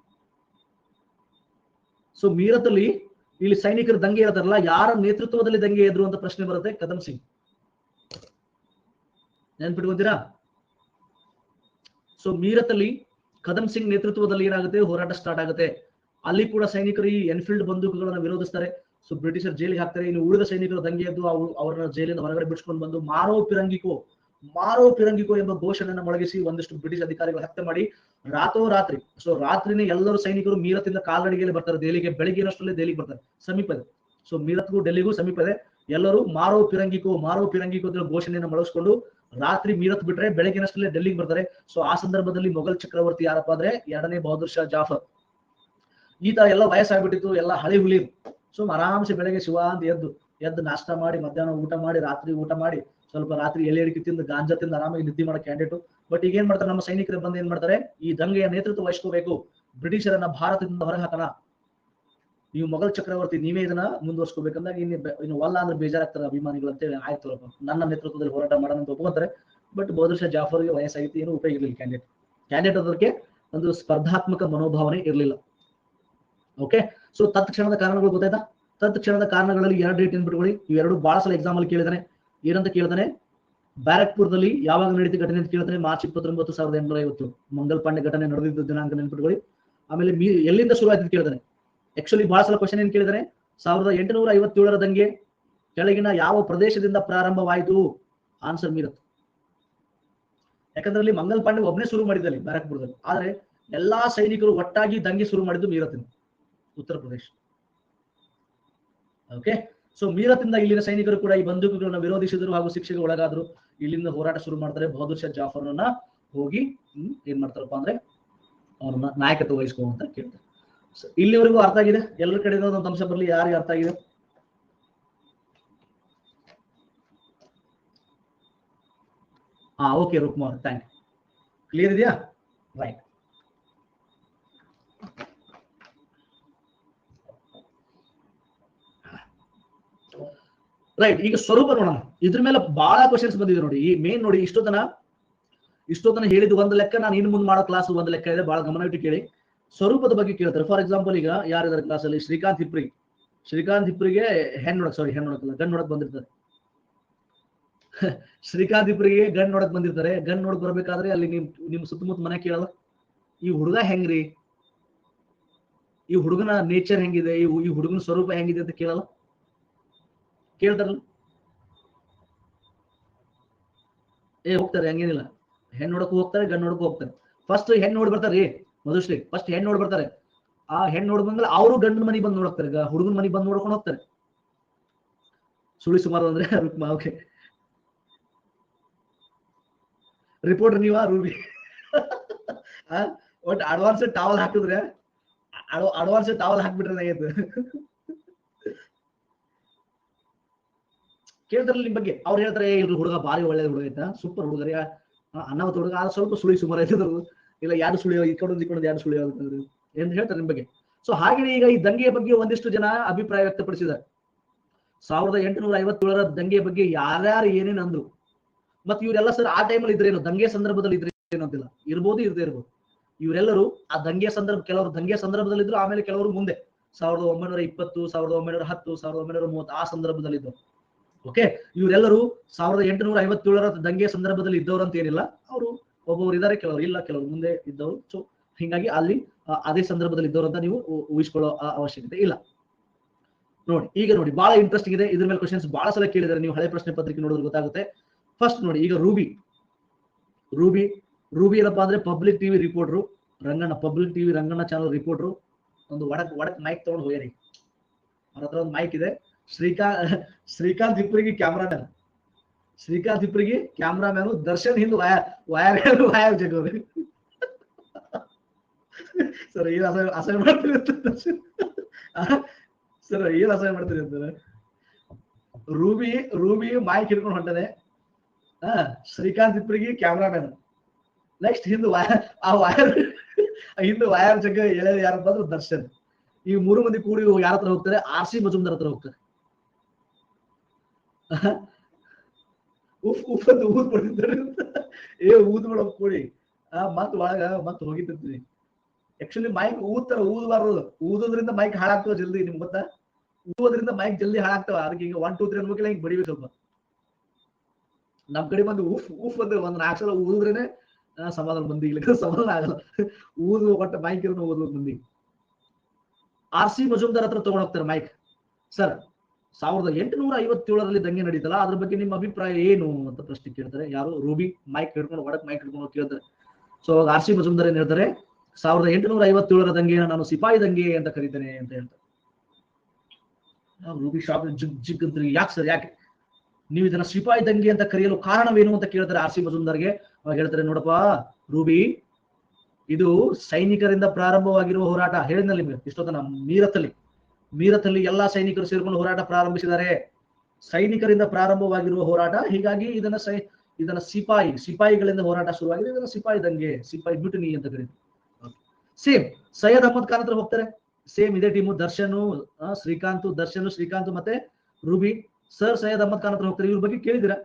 Speaker 1: ಸೊ ಮೀರತ್ತಲ್ಲಿ ಇಲ್ಲಿ ಸೈನಿಕರು ದಂಗೆ ಇರ್ತಾರಲ್ಲ, ಯಾರ ನೇತೃತ್ವದಲ್ಲಿ ದಂಗೆ ಎದ್ರು ಅಂತ ಪ್ರಶ್ನೆ ಬರುತ್ತೆ, ಕದಮ್ ಸಿಂಗ್. ನೆನ್ಪಿಟ್ಕೊಂತೀರಾ? ಸೊ ಮೀರತ್ತಲ್ಲಿ ಕದಮ್ ಸಿಂಗ್ ನೇತೃತ್ವದಲ್ಲಿ ಏನಾಗುತ್ತೆ, ಹೋರಾಟ ಸ್ಟಾರ್ಟ್ ಆಗುತ್ತೆ. ಅಲ್ಲಿ ಕೂಡ ಸೈನಿಕರು ಈ ಎನ್ಫೀಲ್ಡ್ ಬಂದೂಕುಗಳನ್ನು ವಿರೋಧಿಸ್ತಾರೆ. ಸೊ ಬ್ರಿಟಿಷರ್ ಜೈಲಿಗೆ ಹಾಕ್ತಾರೆ. ಇನ್ನು ಉಳಿದ ಸೈನಿಕರು ದಂಗೆ ಎದ್ದು ಅವರನ್ನ ಜೈಲಿಂದ ಹೊರಗಡೆ ಬಿಡಿಸ್ಕೊಂಡು ಬಂದು ಮಾರೋ ಪಿರಂಗಿಕೋ ಎಂಬ ಘೋಷಣೆಯನ್ನು ಮೊಳಗಿಸಿ ಒಂದಿಷ್ಟು ಬ್ರಿಟಿಷ್ ಅಧಿಕಾರಿಗಳು ಹತ್ಯೆ ಮಾಡಿ ರಾತ್ರಿ. ಸೊ ರಾತ್ರಿನೇ ಎಲ್ಲರೂ ಸೈನಿಕರು ಮೀರತ್ತಿಂದ ಕಾಲ್ನಡಿಗೆಯಲ್ಲಿ ಬರ್ತಾರೆ ದೆಹಲಿಗೆ. ಬೆಳಿಗ್ಗೆನಷ್ಟರಲ್ಲಿ ದೆಹಲಿಗೆ ಬರ್ತಾರೆ, ಸಮೀಪ ಇದೆ. ಸೊ ಮೀರತ್ಗೂ ಡೆಲ್ಲಿಗೂ ಸಮೀಪ ಇದೆ. ಎಲ್ಲರೂ ಮಾರೋ ಪಿರಂಗಿಕೋ ಅಂತ ಘೋಷಣೆಯನ್ನು ಮೊಳಗಿಸ್ಕೊಂಡು ರಾತ್ರಿ ಮೀರತ್ ಬಿಟ್ರೆ ಬೆಳಗ್ಗೆನಷ್ಟಲ್ಲೇ ಡೆಲ್ಲಿಗೆ ಬರ್ತಾರೆ. ಸೊ ಆ ಸಂದರ್ಭದಲ್ಲಿ ಮೊಘಲ್ ಚಕ್ರವರ್ತಿ ಯಾರಪ್ಪ ಅಂದ್ರೆ 2ನೇ ಬಹದ್ದೂರ್ ಶಾ ಜಾಫರ್. ಈತ ಎಲ್ಲ ವಯಸ್ಸಾಗ್ಬಿಟ್ಟಿತ್ತು, ಎಲ್ಲ ಹಳಿ ಹುಲಿ. ಸೊ ಆರಾಮ್ಸೆ ಬೆಳಗ್ಗೆ ಶಿವ ಅಂತ ಎದ್ದು ನಾಷ್ಟ ಮಾಡಿ, ಮಧ್ಯಾಹ್ನ ಊಟ ಮಾಡಿ, ರಾತ್ರಿ ಊಟ ಮಾಡಿ, ಸ್ವಲ್ಪ ರಾತ್ರಿ ಎಲೆ ಅಡಿಕೆ ತಿಂದು ಗಾಂಜಾ ತಿಂದು ಆರಾಮಾಗಿ ನಿದ್ದೆ ಮಾಡೋ ಕ್ಯಾಂಡಿಡೇಟ್. ಬಟ್ ಈಗ ಏನ್ ಮಾಡ್ತಾರೆ, ನಮ್ಮ ಸೈನಿಕರು ಬಂದು ಏನ್ ಮಾಡ್ತಾರೆ, ಈ ದಂಗೆಯ ನೇತೃತ್ವ ವಹಿಸ್ಕೋಬೇಕು, ಬ್ರಿಟಿಷರನ್ನ ಭಾರತದಿಂದ ಹೊರಗೆ ಹಾಕೋಣ, ನೀವು ಮೊಘಲ್ ಚಕ್ರವರ್ತಿ ನೀವೇ ಇದನ್ನ ಮುಂದುವರ್ಸ್ಕೋಬೇಕಂದಾಗ ಇನ್ನು ವಲ್ಲ ಅಂದ್ರೆ ಬೇಜಾರಾಗ್ತಾರೆ ಅಭಿಮಾನಿಗಳು ಅಂತೇಳಿ, ಆಯ್ತು ನನ್ನ ನೇತೃತ್ವದಲ್ಲಿ ಹೋರಾಟ ಮಾಡೋಣ ಅಂತ ಒಪ್ಕೊಂತಾರೆ. ಬಟ್ ಬಹದ್ದೂರ್ ಶಾ ಜಾಫರ್ಗೆ ವಯಸ್ಸಾಗಿತ್ತು, ಏನು ಉಪಯೋಗ ಇರಲಿಲ್ಲ. ಕ್ಯಾಂಡಿಡೇಟ್ ಅದಕ್ಕೆ ಒಂದು ಸ್ಪರ್ಧಾತ್ಮಕ ಮನೋಭಾವನೆ ಇರಲಿಲ್ಲ. ಓಕೆ, ಸೊ ತತ್ಕ್ಷಣದ ಕಾರಣಗಳು ಗೊತ್ತಾಯ್ತಾ? ತತ್ಕ್ಷಣದ ಕಾರಣಗಳಲ್ಲಿ 2 ಡೇಟ್ ಏನ್ಬಿಟ್ಕೊಳ್ಳಿ. ಇವೆರಡು ಬಹಳ ಸಲ ಎಕ್ಸಾಮ್ ಅಲ್ಲಿ ಕೇಳಿದಾನೆ. ಏನಂತ ಕೇಳಿದಾನೆ, ಬ್ಯಾರಕ್ಪುರದಲ್ಲಿ ಯಾವಾಗ ನಡೀತಿ ಘಟನೆ ಅಂತ ಕೇಳ್ತಾನೆ, ಮಾರ್ಚ್ 29, 1850. ಮಂಗಲ್ ಪಾಂಡೆ ಘಟನೆ ನಡೆದಿದ್ದ ದಿನಾಂಕ ನೆನ್ಪಿಟ್ಕೊಳ್ಳಿ. ಆಮೇಲೆ ಎಲ್ಲಿಂದ ಶುರು ಆಯ್ತು ಕೇಳ್ತಾನೆ. ಆಕ್ಚುಲಿ ಬಹಳ ಸಲ ಕ್ವಶನ್ ಏನ್ ಕೇಳಿದಾನೆ, 1857 ದಂಗೆ ಕೆಳಗಿನ ಯಾವ ಪ್ರದೇಶದಿಂದ ಪ್ರಾರಂಭವಾಯಿತು? ಆನ್ಸರ್ ಮೀರತ್. ಯಾಕಂದ್ರೆ ಅಲ್ಲಿ ಮಂಗಲ್ ಪಾಂಡೆ ಒಬ್ಬನೇ ಶುರು ಮಾಡಿದಲ್ಲಿ ಬ್ಯಾರಕ್ಪುರದಲ್ಲಿ, ಆದ್ರೆ ಎಲ್ಲಾ ಸೈನಿಕರು ಒಟ್ಟಾಗಿ ದಂಗೆ ಶುರು ಮಾಡಿದ್ದು ಮೀರತ್ತಿನ, ಉತ್ತರ ಪ್ರದೇಶ. ಓಕೆ, ಸೊ ಮೀರತ್ತಿಂದ ಇಲ್ಲಿನ ಸೈನಿಕರು ಕೂಡ ಈ ಬಂದೂಕುಗಳನ್ನ ವಿರೋಧಿಸಿದ್ರು ಹಾಗೂ ಶಿಕ್ಷೆಗೆ ಒಳಗಾದ್ರು. ಇಲ್ಲಿಂದ ಹೋರಾಟ ಶುರು ಮಾಡ್ತಾರೆ. ಬಹದ್ದೂರ್ ಶಾ ಜಾಫರ್ನ ಹೋಗಿ ಏನ್ ಮಾಡ್ತಾರಪ್ಪ ಅಂದ್ರೆ ಅವ್ರನ್ನ ನಾಯಕತ್ವ ವಹಿಸ್ಕೋ ಅಂತ ಕೇಳ್ತಾರೆ. ಇಲ್ಲಿವರೆಗೂ ಅರ್ಥ ಆಗಿದೆ? ಎಲ್ಲರ ಕಡೆ ಒಂದು ಅಂಶ ಬರಲಿ, ಯಾರಿಗೆ ಅರ್ಥ ಆಗಿದೆ? Okay Rukmar, thank you. Clear ಇದೆಯಾ? ರೈಟ್. ರೈಟ್, ಈಗ ಸ್ವರೂಪ ನೋಡೋಣ. ಇದ್ರ ಮೇಲೆ ಬಹಳ ಕ್ವಶನ್ಸ್ ಬಂದಿದೆ ನೋಡಿ. ಈ ಮೇನ್ ನೋಡಿ, ಇಷ್ಟೊತ್ತನ ಹೇಳಿದ್ದು ಒಂದು ಲೆಕ್ಕ, ನಾನು ಇನ್ನು ಮುಂದೆ ಮಾಡೋ ಕ್ಲಾಸ್ ಒಂದು ಲೆಕ್ಕ ಇದೆ, ಬಹಳ ಗಮನವಿಟ್ಟು ಕೇಳಿ. ಸ್ವರೂಪದ ಬಗ್ಗೆ ಕೇಳ್ತಾರೆ. ಫಾರ್ ಎಕ್ಸಾಂಪಲ್, ಈಗ ಯಾರಿದ್ದಾರೆ ಕ್ಲಾಸ್ ಅಲ್ಲಿ? ಶ್ರೀಕಾಂತ್ ಹಿಪ್ರಿಗೆ ಗನ್ ನೋಡಕ್ ಬಂದಿರ್ತಾರೆ. ಶ್ರೀಕಾಂತ್ ಹಿಪ್ರಿಗೆ ಗನ್ ನೋಡಕ್ ಬಂದಿರ್ತಾರೆ. ಗನ್ ನೋಡಕ್ ಬರ್ಬೇಕಾದ್ರೆ ಅಲ್ಲಿ ನಿಮ್ ಸುತ್ತಮುತ್ತ ಮನೆ ಕೇಳಲ್ಲ, ಈ ಹುಡುಗ ಹೆಂಗ್ರಿ, ಈ ಹುಡುಗನ ನೇಚರ್ ಹೆಂಗಿದೆ, ಈ ಹುಡುಗನ ಸ್ವರೂಪ ಹೆಂಗಿದೆ ಅಂತ ಕೇಳಲ್ಲ, ಕೇಳ್ತಾರಲ್ಲ? ಹೋಗ್ತಾರೆ, ಹಂಗೇನಿಲ್ಲ. ಹೆಣ್ಣು ನೋಡಕ್ ಹೋಗ್ತಾರೆ, ಗಂಡು ನೋಡಕ್ ಹೋಗ್ತಾರೆ. ಫಸ್ಟ್ ಹೆಣ್ಣು ನೋಡಿ ಬರ್ತಾರೆ ಮಧುಶ್ರೀ, ಫಸ್ಟ್ ಹೆಣ್ಣು ನೋಡಿ ಬರ್ತಾರೆ. ಆ ಹೆಣ್ಣು ನೋಡ್ ಬಂದ್ಮೇಲೆ ಅವರು ಗಂಡನ ಮನೆಗೆ ಬಂದು ನೋಡ್ತಾರೆ, ಹುಡುಗನ ಮನೆಗೆ ಬಂದು ನೋಡ್ಕೊಂಡು ಹೋಗ್ತಾರೆ. ಸುಳಿ ಸುಮಾರು ಅಂದ್ರೆ ರುಕ್ಮಾ. ಓಕೆ, ರಿಪೋರ್ಟರ್ ನೀವಾ ರೂಬಿ? ಒಟ್ಟು ಅಡ್ವಾನ್ಸ್ ಟಾವಲ್ ಹಾಕಿದ್ರೆ, ಅಡ್ವಾನ್ಸ್ ಟಾವಲ್ ಹಾಕ್ಬಿಟ್ರೆ ಕೇಳ್ತಾರಲ್ಲ ನಿಮ್ ಬಗ್ಗೆ. ಅವ್ರು ಹೇಳ್ತಾರೆ, ಇಲ್ರಿ ಹುಡುಗ ಭಾರಿ ಒಳ್ಳೆ ಹುಡುಗ ಐತಾ, ಸೂಪರ್ ಹುಡುಗರಿ, ಅನ್ನವತ್ ಹುಡುಗ, ಅದು ಸ್ವಲ್ಪ ಸುಳಿ ಸುಮಾರು ಐತದ್ರು, ಇಲ್ಲ ಯಾರು ಸುಳಿಯೋ, ಇಕ್ಕೊಂಡು ಯಾರು ಸುಳಿಯೋ ಅಂತ ಹೇಳ್ತಾರೆ ನಿಮ್ ಬಗ್ಗೆ. ಸೊ ಹಾಗೆ ಈಗ ಈ ದಂಗೆಯ ಬಗ್ಗೆ ಒಂದಿಷ್ಟು ಜನ ಅಭಿಪ್ರಾಯ ವ್ಯಕ್ತಪಡಿಸಿದ್ದಾರೆ. 1857 ದಂಗೆಯ ಬಗ್ಗೆ ಯಾರ್ಯಾರು ಏನೇನು ಅಂದ್ರು, ಮತ್ತೆ ಇವರೆಲ್ಲ ಸರ್ ಆ ಟೈಮಲ್ಲಿ ಇದ್ರೇನು, ದಂಗೆ ಸಂದರ್ಭದಲ್ಲಿ ಇದ್ರೇನು ಅಂತಿಲ್ಲ, ಇರ್ಬೋದು ಇರದೇ ಇರ್ಬೋದು. ಇವರೆಲ್ಲರೂ ಆ ದಂಗೆ ಕೆಲವರು ದಂಗೆ ಸಂದರ್ಭದಲ್ಲಿ ಇದ್ರು, ಆಮೇಲೆ ಕೆಲವರು ಮುಂದೆ 1920, 1910, 1930 ಆ ಸಂದರ್ಭದಲ್ಲಿ ಇದ್ರು. ಓಕೆ, ಇವರೆಲ್ಲರೂ 1857 ದಂಗೆ ಸಂದರ್ಭದಲ್ಲಿ ಇದ್ದವರು ಅಂತ ಏನಿಲ್ಲ, ಅವರು ಒಬ್ಬೊಬ್ರು ಇದ್ದಾರೆ, ಕೆಲವರು ಇಲ್ಲ, ಕೆಲವರು ಮುಂದೆ ಇದ್ದವರು. ಸೊ ಹಿಂಗಾಗಿ ಅಲ್ಲಿ ಅದೇ ಸಂದರ್ಭದಲ್ಲಿ ಇದ್ದವರು ಅಂತ ನೀವು ಊಹಿಸ್ಕೊಳ್ಳೋ ಅವಶ್ಯಕತೆ ಇಲ್ಲ. ನೋಡಿ, ಈಗ ನೋಡಿ ಬಹಳ ಇಂಟ್ರೆಸ್ಟಿಂಗ್ ಇದೆ. ಇದ್ರ ಮೇಲೆ ಕ್ವಶನ್ಸ್ ಬಹಳ ಸಲ ಕೇಳಿದ್ದಾರೆ, ನೀವು ಹಳೆ ಪ್ರಶ್ನೆ ಪತ್ರಿಕೆ ನೋಡಿದ್ರೆ ಗೊತ್ತಾಗುತ್ತೆ. ಫಸ್ಟ್ ನೋಡಿ, ಈಗ ರೂಬಿ ಏನಪ್ಪಾ ಅಂದ್ರೆ public TV reporter, public TV Ranganna channel reporter. ಒಂದು ಒಡಕ್ ಮೈಕ್ ತಗೊಂಡು ಹೋಗ್ಯಾರಿ, ಅವ್ರ ಹತ್ರ ಒಂದು ಮೈಕ್ ಇದೆ. ಶ್ರೀಕಾಂತ್ ಹಿಪ್ರಿಗೆ ಕ್ಯಾಮ್ರಾಮ್ಯಾನು, ದರ್ಶನ್ ಹಿಂದ್ ವಯರ್ ಜಗೋರಿ. ಸರ್ ಏನ್ ಅಸಹ್ಯ ಮಾಡ್ತೀರಿ ಅಂತ ದರ್ಶನ್ ಸರ್, ಏನ್ ಅಸಹ್ಯ ಮಾಡ್ತೀರಿ ಅಂತಾರೆ. ರೂಬಿ ಮೈಕ್ ಹಿಡ್ಕೊಂಡು ಹೊಂಟನೆ, ಶ್ರೀಕಾಂತ್ ಹಿಪ್ರಿಗೆ ಕ್ಯಾಮ್ರಾಮ್ಯಾನ್, ನೆಕ್ಸ್ಟ್ ಹಿಂದ್ ವಯರ್ ಜಗ ಎಳೆದು ಯಾರಪ್ಪ ಅಂದ್ರೆ ದರ್ಶನ್. ಈ 3 ಮಂದಿ ಕೂಡಿ ಯಾರ ಹತ್ರ ಹೋಗ್ತಾರೆ? RC ಮಜುಮ್ದಾರ್ ಹತ್ರ ಹೋಗ್ತಾರೆ. ಉಫ್ ಅಂತ ಊದ್ ಪಡ್ತಿದ್ದಾರೆ, ಊದ್ ಮಾಡೋ ಕೂಡಿ ಮತ್ ಒಳಗ ಮತ್ ಹೋಗಿರ್ತೀವಿ. ಆಕ್ಚುಲಿ ಮೈಕ್ ಊದಬಾರ್ದು, ಊದೋದ್ರಿಂದ ಮೈಕ್ ಹಾಳಾಗ್ತವ ಜಲ್ದಿ, ನಿಮ್ಗೆ ಗೊತ್ತಾ? ಊದೋದ್ರಿಂದ ಮೈಕ್ ಜಲ್ದಿ ಹಾಳಾಗ್ತವ. ಅದಕ್ಕೆ ಈಗ 1 2 3 ಅನ್ಬೇಕಿಲ್ಲ, ಹಿಂಗ್ ಬಡಿಬೇಕು ಸ್ವಲ್ಪ. ನಮ್ ಕಡೆ ಬಂದು ಉಫ್ ಅಂದ್ರೆ ಒಂದ್ 4 ಸಲ ಊದಿದ್ರೇನೆ ಸಮಾಧಾನ, ಮಂದಿಗೆ ಸಮಾಧಾನ ಆಗಲ್ಲ. ಒಟ್ಟ ಮೈಕ್ ಇರೋನು ಓದ್ಬೇಕು ಮಂದಿ. RC ಮಜುಮ್ದಾರ್ ಹತ್ರ ತಗೊಂಡ್ ಹೋಗ್ತಾರೆ ಮೈಕ್. ಸರ್, 1857 ದಂಗೆ ನಡೀತಲ್ಲ, ಅದ್ರ ಬಗ್ಗೆ ನಿಮ್ಮ ಅಭಿಪ್ರಾಯ ಏನು ಅಂತ ಪ್ರಶ್ನೆ ಕೇಳ್ತಾರೆ. ಯಾರು? ರೂಬಿ ಮೈಕ್ ಹಿಡ್ಕೊಂಡು ಮೈಕ್ ಹಿಡ್ಕೊಂಡು ಕೇಳ್ತಾರೆ. ಸೊ RC ಮಜುಮ್ದಾರ್ ಏನ್ ಹೇಳ್ತಾರೆ? 1857 ದಂಗೆನ ನಾನು ಸಿಪಾಯಿ ದಂಗೆ ಅಂತ ಕರೀತೇನೆ ಅಂತ ಹೇಳ್ತಾರೆ. ರೂಬಿ ಶಾಪ್ ಜಿಗ್ ಅಂತ, ಯಾಕೆ ಸರ್, ಯಾಕೆ ನೀವು ಇದನ್ನ ಸಿಪಾಯಿ ದಂಗೆ ಅಂತ ಕರೆಯಲು ಕಾರಣವೇನು ಅಂತ ಕೇಳ್ತಾರೆ RC ಮಜುಮ್ದಾರ್ಗೆ. ಅವಾಗ ಹೇಳ್ತಾರೆ, ನೋಡಪ್ಪ ರೂಬಿ, ಇದು ಸೈನಿಕರಿಂದ ಪ್ರಾರಂಭವಾಗಿರುವ ಹೋರಾಟ. ಹೇಳಿದ್ನಲ್ಲಿ ಇಷ್ಟೊತ್ತನ ಮೀರತ್ತಲ್ಲಿ ಎಲ್ಲಾ ಸೈನಿಕರು ಸೇರ್ಕೊಂಡು ಹೋರಾಟ ಪ್ರಾರಂಭಿಸಿದ್ದಾರೆ. ಸೈನಿಕರಿಂದ ಪ್ರಾರಂಭವಾಗಿರುವ ಹೋರಾಟ, ಹೀಗಾಗಿ ಇದನ್ನ ಸಿಪಾಯಿಗಳಿಂದ ಹೋರಾಟ ಶುರುವಾಗಿದೆ. ಇದನ್ನ ಸಿಪಾಯಿ ದಂಗೆ, ಸಿಪಾಯಿ ಬ್ಯೂಟಿನಿ ಅಂತ ಕರೀತಾರೆ. ಸೇಮ್ ಸೈಯದ್ ಅಹಮದ್ ಖಾನ್ ಹತ್ರ ಹೋಗ್ತಾರೆ. ಸೇಮ್ ಇದೇ ಟೀಮು, ಶ್ರೀಕಾಂತ್ ಮತ್ತೆ ರೂಬಿ. ಸರ್ ಸೈಯದ್ ಅಹಮದ್ ಖಾನ್ ಹತ್ರ ಹೋಗ್ತಾರೆ. ಇವ್ರ ಬಗ್ಗೆ ಕೇಳಿದಿರಾ?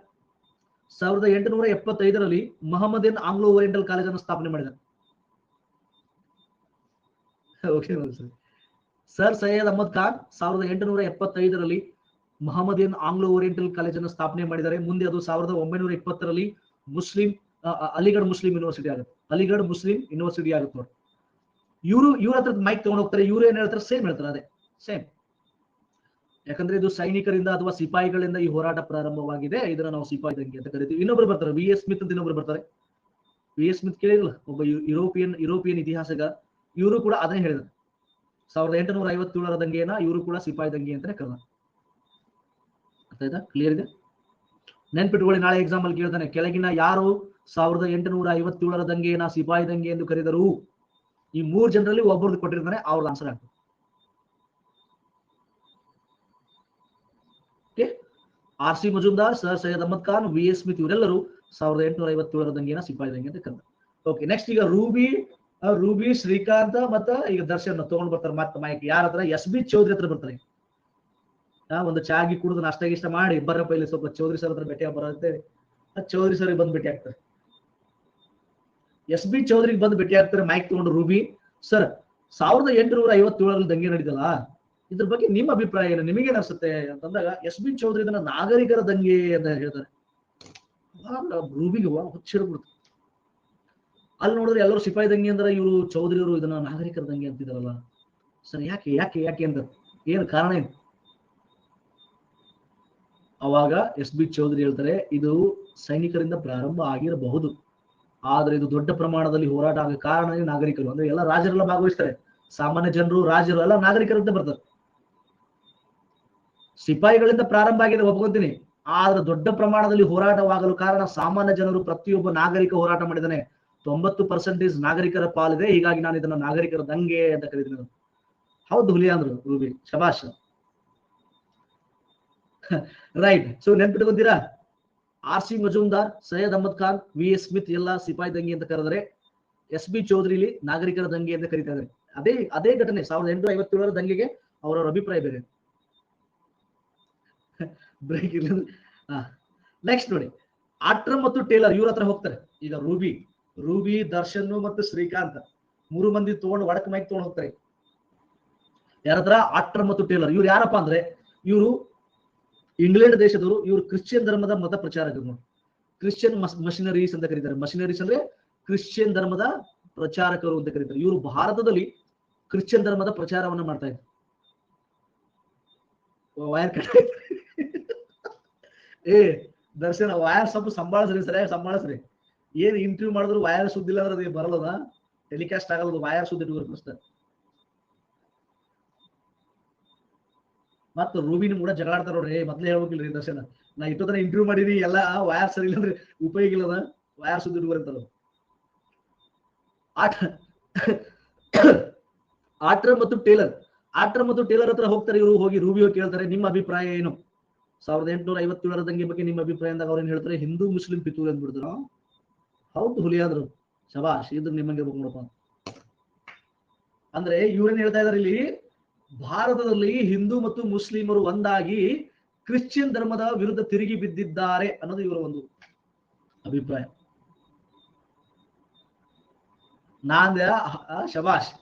Speaker 1: 1875 ಮೊಹಮ್ಮದಿಯನ್ ಆಂಗ್ಲೋ ಓರಿಯೆಂಟಲ್ ಕಾಲೇಜನ್ನು ಸ್ಥಾಪನೆ ಮಾಡಿದ್ದಾರೆ. Sir Syed Ahmad Khan 1875 Mohammedan Anglo oriental ಕಾಲೇಜನ್ನು ಸ್ಥಾಪನೆ ಮಾಡಿದ್ದಾರೆ. ಮುಂದೆ ಅದು 1920ರಲ್ಲಿ ಮುಸ್ಲಿಂ ಅಲಿಗಢ ಮುಸ್ಲಿಂ ಯೂನಿವರ್ಸಿಟಿ ಆಗುತ್ತೆ. ಅಲಿಗಢ ಮುಸ್ಲಿಂ ಯೂನಿವರ್ಸಿಟಿ ಆಗುತ್ತೆ ನೋಡಿ. ಇವ್ರ ಹತ್ರ ಮೈಕ್ ತಗೊಂಡು ಹೋಗ್ತಾರೆ. ಇವ್ರು ಏನ್ ಹೇಳ್ತಾರೆ? ಸೇಮ್ ಹೇಳ್ತಾರೆ, ಅದೇ ಸೇಮ್. ಯಾಕಂದ್ರೆ ಇದು ಸೈನಿಕರಿಂದ ಅಥವಾ ಸಿಪಾಯಿಗಳಿಂದ ಈ ಹೋರಾಟ ಪ್ರಾರಂಭವಾಗಿದೆ, ಇದನ್ನ ನಾವು ಸಿಪಾಯಿ ದಂಗೆ ಅಂತ ಕರಿತೀವಿ. ಇನ್ನೊಬ್ರು ಬರ್ತಾರೆ, ವಿ ಎಸ್ ಸ್ಮಿತ್ ಅಂತ ಇನ್ನೊಬ್ರು ಬರ್ತಾರೆ. ವಿ ಎಸ್ ಸ್ಮಿತ್ ಕೇಳಿರಲ್ಲ, ಒಬ್ಬ ಯುರೋಪಿಯನ್ ಇತಿಹಾಸಗಾರ. ಇವರು ಕೂಡ ಅದನ್ನೇ ಹೇಳಿದ್ರು. 1857ರ ದಂಗೆಯನ್ನ ಇವರು ಕೂಡ ಸಿಪಾಯಿ ದಂಗೆ ಅಂತಾನೆ ಕರೆದ. ಅರ್ಥ ಆಯ್ತಾ? ಕ್ಲಿಯರ್ ಇದೆ? ನೆನ್ಪಿಟ್ಕೊಳ್ಳಿ, ನಾಳೆ ಎಕ್ಸಾಮ್ ಅಲ್ಲಿ ಕೇಳ್ತಾನೆ, ಕೆಳಗಿನ ಯಾರು 1857ರ ದಂಗೆಯನ್ನ ಸಿಪಾಯಿ ದಂಗೆ ಎಂದು ಕರೆದರು? ಈ 3 ಜನರಲ್ಲಿ ಒಬ್ಬರದ್ದು ಕೊಟ್ಟಿರ್ತಾನೆ, ಅವ್ರದ್ದು ಆನ್ಸರ್ ಆಗ್ತದೆ. R C Majumdar, sir Syed Ahmad Khan, V S Smith ಇವರೆಲ್ಲರೂ 1857ರ ದಂಗೆಯನ್ನ ಸಿಪಾಯಿ ದಂಗೆ ಅಂತ ಕರೆದ. ಓಕೆ, ನೆಕ್ಸ್ಟ್ ಈಗ ರೂಬಿ ಶ್ರೀಕಾಂತ್ ಮತ್ತ ಈಗ ದರ್ಶನ್ ತಗೊಂಡ್ ಬರ್ತಾರೆ ಮತ್ತೆ ಮೈಕ್. ಯಾರ ಹತ್ರ? ಎಸ್ ಬಿ ಚೌಧರಿ ಹತ್ರ ಬರ್ತಾರೆ. ಒಂದು ಚಾಗಿ ಕುಡಿದು ನಾಷ್ಟ ಗಿಷ್ಟ ಮಾಡಿ ಬರಪ್ಪ ಇಲ್ಲಿ ಸ್ವಲ್ಪ ಚೌಧರಿ ಸರ್ ಹತ್ರ ಭೇಟಿ ಬರುತ್ತೆ. ಚೌಧರಿ ಸರ್ ಬಂದು ಭೇಟಿ ಆಗ್ತಾರೆ. ಎಸ್ ಬಿ ಚೌಧರಿಗೆ ಬಂದು ಭೇಟಿ ಆಗ್ತಾರೆ. ಮೈಕ್ ತಗೊಂಡು ರೂಬಿ ಸರ್, 1857ರಲ್ಲಿ ದಂಗೆ ನಡೀತಲ್ಲ, ಇದ್ರ ಬಗ್ಗೆ ನಿಮ್ಮ ಅಭಿಪ್ರಾಯ ಏನು? ನಿಮಗೇನ್ ಅನ್ಸುತ್ತೆ ಅಂತಂದಾಗ ಎಸ್ ಬಿ ಚೌಧರಿ ಇದನ್ನ ನಾಗರಿಕರ ದಂಗೆ ಅಂತ ಹೇಳ್ತಾರೆ. ರೂಬಿಗೆ ಹುಚ್ಚಿಡ್ಬಿಡ್ತು. ಅಲ್ಲಿ ನೋಡಿದ್ರೆ ಎಲ್ಲರೂ ಸಿಪಾಯಿ ದಂಗೆ ಅಂದ್ರೆ ಇವರು ಚೌಧರಿ ಅವರು ಇದನ್ನ ನಾಗರಿಕರ ದಂಗೆ ಅಂತಿದಾರಲ್ಲ. ಸರ್ ಯಾಕೆ ಯಾಕೆ ಯಾಕೆ ಅಂತ ಏನು ಕಾರಣ ಏನು? ಅವಾಗ ಎಸ್ ಬಿ ಚೌಧರಿ ಹೇಳ್ತಾರೆ, ಇದು ಸೈನಿಕರಿಂದ ಪ್ರಾರಂಭ ಆಗಿರಬಹುದು, ಆದ್ರೆ ಇದು ದೊಡ್ಡ ಪ್ರಮಾಣದಲ್ಲಿ ಹೋರಾಟ ಆಗ ಕಾರಣ ನಾಗರಿಕರು. ಅಂದ್ರೆ ಎಲ್ಲ ರಾಜರೆಲ್ಲ ಭಾಗವಹಿಸ್ತಾರೆ, ಸಾಮಾನ್ಯ ಜನರು, ರಾಜರು ಎಲ್ಲ ನಾಗರಿಕರಂತ ಬರ್ತಾರೆ. ಸಿಪಾಯಿಗಳಿಂದ ಪ್ರಾರಂಭ ಆಗಿದೆ ಒಪ್ಕೊಂತೀನಿ, ಆದ್ರೆ ದೊಡ್ಡ ಪ್ರಮಾಣದಲ್ಲಿ ಹೋರಾಟವಾಗಲು ಕಾರಣ ಸಾಮಾನ್ಯ ಜನರು, ಪ್ರತಿಯೊಬ್ಬ ನಾಗರಿಕ ಹೋರಾಟ ಮಾಡಿದ್ದಾನೆ. 90% ನಾಗರಿಕರ ಪಾಲಿದೆ, ಹೀಗಾಗಿ ನಾನು ಇದನ್ನ ನಾಗರಿಕರ ದಂಗೆ ಅಂತ ಕರೀತೀನಿ. ಹೌದು ಹುಲಿ ಅಂದ್ರು ರೂಬಿ, ಶಬಾಷ್. ರೈಟ್. ಸೊ ನೆನ್ಪಿಟ್ಕೊಂತೀರಾ? R C Majumdar, Syed Ahmad Khan, V S Smith ಎಲ್ಲ ಸಿಪಾಯಿ ದಂಗೆ ಅಂತ ಕರೆದರೆ, ಎಸ್ ಬಿ ಚೌಧರಿಲಿ ನಾಗರಿಕರ ದಂಗೆ ಅಂತ ಕರೀತಾ ಇದ್ದಾರೆ. ಅದೇ ಘಟನೆ 1857ರ ದಂಗೆಗೆ ಅವರವರ ಅಭಿಪ್ರಾಯ ಬೇರೆ. ಬ್ರೇಕ್ ಇಲ್ಲ. ನೆಕ್ಸ್ಟ್ ನೋಡಿ, ಆಟ್ರಮ್ ಮತ್ತು ಟೇಲರ್ ಇವ್ರ ಹತ್ರ ಹೋಗ್ತಾರೆ. ಈಗ ರೂಬಿ ದರ್ಶನ್ ಮತ್ತು ಶ್ರೀಕಾಂತ್ 3 ಮಂದಿ ತಗೊಂಡು ವಡಕ್ ಮೈಕ್ ತಗೊಂಡು ಹೋಗ್ತಾರೆ. ಯಾರತ್ರ? ಆಟ್ರಮ್ ಮತ್ತು ಟೇಲರ್. ಇವ್ರು ಯಾರಪ್ಪ ಅಂದ್ರೆ ಇವರು ಇಂಗ್ಲೆಂಡ್ ದೇಶದವರು. ಇವರು ಕ್ರಿಶ್ಚಿಯನ್ ಧರ್ಮದ ಮತ ಪ್ರಚಾರಕರು. ಕ್ರಿಶ್ಚಿಯನ್ ಮಷಿನರೀಸ್ ಅಂತ ಕರೀತಾರೆ. ಮಷಿನರೀಸ್ ಅಂದ್ರೆ ಕ್ರಿಶ್ಚಿಯನ್ ಧರ್ಮದ ಪ್ರಚಾರಕರು ಅಂತ ಕರೀತಾರೆ. ಇವರು ಭಾರತದಲ್ಲಿ ಕ್ರಿಶ್ಚಿಯನ್ ಧರ್ಮದ ಪ್ರಚಾರವನ್ನ ಮಾಡ್ತಾ ಇದ್ರು. ವೈರ್ ದರ್ಶನ ವೈರ್ ಸ್ವಲ್ಪ ಸಂಭಾಳಿಸ್ರಿ, ಸರಿಯಾಗಿ ಸಂಭಾಳಿಸ್ರಿ. ಏನ್ ಇಂಟರ್ವ್ಯೂ ಮಾಡಿದ್ರು ವೈರ್ ಸುದ್ದಿಲ್ಲ ಅಂದ್ರೆ ಅದು ಬರಲ್ಲದ, ಟೆಲಿಕಾಸ್ಟ್ ಆಗಲ್ಲ. ವೈರ್ ಸುದ್ದಿ ಇಟ್ಕೋಬೇಕು. ಮತ್ತ ರೂಬಿನ ಕೂಡ ಜಗಳಾಡ್ತಾರ ನೋಡ್ರಿ. ಮೊದ್ಲೇ ಹೇಳ್ಬೇಕಿಲ್ರಿ ದರ್ಶನ, ನಾ ಇಟ್ಟೋದನ್ನ ಇಂಟರ್ವ್ಯೂ ಮಾಡಿದೀನಿ, ಎಲ್ಲ ವೈರ್ ಸರಿ ಇಲ್ಲ ಅಂದ್ರೆ ಉಪಯೋಗ ಇಲ್ಲದ, ವೈರ್ ಸುದ್ದಿ ಇಟ್ಕೋರಂತಾರ. ಆಟ್ರಮ್ ಮತ್ತು ಟೇಲರ್ ಹತ್ರ ಹೋಗ್ತಾರೆ ಇವರು. ಹೋಗಿ ರೂಬಿ ಕೇಳ್ತಾರೆ, ನಿಮ್ಮ ಅಭಿಪ್ರಾಯ ಏನು 1857ರ ದಂಗೆ ಬಗ್ಗೆ ನಿಮ್ಮ ಅಭಿಪ್ರಾಯ ಅಂದಾಗ ಅವ್ರೇನ್ ಹೇಳ್ತಾರೆ? ಹಿಂದೂ ಮುಸ್ಲಿಂ ಪಿತೂರಿ ಅಂದ್ಬಿಡಿದ್ರು. ಹೌದು ಹುಲಿ ಆದ್ರು, ಶಬಾಷ್, ಇದ್ರ ನಿಮ್ಮಂಗೆ ನೋಡಪ್ಪ. ಅಂದ್ರೆ ಇವ್ರೇನ್ ಹೇಳ್ತಾ ಇದಾರೆ ಇಲ್ಲಿ, ಭಾರತದಲ್ಲಿ ಹಿಂದೂ ಮತ್ತು ಮುಸ್ಲಿಮರು ಒಂದಾಗಿ ಕ್ರಿಶ್ಚಿಯನ್ ಧರ್ಮದ ವಿರುದ್ಧ ತಿರುಗಿ ಬಿದ್ದಿದ್ದಾರೆ ಅನ್ನೋದು ಇವರ ಒಂದು ಅಭಿಪ್ರಾಯ. ನಾಂದೆ ಶಬಾಷ್.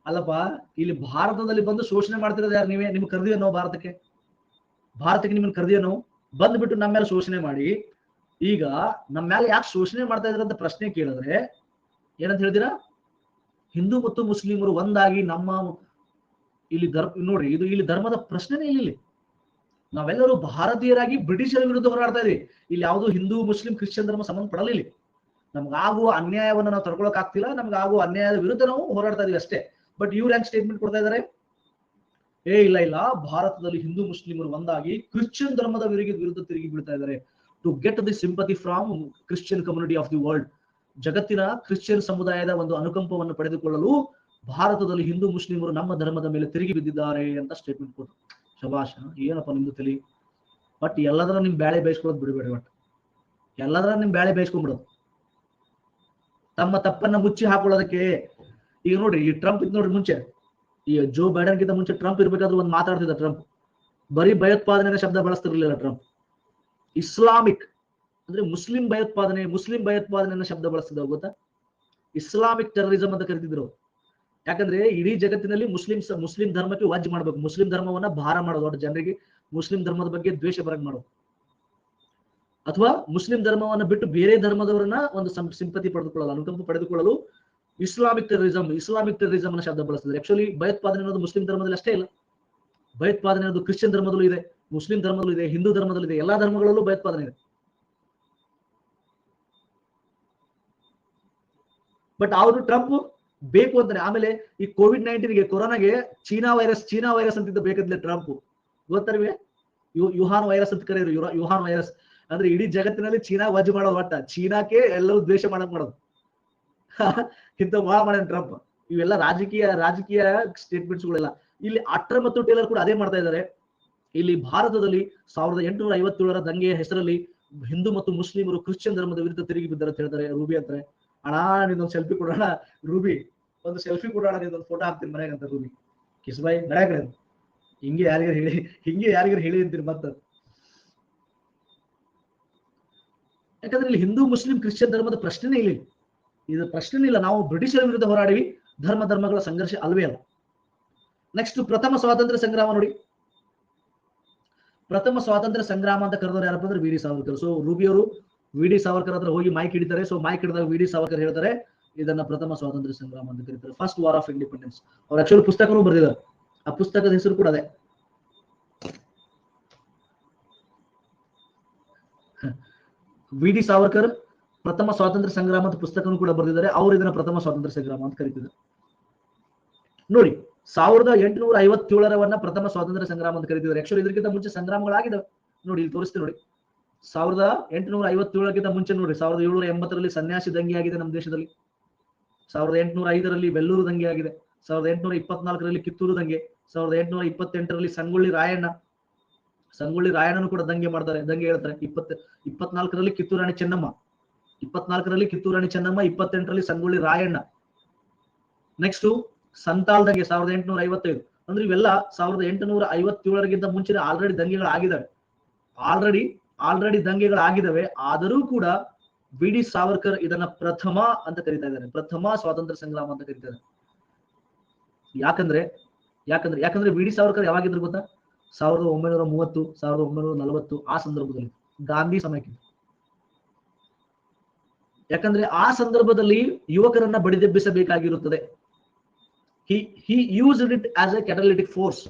Speaker 1: ಅಲ್ಲಪ್ಪ, ಇಲ್ಲಿ ಭಾರತದಲ್ಲಿ ಬಂದು ಶೋಷಣೆ ಮಾಡ್ತಿರೋದು ಯಾರು? ನೀವೇ. ನಿಮ್ಗೆ ಕರೆದಿಯೋ ಭಾರತಕ್ಕೆ ನಿಮ್ಮನ್ನು ಕರೆದಿಯೋ? ಬಂದ್ಬಿಟ್ಟು ನಮ್ಮ ಮೇಲೆ ಶೋಷಣೆ ಮಾಡಿ, ಈಗ ನಮ್ಮ ಮೇಲೆ ಯಾಕೆ ಶೋಷಣೆ ಮಾಡ್ತಾ ಇದ್ರ ಅಂತ ಪ್ರಶ್ನೆ ಕೇಳಿದ್ರೆ ಏನಂತ ಹೇಳ್ತೀರಾ? ಹಿಂದೂ ಮತ್ತು ಮುಸ್ಲಿಮರು ಒಂದಾಗಿ ನಮ್ಮ ಇಲ್ಲಿ ನೋಡ್ರಿ, ಇದು ಇಲ್ಲಿ ಧರ್ಮದ ಪ್ರಶ್ನೆನೇ ಇಲ್ಲಿ. ನಾವೆಲ್ಲರೂ ಭಾರತೀಯರಾಗಿ ಬ್ರಿಟಿಷರ ವಿರುದ್ಧ ಹೋರಾಡ್ತಾ ಇದೀವಿ. ಇಲ್ಲಿ ಯಾವುದು ಹಿಂದೂ ಮುಸ್ಲಿಂ ಕ್ರಿಶ್ಚಿಯನ್ ಧರ್ಮ ಸಂಬಂಧ ಪಡಲ್ಲ. ಇಲ್ಲಿ ನಮ್ಗಾಗುವ ಅನ್ಯಾಯವನ್ನು ನಾವು ತಡ್ಕೊಳಕ್ ಆಗ್ತಿಲ್ಲ, ನಮ್ಗಾಗುವ ಅನ್ಯಾಯದ ವಿರುದ್ಧ ನಾವು ಹೋರಾಡ್ತಾ ಇದೀವಿ ಅಷ್ಟೇ. ಬಟ್ ಇವ್ರು ಹೆಂಗ್ ಸ್ಟೇಟ್ಮೆಂಟ್ ಕೊಡ್ತಾ ಇದಾರೆ? ಇಲ್ಲ, ಭಾರತದಲ್ಲಿ ಹಿಂದೂ ಮುಸ್ಲಿಮರು ಒಂದಾಗಿ ಕ್ರಿಶ್ಚಿಯನ್ ಧರ್ಮದ ವಿರುದ್ಧ ತಿರುಗಿ ಬೀಳ್ತಾ ಇದ್ದಾರೆ. To get the sympathy from Christian community of the world. ಜಗತ್ತಿನ ಕ್ರಿಶ್ಚಿಯನ್ ಸಮುದಾಯದ ಒಂದು ಅನುಕಂಪವನ್ನು ಪಡೆದುಕೊಳ್ಳಲು ಭಾರತದಲ್ಲಿ ಹಿಂದೂ ಮುಸ್ಲಿಮರು ನಮ್ಮ ಧರ್ಮದ ಮೇಲೆ ತಿರುಗಿ ಬಿದ್ದಿದ್ದಾರೆ ಅಂತ ಸ್ಟೇಟ್ಮೆಂಟ್ ಕೊಟ್ಟರು. ಶಬಾಷ್, ಏನಪ್ಪ ನಿಮ್ದು ತಲಿ. ಬಟ್ ಎಲ್ಲದರ ನಿಮ್ ಬ್ಯಾಳೆ ಬೇಯಿಸ್ಕೊಳ್ಳೋದು ಬಿಡಬೇಡಿ. ಬಟ್ ಎಲ್ಲದರ ನಿಮ್ ಬ್ಯಾಳೆ ಬೇಯಿಸ್ಕೊಂಡ್ಬಿಡೋದು, ತಮ್ಮ ತಪ್ಪನ್ನ ಮುಚ್ಚಿ ಹಾಕೊಳ್ಳೋದಕ್ಕೆ. ಈಗ ನೋಡ್ರಿ, ಈ ಟ್ರಂಪ್ ಇದ್ ನೋಡ್ರಿ, ಮುಂಚೆ ಈ ಜೋ ಬೈಡನ್ ಗಿಂತ ಮುಂಚೆ ಟ್ರಂಪ್ ಇರ್ಬೇಕಾದ್ರೂ ಒಂದು ಮಾತಾಡ್ತಿದ್ದ. ಟ್ರಂಪ್ ಬರೀ ಭಯೋತ್ಪಾದನೆ ಶಬ್ದ ಬಳಸ್ತಿರ್ಲಿಲ್ಲ. ಟ್ರಂಪ್ ಇಸ್ಲಾಮಿಕ್ ಅಂದ್ರೆ ಮುಸ್ಲಿಂ ಭಯೋತ್ಪಾದನೆ ಶಬ್ದ ಬಳಸ್ತಿದ್ದ. ಗೊತ್ತಾ? ಇಸ್ಲಾಮಿಕ್ ಟೆರರಿಸಂ ಅಂತ ಕರಿತಿದ್ರು. ಯಾಕಂದ್ರೆ ಇಡೀ ಜಗತ್ತಿನಲ್ಲಿ ಮುಸ್ಲಿಂ ಧರ್ಮಕ್ಕೆ ವಜ್ ಮಾಡ್ಬೇಕು, ಮುಸ್ಲಿಂ ಧರ್ಮವನ್ನ ಭಾರ ಮಾಡೋದು, ದೊಡ್ಡ ಜನರಿಗೆ ಮುಸ್ಲಿಂ ಧರ್ಮದ ಬಗ್ಗೆ ದ್ವೇಷ ಬರಂಗ್ ಮಾಡೋದು, ಅಥವಾ ಮುಸ್ಲಿಂ ಧರ್ಮವನ್ನು ಬಿಟ್ಟು ಬೇರೆ ಧರ್ಮದವರನ್ನ ಒಂದು ಸಿಂಪತಿ ಪಡೆದುಕೊಳ್ಳಲು, ಅನುಕಂಪ ಪಡೆದುಕೊಳ್ಳಲು ಇಸ್ಲಾಮಿಕ್ ಟೆರರಿಸಂ ಅನ್ನ ಶಬ್ದ ಬಳಸ್ತಿದ್ದಾರೆ. ಆಕ್ಚುಲಿ ಭಯೋತ್ಪಾದನೆ ಅನ್ನೋದು ಮುಸ್ಲಿಂ ಧರ್ಮದಲ್ಲಿ ಅಷ್ಟೇ ಇಲ್ಲ, ಭಯೋತ್ಪಾದನೆ ಅನ್ನೋದು ಕ್ರಿಶ್ಚಿಯನ್ ಧರ್ಮದಲ್ಲೂ ಇದೆ, ಮುಸ್ಲಿಂ ಧರ್ಮದಲ್ಲೂ ಇದೆ, ಹಿಂದೂ ಧರ್ಮದಲ್ಲೂ ಇದೆ, ಎಲ್ಲಾ ಧರ್ಮಗಳಲ್ಲೂ ಭಯೋತ್ಪಾದನೆ ಇದೆ. ಬಟ್ ಅವರು ಟ್ರಂಪ್ ಬೇಕು ಅಂತಾನೆ. ಆಮೇಲೆ ಈ ಕೋವಿಡ್-19 ಕೊರೋನಾಗೆ ಚೀನಾ ವೈರಸ್ ಅಂತಿದ್ದ ಬೇಕಂದ್ರೆ ಟ್ರಂಪ್, ಗೊತ್ತಾ ನಿಮಗೆ? ಯುಹಾನ್ ವೈರಸ್ ಅಂತ ಕರೆಯೋರು, ಯುಹಾನ್ ವೈರಸ್ ಅಂದ್ರೆ ಇಡೀ ಜಗತ್ತಿನಲ್ಲಿ ಚೀನಾ ವಜ್ ಮಾಡೋದು, ಒಟ್ಟ ಚೀನಾಕ್ಕೆ ಎಲ್ಲರೂ ದ್ವೇಷ ಮಾಡೋದು ಇಂಥ ಮಾಡ್ಯಾನ ಟ್ರಂಪ್. ಇವೆಲ್ಲ ರಾಜಕೀಯ ಸ್ಟೇಟ್ಮೆಂಟ್ಸ್ ಗಳೆಲ್ಲ. ಇಲ್ಲಿ ಅಟ್ರ ಮತ್ತು ಟೇಲರ್ ಕೂಡ ಅದೇ ಮಾಡ್ತಾ ಇದ್ದಾರೆ. ಇಲ್ಲಿ ಭಾರತದಲ್ಲಿ 1857ರ ದಂಗೆಯ ಹೆಸರಲ್ಲಿ ಹಿಂದೂ ಮತ್ತು ಮುಸ್ಲಿಮರು ಕ್ರಿಶ್ಚಿಯನ್ ಧರ್ಮದ ವಿರುದ್ಧ ತಿರುಗಿ ಬಿದ್ದಾರೆ ಅಂತ ಹೇಳ್ತಾರೆ. ರೂಬಿ ಅಂತಾರೆ, ಅಣ್ಣ ನಿಂದೊಂದು ಸೆಲ್ಫಿ ಕೊಡೋಣ, ರೂಬಿ ಒಂದು ಸೆಲ್ಫಿ ಕೊಡೋಣ, ನಿಂದೊಂದು ಫೋಟೋ ಹಾಕ್ತೀನಿ ಮನೆಯಾಗ ಅಂತ ರೂಬಿ. ಕಿಸ್ಬಾಯ್ ನಡ್ಯಾಕಡೆ ಹಿಂಗೆ ಯಾರಿಗಾರು ಹೇಳಿ ಅಂತೀರಿ ಮತ್ತ. ಯಾಕಂದ್ರೆ ಇಲ್ಲಿ ಹಿಂದೂ ಮುಸ್ಲಿಂ ಕ್ರಿಶ್ಚಿಯನ್ ಧರ್ಮದ ಪ್ರಶ್ನೆನೇ ಇಲ್ಲ, ಇದು ಪ್ರಶ್ನೆ ಇಲ್ಲ. ನಾವು ಬ್ರಿಟಿಷರ ವಿರುದ್ಧ ಹೋರಾಡಿವಿ, ಧರ್ಮಗಳ ಸಂಘರ್ಷ ಅಲ್ವೇ ಅಲ್ಲ. ನೆಕ್ಸ್ಟ್ ಪ್ರಥಮ ಸ್ವಾತಂತ್ರ್ಯ ಸಂಗ್ರಾಮ ನೋಡಿ. ಪ್ರಥಮ ಸ್ವಾತಂತ್ರ್ಯ ಸಂಗ್ರಾಮ ಅಂತ ಕರೆದವರು ಯಾರಪ್ಪ ಅಂದ್ರೆ V D Savarkar. So Ruby ಅವರು ವಿ ಡಿ ಸಾವರ್ಕರ್ ಹತ್ರ ಹೋಗಿ ಮೈಕ್ ಹಿಡಿತಾರೆ. ಸೊ ಮೈಕ್ ಹಿಡಿದಾಗ ವಿ ಡಿ ಸಾವರ್ಕರ್ ಹೇಳ್ತಾರೆ ಇದನ್ನ ಪ್ರಥಮ ಸ್ವಾತಂತ್ರ್ಯ ಸಂಗ್ರಾಮ ಅಂತ ಕರೀತಾರೆ, ಫಸ್ಟ್ ವಾರ್ ಆಫ್ ಇಂಡಿಪೆಂಡೆನ್ಸ್. ಅವ್ರು ಆಕ್ಚುಲಿ ಪುಸ್ತಕನೂ ಬರೆದಿದ್ದಾರೆ, ಆ ಪುಸ್ತಕದ ಹೆಸರು ಕೂಡ ಅದೇ. ವಿ ಡಿ ಸಾವರ್ಕರ್ ಪ್ರಥಮ ಸ್ವಾತಂತ್ರ್ಯ ಸಂಗ್ರಾಮ ಅಂತ ಪುಸ್ತಕನೂ ಕೂಡ ಬರೆದಿದ್ದಾರೆ. ಅವರು ಇದನ್ನ ಪ್ರಥಮ ಸ್ವಾತಂತ್ರ್ಯ ಸಂಗ್ರಾಮ ಅಂತ ಕರೀತಿದ್ದಾರೆ. ನೋಡಿ, 1857ರವನ್ನ ಪ್ರಥಮ ಸ್ವಾತಂತ್ರ್ಯ ಸಂಗ್ರಾಮ ಅಂತ ಕರೀತಿದ್ದಾರೆ. ಆಕ್ಚುಲಿ ಇದಕ್ಕಿಂತ ಮುಂಚೆ ಸಂಗ್ರಾಮಗಳಾಗಿದ್ದಾವೆ ನೋಡಿ, ಇಲ್ಲಿ ತೋರಿಸ್ತೀನಿ ನೋಡಿ. 1857ಗಿಂತ ಮುಂಚೆ ನೋಡಿ, 1780ರಲ್ಲಿ ಸನ್ಯಾಸಿ ದಂಗೆ ಆಗಿದೆ ನಮ್ಮ ದೇಶದಲ್ಲಿ, 1805ರಲ್ಲಿ ವೆಲ್ಲೂರು ದಂಗೆ ಆಗಿದೆ, 1824ರಲ್ಲಿ ಕಿತ್ತೂರು ದಂಗೆ, 1828ರಲ್ಲಿ ಸಂಗೊಳ್ಳಿ ರಾಯಣ್ಣನು ಕೂಡ ದಂಗೆ ಹೇಳ್ತಾರೆ. 24ರಲ್ಲಿ ಕಿತ್ತೂರು ರಾಣಿ ಚೆನ್ನಮ್ಮ, 28ರಲ್ಲಿ ಸಂಗೊಳ್ಳಿ ರಾಯಣ್ಣ. ನೆಕ್ಸ್ಟ್ ಸಂತಾಲ್ ದಂಗೆ 1855. ಅಂದ್ರೆ ಇವೆಲ್ಲ 1857ಗಿಂತ ಮುಂಚೆ ಆಲ್ರೆಡಿ ದಂಗೆಗಳಾಗಿದ್ದಾವೆ, ಆಲ್ರೆಡಿ ದಂಗೆಗಳಾಗಿದ್ದಾವೆ. ಆದರೂ ಕೂಡ ವಿ ಡಿ ಸಾವರ್ಕರ್ ಇದನ್ನ ಪ್ರಥಮ ಅಂತ ಕರೀತಾ ಇದ್ದಾರೆ, ಪ್ರಥಮ ಸ್ವಾತಂತ್ರ್ಯ ಸಂಗ್ರಾಮ ಅಂತ ಕರೀತಾರೆ. ಯಾಕಂದ್ರೆ ವಿ ಡಿ ಸಾವರ್ಕರ್ ಯಾವಾಗಿದ್ರು ಗೊತ್ತಾ? 1930, 1940 ಆ ಸಂದರ್ಭದಲ್ಲಿ, ಗಾಂಧಿ ಸಮಯಕ್ಕೆ. ಯಾಕಂದ್ರೆ ಆ ಸಂದರ್ಭದಲ್ಲಿ ಯುವಕರನ್ನ ಬಡಿದೆಬ್ಬಿಸಬೇಕಾಗಿರುತ್ತದೆ. he used it as a catalytic force.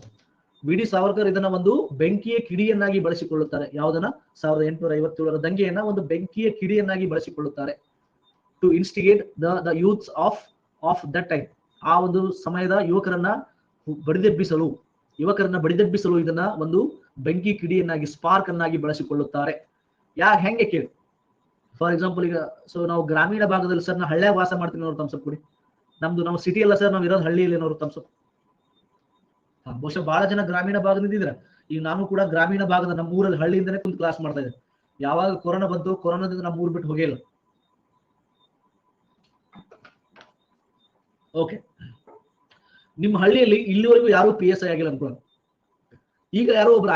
Speaker 1: V D Savarkar ಇದನ್ನ ಒಂದು ಬೆಂಕಿಯ ಕಿಡಿಯನ್ನಾಗಿ ಬಳಸಿಕೊಳ್ಳುತ್ತಾರೆ. ಯಾವುದನ್ನ? 1857ರ ದಂಗೆಯನ್ನ ಒಂದು ಬೆಂಕಿಯ ಕಿಡಿಯನ್ನಾಗಿ ಬಳಸಿಕೊಳ್ಳುತ್ತಾರೆ. To instigate the youths of that time. ಆ ಒಂದು ಸಮಯದ ಯುವಕರನ್ನ ಬಡಿದೆಬ್ಬಿಸಲು ಇದನ್ನ ಒಂದು ಬೆಂಕಿ ಕಿಡಿಯನ್ನಾಗಿ, ಸ್ಪಾರ್ಕ್ ಅನ್ನಾಗಿ ಬಳಸಿಕೊಳ್ಳುತ್ತಾರೆ. ಹೆಂಗೆ ಕೇಳಿ? ಫಾರ್ ಎಕ್ಸಾಂಪಲ್, ಈಗ ನಾವು ಗ್ರಾಮೀಣ ಭಾಗದಲ್ಲಿ ಸರ್, ನಾವು ಹಳ್ಳಿಯಾಗ ವಾಸ ಮಾಡ್ತೀನಿ ನೋಡ್ರಿ, ತಮ್ಸಪ್ ಕೊಡಿ. ನಮ್ಮ ಸಿಟಿ ಅಲ್ಲ ಸರ್, ನಾವು ಇರೋದು ಹಳ್ಳಿಯಲ್ಲಿ ನೋಡ್ರಿ ತಮ್ಸಪ್. ಬಹುಶಃ ಬಹಳ ಜನ ಗ್ರಾಮೀಣ ಭಾಗದಿಂದ ಇದ್ರೆ, ಈಗ ನಾನು ಕೂಡ ಗ್ರಾಮೀಣ ಭಾಗದ ನಮ್ಮ ಊರಲ್ಲಿ ಹಳ್ಳಿಯಿಂದನೇ ಕುಂತು ಕ್ಲಾಸ್ ಮಾಡ್ತಾ ಇದ್ದೆ. ಯಾವಾಗ ಕೊರೋನಾ ಬಂತು, ಕೊರೋನಾದಿಂದ ನಮ್ಮ ಊರು ಬಿಟ್ಟು ಹೋಗಿಲ್ಲ. ಓಕೆ, ನಿಮ್ಮ ಹಳ್ಳಿಯಲ್ಲಿ ಇಲ್ಲಿವರೆಗೂ ಯಾರು PSI ಆಗಿಲ್ಲ ಅನ್ಕೊಳ್ಳೋಣ. ಈಗ ಯಾರೋ ಒಬ್ರು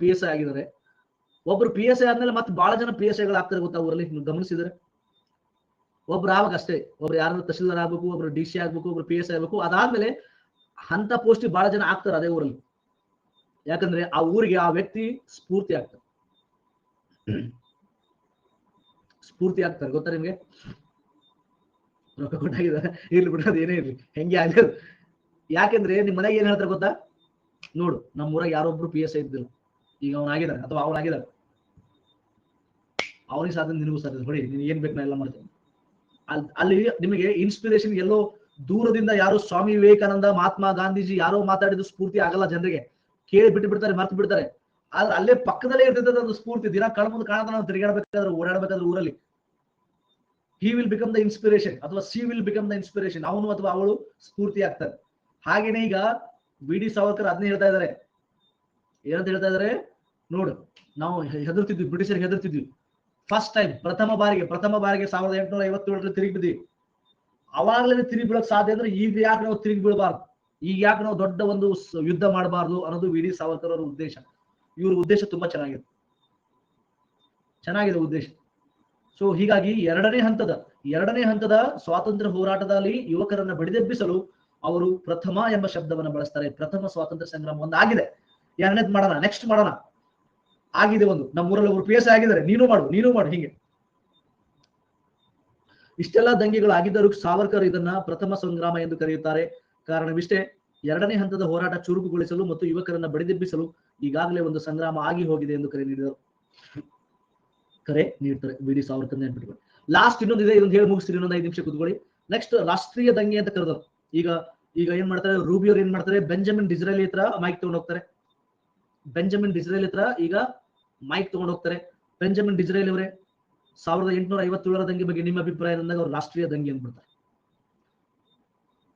Speaker 1: PSI ಆಗಿದ್ದಾರೆ. ಒಬ್ರು PSI ಆದ್ಮೇಲೆ ಮತ್ತೆ ಬಹಳ ಜನ PSIಗಳು ಆಗ್ತಾರೆ ಗೊತ್ತಾ ಊರಲ್ಲಿ, ನೀವು ಗಮನಿಸಿದ್ರೆ. ಒಬ್ರು ಆಗ್ಬೇಕು ಅಷ್ಟೇ, ಒಬ್ರು ಯಾರು ತಹಶೀಲ್ದಾರ್ ಆಗ್ಬೇಕು, ಒಬ್ರು DC ಆಗ್ಬೇಕು, ಒಬ್ರು PSI ಆಗ್ಬೇಕು. ಅದಾದ್ಮೇಲೆ ಅಂತ ಪೋಸ್ಟ್ ಬಹಳ ಜನ ಆಗ್ತಾರೆ ಅದೇ ಊರಲ್ಲಿ. ಯಾಕಂದ್ರೆ ಆ ಊರಿಗೆ ಆ ವ್ಯಕ್ತಿ ಸ್ಫೂರ್ತಿ ಆಗ್ತಾರೆ ಗೊತ್ತಾ ನಿಮ್ಗೆ? ರೊಕ್ಕ ಕೊಟ್ಟಾಗಿದ್ದಾರೆ, ಇರ್ಲಿ ಬಿಡ, ಅದೇನೇ ಇರ್ಲಿ, ಹೆಂಗೆ ಆಗಲ್ಲ. ಯಾಕೆಂದ್ರೆ ನಿಮ್ ಮನೆಗೆ ಏನ್ ಹೇಳ್ತಾರೆ ಗೊತ್ತಾ? ನೋಡು, ನಮ್ಮ ಊರಾಗ ಯಾರೊಬ್ರು PSI ಇದ್ದಿಲ್ಲ, ಈಗ ಅವನಾಗಿದ್ದಾರೆ ಅಥವಾ ಅವನಾಗಿದ್ದಾರೆ, ಅವನಿಗೆ ಸಾಧ್ಯ, ನಿನಗೂ ಸಾಧ್ಯ, ಹೊಡಿ, ನೀನ್ ಏನ್ ಬೇಕು ನಾ ಎಲ್ಲ ಮಾಡ್ತೇನೆ. ಅಲ್ಲಿ ನಿಮಗೆ ಇನ್ಸ್ಪಿರೇಷನ್ ಎಲ್ಲೋ ದೂರದಿಂದ ಯಾರೋ ಸ್ವಾಮಿ ವಿವೇಕಾನಂದ, ಮಹಾತ್ಮ ಗಾಂಧೀಜಿ ಯಾರೋ ಮಾತಾಡಿದ್ದು ಸ್ಫೂರ್ತಿ ಆಗಲ್ಲ. ಜನರಿಗೆ ಕೇಳಿ ಬಿಡ್ತಾರೆ, ಮರ್ತು ಬಿಡ್ತಾರೆ. ಆದ್ರೆ ಅಲ್ಲೇ ಪಕ್ಕದಲ್ಲೇ ಇರ್ತದೆ ಒಂದು ಸ್ಫೂರ್ತಿ. ದಿನ ಕಣ್ಮುಂದೆ ಕಾಣದ ನಾವು ತಿರುಗಾಡಬೇಕಾದ್ರೆ, ಓಡಾಡಬೇಕಾದ್ರೆ ಊರಲ್ಲಿ, he will become the inspiration ಅಥವಾ she will become the inspiration. ಅವನು ಅಥವಾ ಅವಳು ಸ್ಫೂರ್ತಿ ಆಗ್ತಾರೆ. ಹಾಗೇನೆ ಈಗ ವಿ ಡಿ ಸಾವರ್ಕರ್ ಅದನ್ನೇ ಹೇಳ್ತಾ ಇದ್ದಾರೆ. ಏನಂತ ಹೇಳ್ತಾ ಇದ್ದಾರೆ ನೋಡು, ನಾವು ಹೆದರ್ತಿದ್ವಿ, ಬ್ರಿಟಿಷರಿಗೆ ಹೆದರ್ತಿದ್ವಿ. ಫಸ್ಟ್ ಟೈಮ್, ಪ್ರಥಮ ಬಾರಿಗೆ 1857ರಲ್ಲಿ ತಿರುಗಿ ಬಿದ್ವಿ. ಅವಾಗಲೇ ತಿರುಗಿ ಬೀಳಕ್ ಸಾಧ್ಯ ಅಂದ್ರೆ ಈಗ ಯಾಕೆ ನಾವು ತಿರುಗಿ ಬೀಳಬಾರ್ದು, ಈಗ ಯಾಕೆ ನಾವು ದೊಡ್ಡ ಒಂದು ಯುದ್ಧ ಮಾಡಬಾರ್ದು ಅನ್ನೋದು ವಿ ಡಿ ಸಾವರ್ಕರ್ ಅವರ ಉದ್ದೇಶ. ಇವ್ರ ಉದ್ದೇಶ ತುಂಬಾ ಚೆನ್ನಾಗಿದೆ ಉದ್ದೇಶ. ಸೊ ಹೀಗಾಗಿ ಎರಡನೇ ಹಂತದ ಸ್ವಾತಂತ್ರ್ಯ ಹೋರಾಟದಲ್ಲಿ ಯುವಕರನ್ನ ಬಡಿದೆಬ್ಬಿಸಲು ಅವರು ಪ್ರಥಮ ಎಂಬ ಶಬ್ದವನ್ನು ಬಳಸ್ತಾರೆ. ಪ್ರಥಮ ಸ್ವಾತಂತ್ರ್ಯ ಸಂಗ್ರಾಮ ಒಂದಾಗಿದೆ. ಎರಡನೇದ್ ಮಾಡೋಣ, ನೆಕ್ಸ್ಟ್ ಮಾಡೋಣ. ಆಗಿದೆ ಒಂದು, ನಮ್ಮೂರಲ್ಲಿ ಒಬ್ರು ಪಿ ಎಸ್ ಆಗಿದ್ದಾರೆ, ನೀನು ಮಾಡು ಹೀಗೆ. ಇಷ್ಟೆಲ್ಲ ದಂಗೆಗಳು ಆಗಿದ್ದರೂ ಸಾವರ್ಕರ್ ಇದನ್ನ ಪ್ರಥಮ ಸಂಗ್ರಾಮ ಎಂದು ಕರೆಯುತ್ತಾರೆ. ಕಾರಣವಿಷ್ಟೇ, ಎರಡನೇ ಹಂತದ ಹೋರಾಟ ಚುರುಕುಗೊಳಿಸಲು ಮತ್ತು ಯುವಕರನ್ನ ಬಡಿದೆಬ್ಬಿಸಲು ಈಗಾಗಲೇ ಒಂದು ಸಂಗ್ರಾಮ ಆಗಿ ಹೋಗಿದೆ ಎಂದು ಕರೆ ನೀಡ್ತಾರೆ. ವಿ ಡಿ ಸಾವರ್ಕರ್ ನೆನ್ಪಿಟ್ಕೊಳ್ಳಿ. ಲಾಸ್ಟ್ ಇನ್ನೊಂದಿದೆ, ಇದೊಂದು ಹೇಳಿ ಮುಗಿಸ್ತೀರಿ, ಇನ್ನೊಂದು 5 ನಿಮಿಷ ಕೂತ್ಕೊಳ್ಳಿ. ನೆಕ್ಸ್ಟ್ ರಾಷ್ಟ್ರೀಯ ದಂಗೆ ಅಂತ ಕರೆದ್ರು. ಈಗ ಏನ್ ಮಾಡ್ತಾರೆ, ರೂಬಿಯವ್ರು ಏನ್ ಮಾಡ್ತಾರೆ, ಬೆಂಜಮಿನ್ ಡಿಸ್ರೇಲಿ ಹತ್ರ ಮೈಕ್ ತಗೊಂಡು ಹೋಗ್ತಾರೆ. ಈಗ ಮೈಕ್ ತಗೊಂಡು ಹೋಗ್ತಾರೆ. ಬೆಂಜಮಿನ್ ಡಿಸ್ರೇಲಿ ಅವರೇ, 1857 ದಂಗೆ ಬಗ್ಗೆ ನಿಮ್ಮ ಅಭಿಪ್ರಾಯ ಅಂದಾಗ ಅವ್ರು ರಾಷ್ಟ್ರೀಯ ದಂಗೆ ಅಂದ್ಬಿಡ್ತಾರೆ.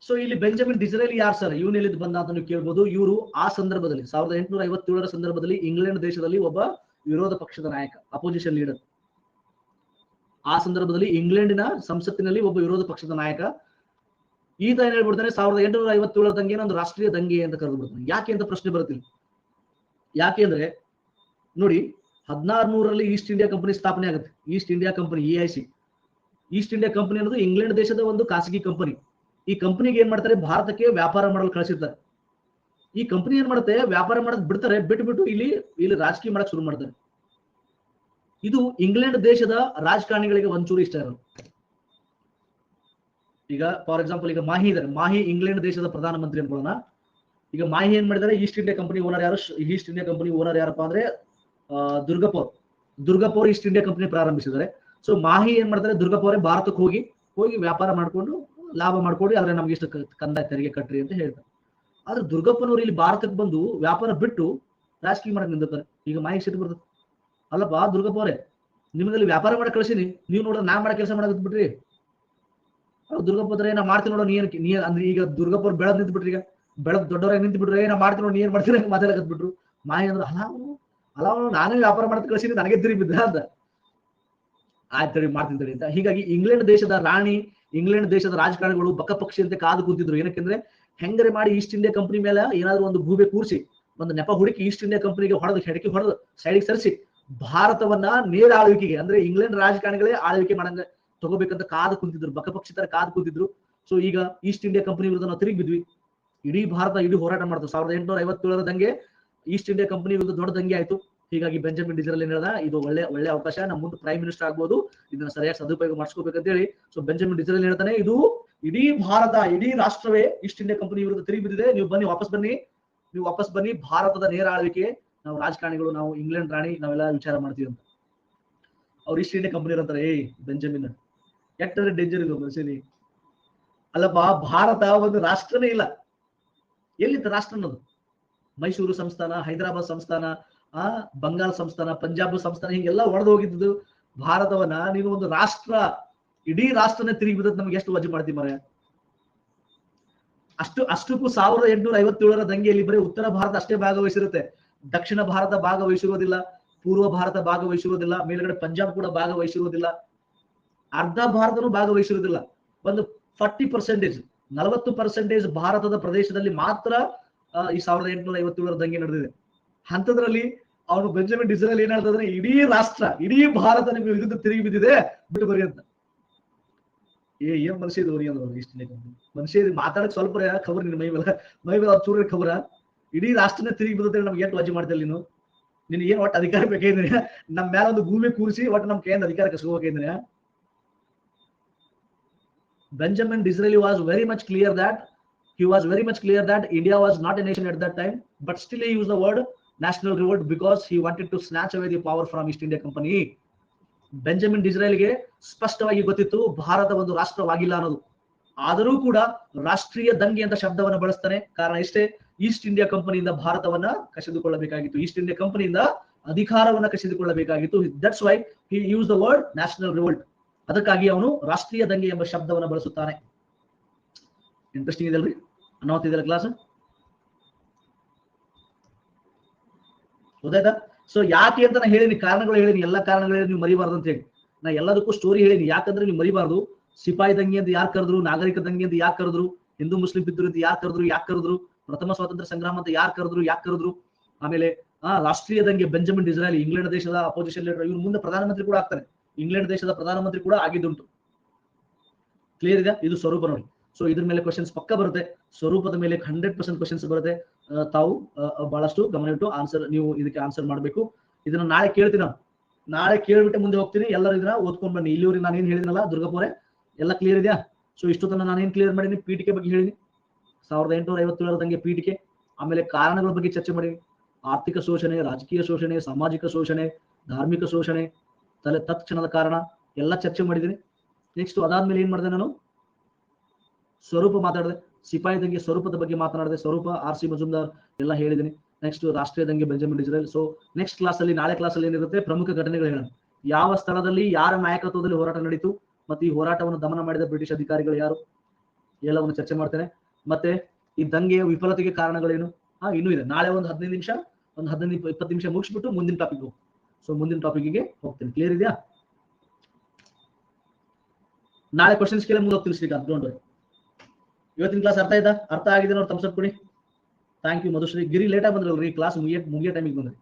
Speaker 1: ಸೊ ಇಲ್ಲಿ ಬೆಂಜಮಿನ್ ಡಿಸ್ರೇಲಿ ಯಾರು ಸರ್, ಇವನು ಎಲ್ಲಿದ್ದು ಬಂದ ಅಂತ ನೀವು ಕೇಳ್ಬೋದು. ಇವರು ಆ ಸಂದರ್ಭದಲ್ಲಿ 1857 ಸಂದರ್ಭದಲ್ಲಿ ಇಂಗ್ಲೆಂಡ್ ದೇಶದಲ್ಲಿ ಒಬ್ಬ ವಿರೋಧ ಪಕ್ಷದ ನಾಯಕ, ಅಪೋಸಿಷನ್ ಲೀಡರ್. ಆ ಸಂದರ್ಭದಲ್ಲಿ ಇಂಗ್ಲೆಂಡಿನ ಸಂಸತ್ತಿನಲ್ಲಿ ಒಬ್ಬ ವಿರೋಧ ಪಕ್ಷದ ನಾಯಕ. ಈತ ಏನ್ ಹೇಳ್ಬಿಡ್ತಾನೆ, 1857 ದಂಗೆ ಒಂದು ರಾಷ್ಟ್ರೀಯ ದಂಗೆ ಅಂತ ಕರೆದು ಬಿಡ್ತಾನೆ. ಯಾಕೆ ಅಂತ ಪ್ರಶ್ನೆ ಬರುತ್ತಿಲ್ಲ. ಯಾಕೆ ಅಂದ್ರೆ ನೋಡಿ, 1600 ಈಸ್ಟ್ ಇಂಡಿಯಾ ಕಂಪನಿ ಸ್ಥಾಪನೆ ಆಗುತ್ತೆ. East India company, EIC. East India company ಅನ್ನೋದು ಇಂಗ್ಲೆಂಡ್ ದೇಶದ ಒಂದು ಖಾಸಗಿ ಕಂಪನಿ. ಈ ಕಂಪನಿಗೆ ಏನ್ ಮಾಡ್ತಾರೆ, ಭಾರತಕ್ಕೆ ವ್ಯಾಪಾರ ಮಾಡಲು ಕಳಿಸಿರ್ತಾರೆ. ಈ ಕಂಪನಿ ಏನ್ ಮಾಡುತ್ತೆ, ವ್ಯಾಪಾರ ಮಾಡಕ್ ಬಿಡ್ತಾರೆ, ಬಿಟ್ಟು ಇಲ್ಲಿ ರಾಜಕೀಯ ಮಾಡಕ್ ಶುರು ಮಾಡ್ತಾರೆ. ಇದು ಇಂಗ್ಲೆಂಡ್ ದೇಶದ ರಾಜಕಾರಣಿಗಳಿಗೆ ಒಂಚೂರು ಇಷ್ಟ ಇರಲ್ಲ. ಈಗ ಫಾರ್ ಎಕ್ಸಾಂಪಲ್, ಈಗ ಮಾಹಿ ಇದ್ದಾರೆ, ಮಾಹಿ ಇಂಗ್ಲೆಂಡ್ ದೇಶದ ಪ್ರಧಾನಮಂತ್ರಿ ಅನ್ಕೊಳ್ಳೋಣ. ಈಗ ಮಾಹಿ ಏನ್ ಮಾಡಿದ್ದಾರೆ, ಈಸ್ಟ್ ಇಂಡಿಯಾ ಕಂಪನಿ ಓನರ್ ಯಾರು, ಈಸ್ಟ್ ಇಂಡಿಯಾ ಕಂಪನಿ ಓನರ್ ಯಾರಪ್ಪ ಅಂದ್ರೆ ದುರ್ಗಪೌರ್ ಈಸ್ಟ್ ಇಂಡಿಯಾ ಕಂಪನಿ ಪ್ರಾರಂಭಿಸಿದ್ದಾರೆ. ಸೊ ಮಾಹಿ ಏನ್ ಮಾಡ್ತಾರೆ, ದುರ್ಗಪೌರೇ ಭಾರತಕ್ಕೆ ಹೋಗಿ ವ್ಯಾಪಾರ ಮಾಡ್ಕೊಂಡು ಲಾಭ ಮಾಡ್ಕೊಂಡು, ಆದ್ರೆ ನಮ್ಗೆ ಇಷ್ಟು ಕಂದಾಯ ತೆರಿಗೆ ಕಟ್ರಿ ಅಂತ ಹೇಳ್ತಾರೆ. ಆದ್ರೆ ದುರ್ಗಪ್ಪನವರು ಇಲ್ಲಿ ಭಾರತಕ್ಕೆ ಬಂದು ವ್ಯಾಪಾರ ಬಿಟ್ಟು ರಾಜಕೀಯ ಮಾಡಕ್ ನಿಂದಿರ್ತಾರೆ. ಈಗ ಮಾಹಿ ಸಿಟ್ಟು ಬರ್ತದೆ, ಅಲ್ಲಪ್ಪ ದುರ್ಗಪ್ಪವ್ರೆ, ನಿಮ್ದಲ್ಲಿ ವ್ಯಾಪಾರ ಮಾಡಕ್ ಕಳಿಸಿನಿ, ನೀವು ನೋಡ್ರೆ ನಾ ಮಾಡೋ ಕೆಲಸ ಮಾಡಕ್ ಬಿಟ್ರಿ. ದುರ್ಗಪ್ಪದ್ರೆ ನಾ ಮಾಡ್ತೀನಿ ನೋಡೋ, ನೀ ಅಂದ್ರೆ ಈಗ ದುರ್ಗಪ್ಪವ್ರು ಬೆಳೆದ್ ನಿಂತು ಬಿಟ್ರಿ, ಈಗ ಬೆಳೆದ್ ದೊಡ್ಡವರಾಗಿ ನಿಂತು ಬಿಟ್ರೆ, ನಾ ಮಾಡ್ತೀನಿ ನೋಡಿ, ನೀ ಏನ್ ಮಾಡ್ತೀರ ಮಾತಾಡಕತ್ ಬಿಟ್ರು. ಮಾಹಿ ಅಂದ್ರೆ ಅಲ್ಲ ನಾನೇ ವ್ಯಾಪಾರ ಮಾಡಕ್ ಕಳಿಸಿನಿ, ನನಗೆ ತಿರಿ ಬಿದ್ದ ಅಂತ. ಆಯ್ತು ಮಾಡ್ತಿದ್ದಾರೆ ಅಂತ. ಹೀಗಾಗಿ ಇಂಗ್ಲೆಂಡ್ ದೇಶದ ರಾಣಿ, ಇಂಗ್ಲೆಂಡ್ ದೇಶದ ರಾಜಕಾರಣಿಗಳು ಬಕಪಕ್ಷಿಯಂತೆ ಕಾದು ಕೂತಿದ್ರು. ಏನಕ್ಕೆಂದ್ರೆ ಹೆಂಗರೆ ಮಾಡಿ ಈಸ್ಟ್ ಇಂಡಿಯಾ ಕಂಪನಿ ಮೇಲೆ ಏನಾದ್ರು ಒಂದು ಗೂಬೆ ಕೂರಿಸಿ, ಒಂದು ನೆಪ ಹುಡುಕಿ ಈಸ್ಟ್ ಇಂಡಿಯಾ ಕಂಪನಿಗೆ ಹೆಡಕಿ ಹೊಡೆದು ಸೈಡಿಗೆ ಸರಿಸಿ ಭಾರತವನ್ನ ನೇರ ಆಳ್ವಿಕೆಗೆ, ಅಂದ್ರೆ ಇಂಗ್ಲೆಂಡ್ ರಾಜಕಾರಣಿಗಳೇ ಆಳ್ವಿಕೆ ಮಾಡಂಗ ತಗೋಬೇಕಂತ ಕಾದು ಕುಂತಿದ್ರು, ಬಕಪಕ್ಷಿ ತರ ಕಾದು ಕೂತಿದ್ರು. ಸೊ ಈಗ ಈಸ್ಟ್ ಇಂಡಿಯಾ ಕಂಪನಿ ವಿರುದ್ಧ ನಾವು ತಿರುಗಿ ಬಿದ್ವಿ. ಇಡೀ ಭಾರತ ಹೋರಾಟ ಮಾಡ್ತು. 1857 ದಂಗೆ ಈಸ್ಟ್ ಇಂಡಿಯಾ ಕಂಪನಿ ವಿರುದ್ಧ ದೊಡ್ಡ ದಂಗೆ ಆಯ್ತು. ಹೀಗಾಗಿ ಬೆಂಜಮಿನ್ ಡಿಸ್ರೇಲಿ ಏನ್ ಹೇಳ್ದ, ಇದು ಒಳ್ಳೆ ಅವಕಾಶ, ನಮ್ಮ ಮುಂದೆ ಪ್ರೈಮ್ ಮಿನಿಸ್ಟರ್ ಆಗ್ಬೋದು, ಇದನ್ನ ಸರಿಯಾಗಿ ಸದುಪಯೋಗ ಮಾಡಿಸ್ಕೋಬೇಕಂತ ಹೇಳಿ. ಸೊ ಬೆಂಜಮಿನ್ ಡಿಸ್ರೇಲಿ ಹೇಳ್ತಾನೆ, ಇದು ಇಡೀ ಭಾರತ, ಇಡೀ ರಾಷ್ಟ್ರವೇ ಈಸ್ಟ್ ಇಂಡಿಯಾ ಕಂಪನಿ ವಿರುದ್ಧ ತಿರುಗಿ ಬಿದ್ದಿದೆ, ನೀವು ವಾಪಸ್ ಬನ್ನಿ, ಭಾರತದ ನೇರ ಆಳ್ವಿಕೆ ನಾವು ರಾಜಕಾರಣಿಗಳು, ನಾವು ಇಂಗ್ಲೆಂಡ್ ರಾಣಿ, ನಾವೆಲ್ಲ ವಿಚಾರ ಮಾಡ್ತೀವಿ ಅಂತ. ಅವ್ರು ಈಸ್ಟ್ ಇಂಡಿಯಾ ಕಂಪನಿ ಅಂತಾರೆ, ಬೆಂಜಮಿನ್ ಯಾಕ್ಟರ್ ಡೇಂಜರ್ ಇದು ಮನುಷ್ಯನಿ, ಅಲ್ಲಪ್ಪ ಭಾರತ ಒಂದು ರಾಷ್ಟ್ರನೇ ಇಲ್ಲ. ಎಲ್ಲಿತ್ತು ರಾಷ್ಟ್ರ ಅನ್ನೋದು? ಮೈಸೂರು ಸಂಸ್ಥಾನ, ಹೈದರಾಬಾದ್ ಸಂಸ್ಥಾನ, ಬಂಗಾಳ ಸಂಸ್ಥಾನ, ಪಂಜಾಬ್ ಸಂಸ್ಥಾನ, ಹಿಂಗೆಲ್ಲ ಒಡೆದು ಹೋಗಿದ್ದು ಭಾರತವನ್ನ ನೀನು ಒಂದು ರಾಷ್ಟ್ರ, ಇಡೀ ರಾಷ್ಟ್ರನೇ ತಿರುಗಿ ಬಿದ್ದದ್ ನಮ್ಗೆ ಎಷ್ಟು ವಜೆ ಮಾಡ್ತೀವಿ ಮರ. ಅಷ್ಟಕ್ಕೂ 1857 ದಂಗೆಯಲ್ಲಿ ಬರೀ ಉತ್ತರ ಭಾರತ ಅಷ್ಟೇ ಭಾಗವಹಿಸಿರುತ್ತೆ, ದಕ್ಷಿಣ ಭಾರತ ಭಾಗವಹಿಸಿರೋದಿಲ್ಲ, ಪೂರ್ವ ಭಾರತ ಭಾಗವಹಿಸಿರೋದಿಲ್ಲ, ಮೇಲ್ಗಡೆ ಪಂಜಾಬ್ ಕೂಡ ಭಾಗವಹಿಸಿರೋದಿಲ್ಲ, ಅರ್ಧ ಭಾರತನೂ ಭಾಗವಹಿಸಿರೋದಿಲ್ಲ. ಒಂದು 40% ಭಾರತದ ಪ್ರದೇಶದಲ್ಲಿ ಮಾತ್ರ ಈ 1857 ದಂಗೆ ನಡೆದಿದೆ. ಹಂತದ್ರಲ್ಲಿ ಅವನು ಬೆಂಜಮಿನ್ ಡಿಸ್ರೇಲಿ ಏನ್ ಹೇಳ್ತಾರೆ, ಇಡೀ ರಾಷ್ಟ್ರ, ಇಡೀ ಭಾರತ ನಿಮ್ಗೆ ವಿರುದ್ಧ ತಿರುಗಿ ಬಿದ್ದಿದೆ, ಬಿಟ್ಟು ಬರಿ ಅಂತ. ಏನ್ ಮನುಷ್ಯ ಇದು ಅಂದ್ರು ಇಷ್ಟ ಮನುಷ್ಯ ಮಾತಾಡಕ್ ಸ್ವಲ್ಪ ಖಬರ್, ನಿನ್ನ ಮೈ ಮೇಲೆ ಚೂರ ಖಬರ, ಇಡೀ ರಾಷ್ಟ್ರನೇ ತಿರುಗಿ ಬಿದ್ದ ನಮ್ಗೆ ಎಷ್ಟು ವಜೆ ಮಾಡ್ತಿಲ್ಲ ನೀನು, ನಿನ್ ಏನ್ ಒಟ್ಟು ಅಧಿಕಾರ ಬೇಕೇಂದ್ರೆ ನಮ್ ಮೇಲೆ ಒಂದು ಭೂಮಿ ಕೂರಿಸಿ ಒಟ್ಟು ನಮ್ ಕೈಯಿಂದ ಅಧಿಕಾರ ಕಸ್ಕೋಬೇಕೇಂದ್ರೆ. Benjamin Disraeli was very much clear that India was not a nation at that time, but still he used the word national revolt because he wanted to snatch away the power from East India Company. Benjamin ಡಿಸ್ರೇಲಿಗೆ ಸ್ಪಷ್ಟವಾಗಿ ಗೊತ್ತಿತ್ತು ಭಾರತ ಒಂದು ರಾಷ್ಟ್ರವಾಗಿಲ್ಲ ಅನ್ನೋದು. ಆದರೂ ಕೂಡ ರಾಷ್ಟ್ರೀಯ ದಂಗೆ ಅಂತ ಶಬ್ದವನ್ನ ಬಳಸ್ತಾನೆ. ಕಾರಣ ಇಷ್ಟೇ, ಈಸ್ಟ್ ಇಂಡಿಯಾ ಕಂಪನಿಯಿಂದ ಭಾರತವನ್ನ ಕಸಿದುಕೊಳ್ಳಬೇಕಾಗಿತ್ತು, ಈಸ್ಟ್ ಇಂಡಿಯಾ ಕಂಪನಿಯಿಂದ ಅಧಿಕಾರವನ್ನ ಕಸಿದುಕೊಳ್ಳಬೇಕಾಗಿತ್ತು. That's why he uses the word national revolt. ಅದಕ್ಕಾಗಿ ಅವನು ರಾಷ್ಟ್ರೀಯ ದಂಗೆ ಎಂಬ ಶಬ್ದವನ್ನು ಬಳಸುತ್ತಾನೆ. ಇಂಟ್ರೆಸ್ಟಿಂಗ್ ಇದೆಲ್ರಿ, ಅನ್ನೋತಿದೆಯಲ್ಲ ಕ್ಲಾಸ್, ಗೊತ್ತಾಯ್ತಾ? ಸೊ ಯಾಕೆ ಅಂತ ನಾ ಹೇಳಿನಿ, ಕಾರಣಗಳು ಹೇಳಿನಿ, ಎಲ್ಲಾ ಕಾರಣಗಳು ನೀವು ಮರಿಬಾರ್ದು ಅಂತ ಹೇಳಿ. ನಾ ಎಲ್ಲದಕ್ಕೂ ಸ್ಟೋರಿ ಹೇಳಿನಿ, ಯಾಕಂದ್ರೆ ನೀವು ಮರಿಬಾರ್ದು. ಸಿಪಾಯಿ ದಂಗೆ ಅಂತ ಯಾರು ಕರೆದ್ರು, ನಾಗರಿಕ ದಂಗೆ ಅಂತ ಯಾಕೆ ಕರೆದ್ರು, ಹಿಂದೂ ಮುಸ್ಲಿಂ ಬಿದ್ರು ಅಂತ ಯಾಕೆ ಕರೆದ್ರು, ಪ್ರಥಮ ಸ್ವಾತಂತ್ರ್ಯ ಸಂಗ್ರಾಮ ಅಂತ ಯಾಕೆ ಕರೆದ್ರು, ಆಮೇಲೆ ರಾಷ್ಟ್ರೀಯ ದಂಗೆ ಬೆಂಜಮಿನ್ ಡಿಸ್ರೇಲಿ ಇಂಗ್ಲೆಂಡ್ ದೇಶದ ಅಪೋಸಿಷನ್ ಲೀಡರ್, ಇವ್ರು ಮುಂದೆ ಪ್ರಧಾನಮಂತ್ರಿ ಕೂಡ ಆಗ್ತಾನೆ, ಇಂಗ್ಲೆಂಡ್ ದೇಶದ ಪ್ರಧಾನಮಂತ್ರಿ ಕೂಡ ಆಗಿದ್ದುಂಟು. ಕ್ಲಿಯರ್ ಇದೆ? ಇದು ಸ್ವರೂಪ ನೋಡಿ. ಸೊ ಇದ್ರ ಮೇಲೆ ಕ್ವಶನ್ಸ್ ಪಕ್ಕ ಬರುತ್ತೆ, ಸ್ವರೂಪದ ಮೇಲೆ 100% ಕ್ವಶನ್ಸ್ ಬರುತ್ತೆ. ತಾವು ಬಹಳಷ್ಟು ಗಮನ ಇಟ್ಟು ಆನ್ಸರ್, ನೀವು ಇದಕ್ಕೆ ಆನ್ಸರ್ ಮಾಡಬೇಕು. ಇದನ್ನ ನಾಳೆ ಕೇಳ್ತೀನಿ, ನಾನು ನಾಳೆ ಕೇಳ್ಬಿಟ್ಟೆ ಮುಂದೆ ಹೋಗ್ತೀನಿ. ಎಲ್ಲರೂ ಇದನ್ನ ಓದ್ಕೊಂಡ್ ಬನ್ನಿ. ಇಲ್ಲಿವರೆಗೆ ನಾನು ಏನ್ ಹೇಳಿದ್ನಲ್ಲ ದುರ್ಗಾಪುರೆ ಎಲ್ಲ ಕ್ಲಿಯರ್ ಇದೆಯಾ? ಸೊ ಇಷ್ಟೊತ್ತನ ನಾನು ಏನ್ ಕ್ಲಿಯರ್ ಮಾಡೀನಿ, ಪೀಠಿಕೆ ಬಗ್ಗೆ ಹೇಳಿನಿ, 1857 ಪೀಠಿಕೆ. ಆಮೇಲೆ ಕಾರಣಗಳ ಬಗ್ಗೆ ಚರ್ಚೆ ಮಾಡೀನಿ, ಆರ್ಥಿಕ ಶೋಷಣೆ, ರಾಜಕೀಯ ಶೋಷಣೆ, ಸಾಮಾಜಿಕ ಶೋಷಣೆ, ಧಾರ್ಮಿಕ ಶೋಷಣೆ, ತತ್ಕ್ಷಣದ ಕಾರಣ ಎಲ್ಲ ಚರ್ಚೆ ಮಾಡಿದ್ದೀನಿ. ನೆಕ್ಸ್ಟ್ ಅದಾದ್ಮೇಲೆ ಏನ್ ಮಾಡಿದೆ, ನಾನು ಸ್ವರೂಪ ಮಾತಾಡಿದೆ, ಸಿಪಾಯಿ ದಂಗೆ ಸ್ವರೂಪದ ಬಗ್ಗೆ ಮಾತನಾಡಿದೆ, ಸ್ವರೂಪ R.C. ಮಜುಮ್ದಾರ್ ಎಲ್ಲ ಹೇಳಿದ್ದೀನಿ. ನೆಕ್ಸ್ಟ್ ರಾಷ್ಟ್ರೀಯ ದಂಗೆ ಬೆಂಜಮಿನ್ ಡಿಸರೇಲ್. ಸೊ ನೆಕ್ಸ್ಟ್ ಕ್ಲಾಸ್ ಅಲ್ಲಿ, ನಾಳೆ ಕ್ಲಾಸ್ ಅಲ್ಲಿ ಏನಿರುತ್ತೆ, ಪ್ರಮುಖ ಘಟನೆಗಳು ಹೇಳೋಣ. ಯಾವ ಸ್ಥಳದಲ್ಲಿ ಯಾರ ನಾಯಕತ್ವದಲ್ಲಿ ಹೋರಾಟ ನಡೀತು, ಮತ್ತೆ ಈ ಹೋರಾಟವನ್ನು ದಮನ ಮಾಡಿದ ಬ್ರಿಟಿಷ್ ಅಧಿಕಾರಿಗಳು ಯಾರು, ಎಲ್ಲವನ್ನು ಚರ್ಚೆ ಮಾಡ್ತೇನೆ. ಮತ್ತೆ ಈ ದಂಗೆಯ ವಿಫಲತೆಗೆ ಕಾರಣಗಳೇನು, ಇನ್ನೂ ಇದೆ. ನಾಳೆ ಒಂದು 15 ನಿಮಿಷ, ಒಂದು 15-20 ನಿಮಿಷ ಮುಗಿಸ್ಬಿಟ್ಟು ಮುಂದಿನ ಟಾಪಿಕ್ ಹೋಗ್ತೀನಿ. ಸೊ ಮುಂದಿನ ಟಾಪಿಕ್ಗೆ ಹೋಗ್ತೀನಿ. ಕ್ಲಿಯರ್ ಇದೆಯಾ? ನಾಳೆ ಕ್ವಶನ್ಸ್ ಕೇಳಿ ಮುಂದೆ ಹೋಗ್ತೀನಿ ಶ್ರೀಕಾಂತ್. Don't worry. ಇವತ್ತಿನ ಕ್ಲಾಸ್ ಅರ್ಥ ಆಗಿದೆ ನೋಡಿ, ಥಮ್ಸ್ ಅಪ್ ಕೊಡಿ. Thank you Madhushree. ಗಿರಿ ಲೇಟಾಗಿ ಬಂದ್ರಲ್ರಿ, ಕ್ಲಾಸ್ ಮುಗಿಯೋ ಟೈಮಿಗೆ ಬಂದ್ರಿ.